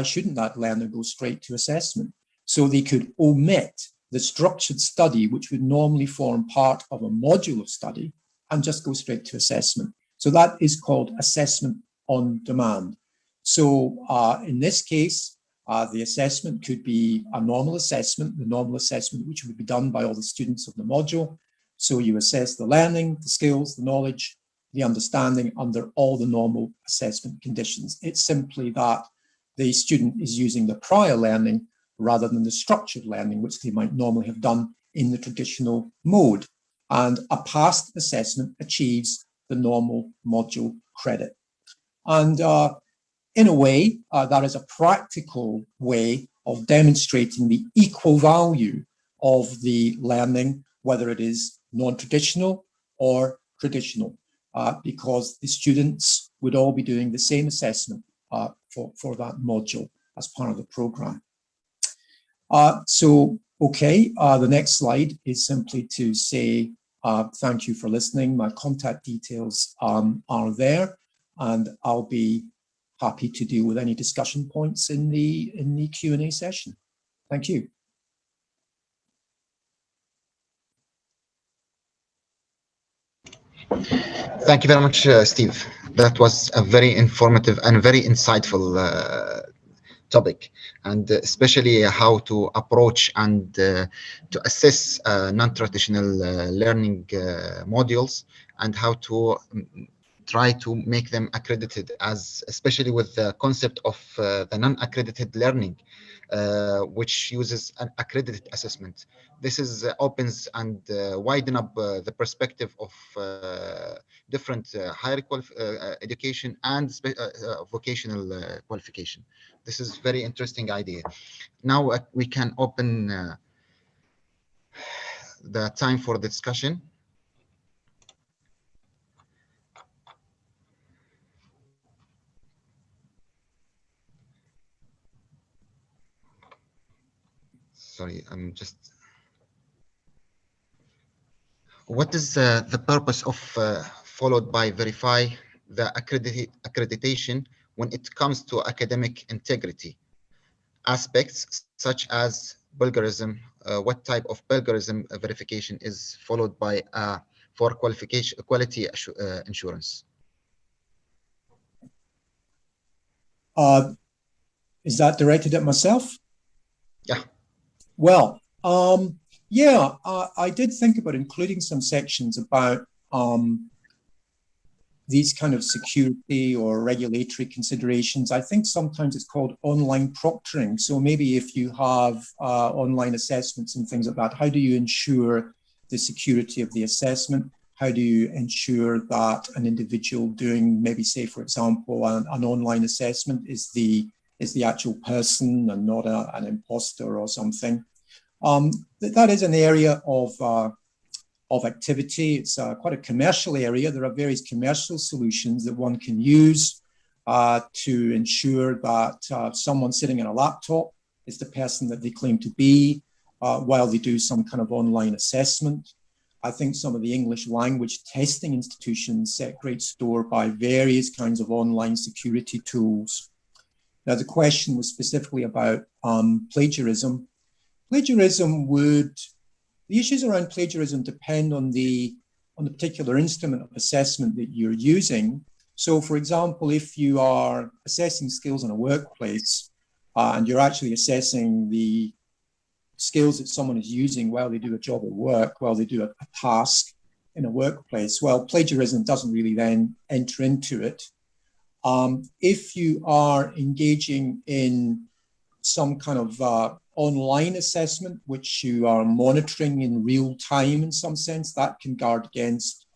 shouldn't that learner go straight to assessment? So they could omit the structured study, which would normally form part of a module of study, and just go straight to assessment. So that is called assessment on demand. So in this case, the assessment could be a normal assessment, the normal assessment which would be done by all the students of the module. So you assess the learning, the skills, the knowledge, the understanding under all the normal assessment conditions. It's simply that the student is using the prior learning rather than the structured learning, which they might normally have done in the traditional mode. And a passed assessment achieves the normal module credit. And in a way, that is a practical way of demonstrating the equal value of the learning, whether it is non-traditional or traditional, because the students would all be doing the same assessment for that module as part of the program. The next slide is simply to say thank you for listening. My contact details are there, and I'll be happy to deal with any discussion points in the Q&A session. Thank you. Thank you very much, Steve. That was a very informative and very insightful topic, and especially how to approach and to assess non-traditional learning modules, and how to try to make them accredited, as especially with the concept of the non-accredited learning, which uses an accredited assessment. This is opens and widen up the perspective of different higher education and vocational qualification. This is very interesting idea. Now we can open the time for discussion. sorry, I'm just. What is the purpose of followed by verify the accreditation when it comes to academic integrity aspects such as plagiarism? What type of plagiarism verification is followed by for quality insurance? Is that directed at myself? Yeah. Well, yeah, I did think about including some sections about these kind of security or regulatory considerations. I think sometimes it's called online proctoring. So maybe if you have online assessments and things like that, how do you ensure the security of the assessment? How do you ensure that an individual doing maybe, say, for example, an online assessment is the actual person and not an imposter or something? That is an area of activity. It's quite a commercial area. There are various commercial solutions that one can use to ensure that someone sitting in a laptop is the person that they claim to be while they do some kind of online assessment. I think some of the English language testing institutions set great store by various kinds of online security tools. Now, the question was specifically about plagiarism. The issues around plagiarism depend on the particular instrument of assessment that you're using. So, for example, if you are assessing skills in a workplace and you're actually assessing the skills that someone is using while they do a job at work, while they do a task in a workplace, well, plagiarism doesn't really then enter into it. If you are engaging in some kind of online assessment, which you are monitoring in real time in some sense, that can guard against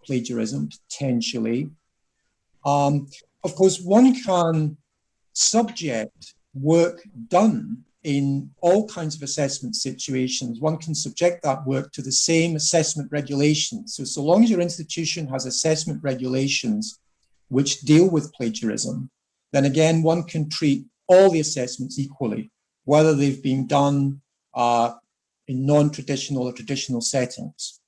plagiarism potentially. Of course, one can subject work done in all kinds of assessment situations. One can subject that work to the same assessment regulations. So long as your institution has assessment regulations which deal with plagiarism, then again, one can treat all the assessments equally, whether they've been done in non-traditional or traditional settings.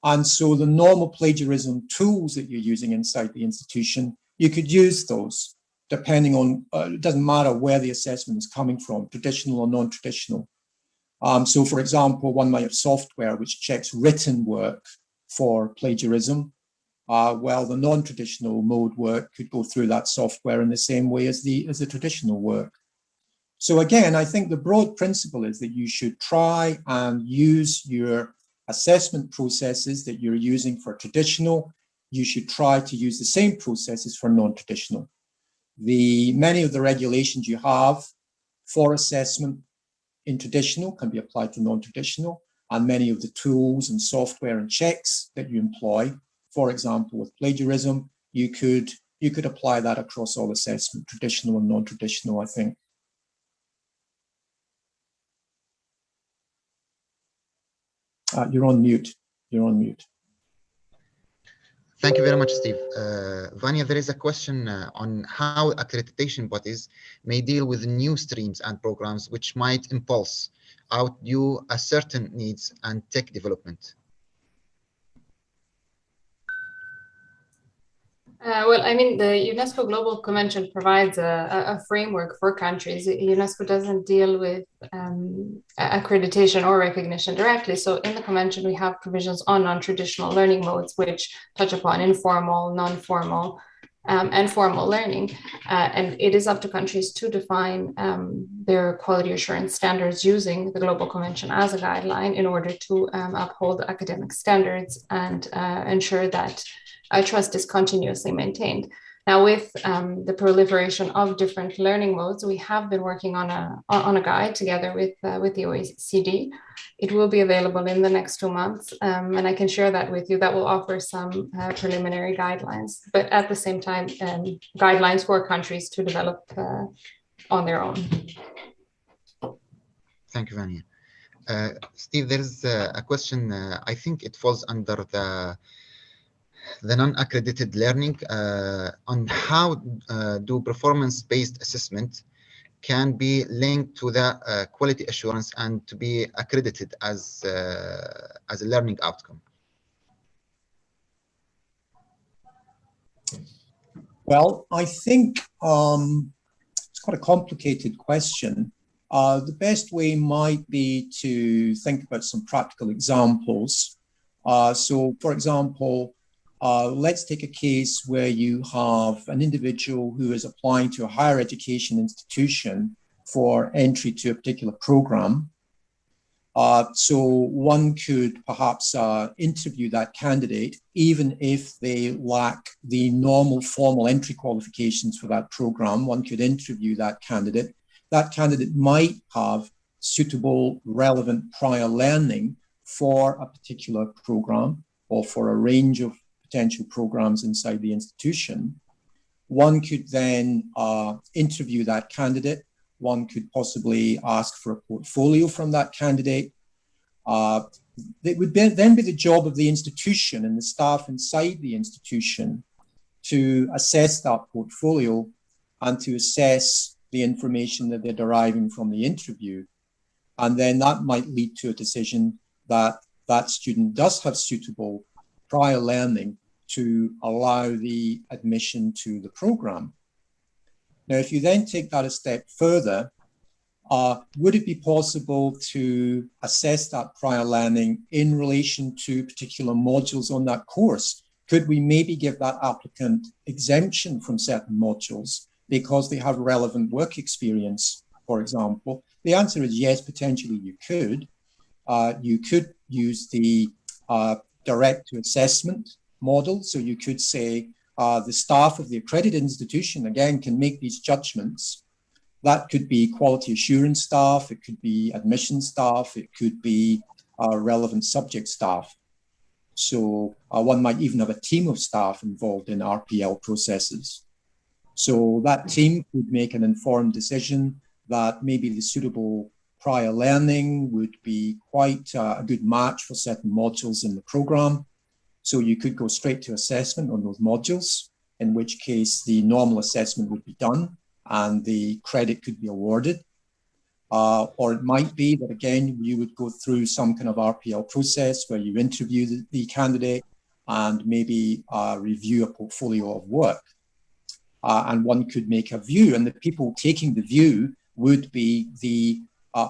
And so the normal plagiarism tools that you're using inside the institution, you could use those depending on, it doesn't matter where the assessment is coming from, traditional or non-traditional. So for example, one might have software which checks written work for plagiarism, while the non-traditional mode work could go through that software in the same way as the traditional work. So again, I think the broad principle is that you should try and use your assessment processes that you're using for traditional. You should try to use the same processes for non-traditional. Many of the regulations you have for assessment in traditional can be applied to non-traditional, and many of the tools and software and checks that you employ, for example, with plagiarism, you could apply that across all assessment, traditional and non-traditional, I think. You're on mute. You're on mute. Thank you very much, Steve. Vanya, there is a question on how accreditation bodies may deal with new streams and programs which might impulse outdo a certain needs and tech development. Well, I mean, the UNESCO Global Convention provides a framework for countries. UNESCO doesn't deal with accreditation or recognition directly. So in the convention, we have provisions on non-traditional learning modes, which touch upon informal, non-formal, and formal learning. And it is up to countries to define their quality assurance standards using the Global Convention as a guideline in order to uphold academic standards and ensure that trust is continuously maintained. Now, with the proliferation of different learning modes, we have been working on a guide together with the OECD. It will be available in the next 2 months, and I can share that with you. That will offer some preliminary guidelines, but at the same time, guidelines for countries to develop on their own. Thank you, Vanya. Steve, there's a question. I think it falls under the non-accredited learning on how do performance-based assessment can be linked to the quality assurance and to be accredited as a learning outcome? Well, I think it's quite a complicated question. The best way might be to think about some practical examples. So, for example, let's take a case where you have an individual who is applying to a higher education institution for entry to a particular program. So one could perhaps interview that candidate, even if they lack the normal formal entry qualifications for that program. One could interview that candidate. That candidate might have suitable, relevant prior learning for a particular program or for a range of potential programs inside the institution. One could then interview that candidate. One could possibly ask for a portfolio from that candidate. It would then be the job of the institution and the staff inside the institution to assess that portfolio and to assess the information that they're deriving from the interview. And then that might lead to a decision that that student does have suitable prior learning to allow the admission to the program. Now, if you then take that a step further, would it be possible to assess that prior learning in relation to particular modules on that course? Could we maybe give that applicant exemption from certain modules because they have relevant work experience, for example? The answer is yes, potentially you could. You could use the direct to assessment model. So you could say the staff of the accredited institution, again, can make these judgments. That could be quality assurance staff, it could be admission staff, it could be relevant subject staff. So one might even have a team of staff involved in RPL processes. So that team would make an informed decision that maybe the suitable prior learning would be quite a good match for certain modules in the program. So you could go straight to assessment on those modules, in which case the normal assessment would be done and the credit could be awarded. Or it might be that, again, you would go through some kind of RPL process where you interview the candidate and maybe review a portfolio of work. And one could make a view, and the people taking the view would be the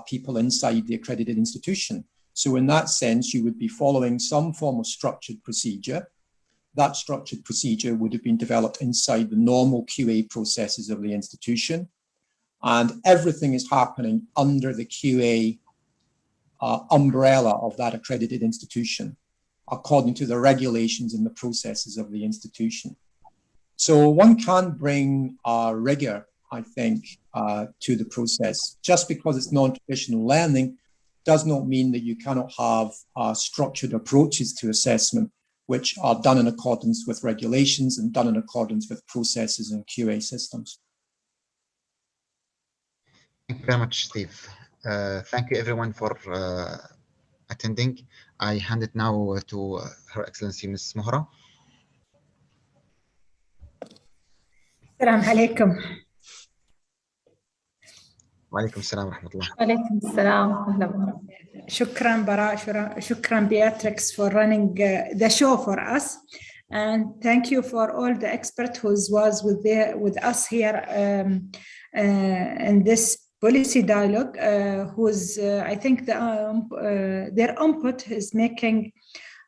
people inside the accredited institution. So in that sense, you would be following some form of structured procedure. That structured procedure would have been developed inside the normal QA processes of the institution. And everything is happening under the QA umbrella of that accredited institution, according to the regulations and the processes of the institution. So one can bring rigor, I think, to the process. Just because it's non-traditional learning does not mean that you cannot have structured approaches to assessment, which are done in accordance with regulations and done in accordance with processes and QA systems. Thank you very much, Steve. Thank you, everyone, for attending. I hand it now to Her Excellency, Ms. Mohra. السلام عليكم. وعليكم السلام ورحمة الله. وعليكم السلام. أهلا. شكرا براء, شكرا Beatrix for running the show for us, and thank you for all the experts who was with us here in this policy dialogue, who's I think their input is making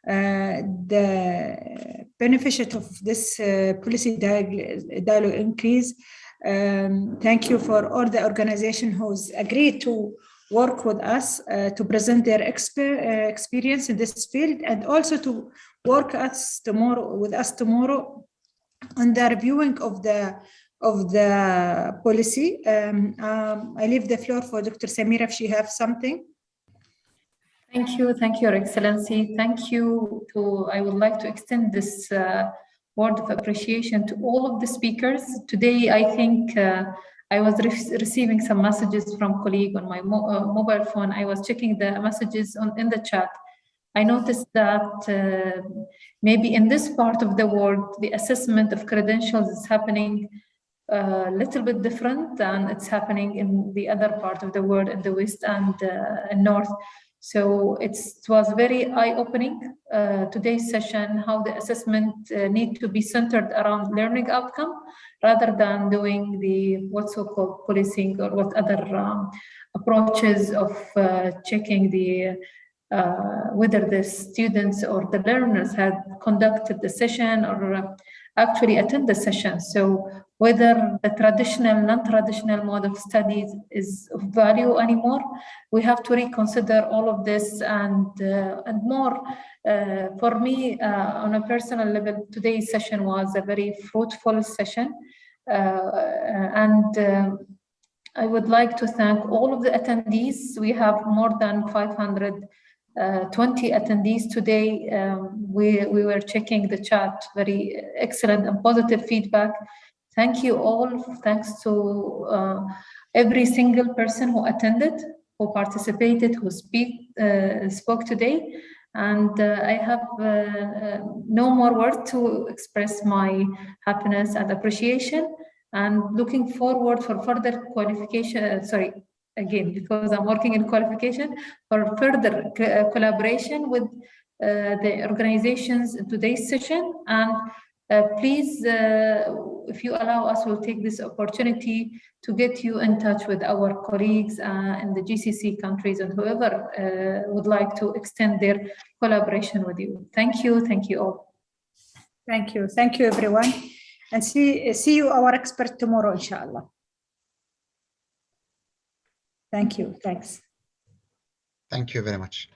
the benefit of this policy dialogue increase. Thank you for all the organization who's agreed to work with us to present their experience in this field, and also to work with us tomorrow on the reviewing of the policy. I leave the floor for Dr. Samira if she has something. Thank you, Your Excellency. Thank you I would like to extend this word of appreciation to all of the speakers. Today, I think I was receiving some messages from colleagues on my mobile phone. I was checking the messages in the chat. I noticed that maybe in this part of the world, the assessment of credentials is happening a little bit different than it's happening in the other part of the world, in the West and North. So it was very eye-opening, today's session, how the assessment need to be centered around learning outcome rather than doing the what's so-called policing or what other approaches of checking the whether the students or the learners had conducted the session or actually attend the session. So whether the traditional, non-traditional mode of studies is of value anymore, we have to reconsider all of this and more. For me, on a personal level, today's session was a very fruitful session. I would like to thank all of the attendees. We have more than 520 attendees today. We were checking the chat, very excellent and positive feedback. Thank you all. Thanks to every single person who attended, who participated, who spoke today. And I have no more words to express my happiness and appreciation, and looking forward for further qualification, again, because I'm working in qualification, for further collaboration with the organizations in today's session. And please, if you allow us, we'll take this opportunity to get you in touch with our colleagues in the GCC countries and whoever would like to extend their collaboration with you. Thank you all. Thank you everyone. And see you, our expert, tomorrow, inshallah. Thank you. Thanks. Thank you very much.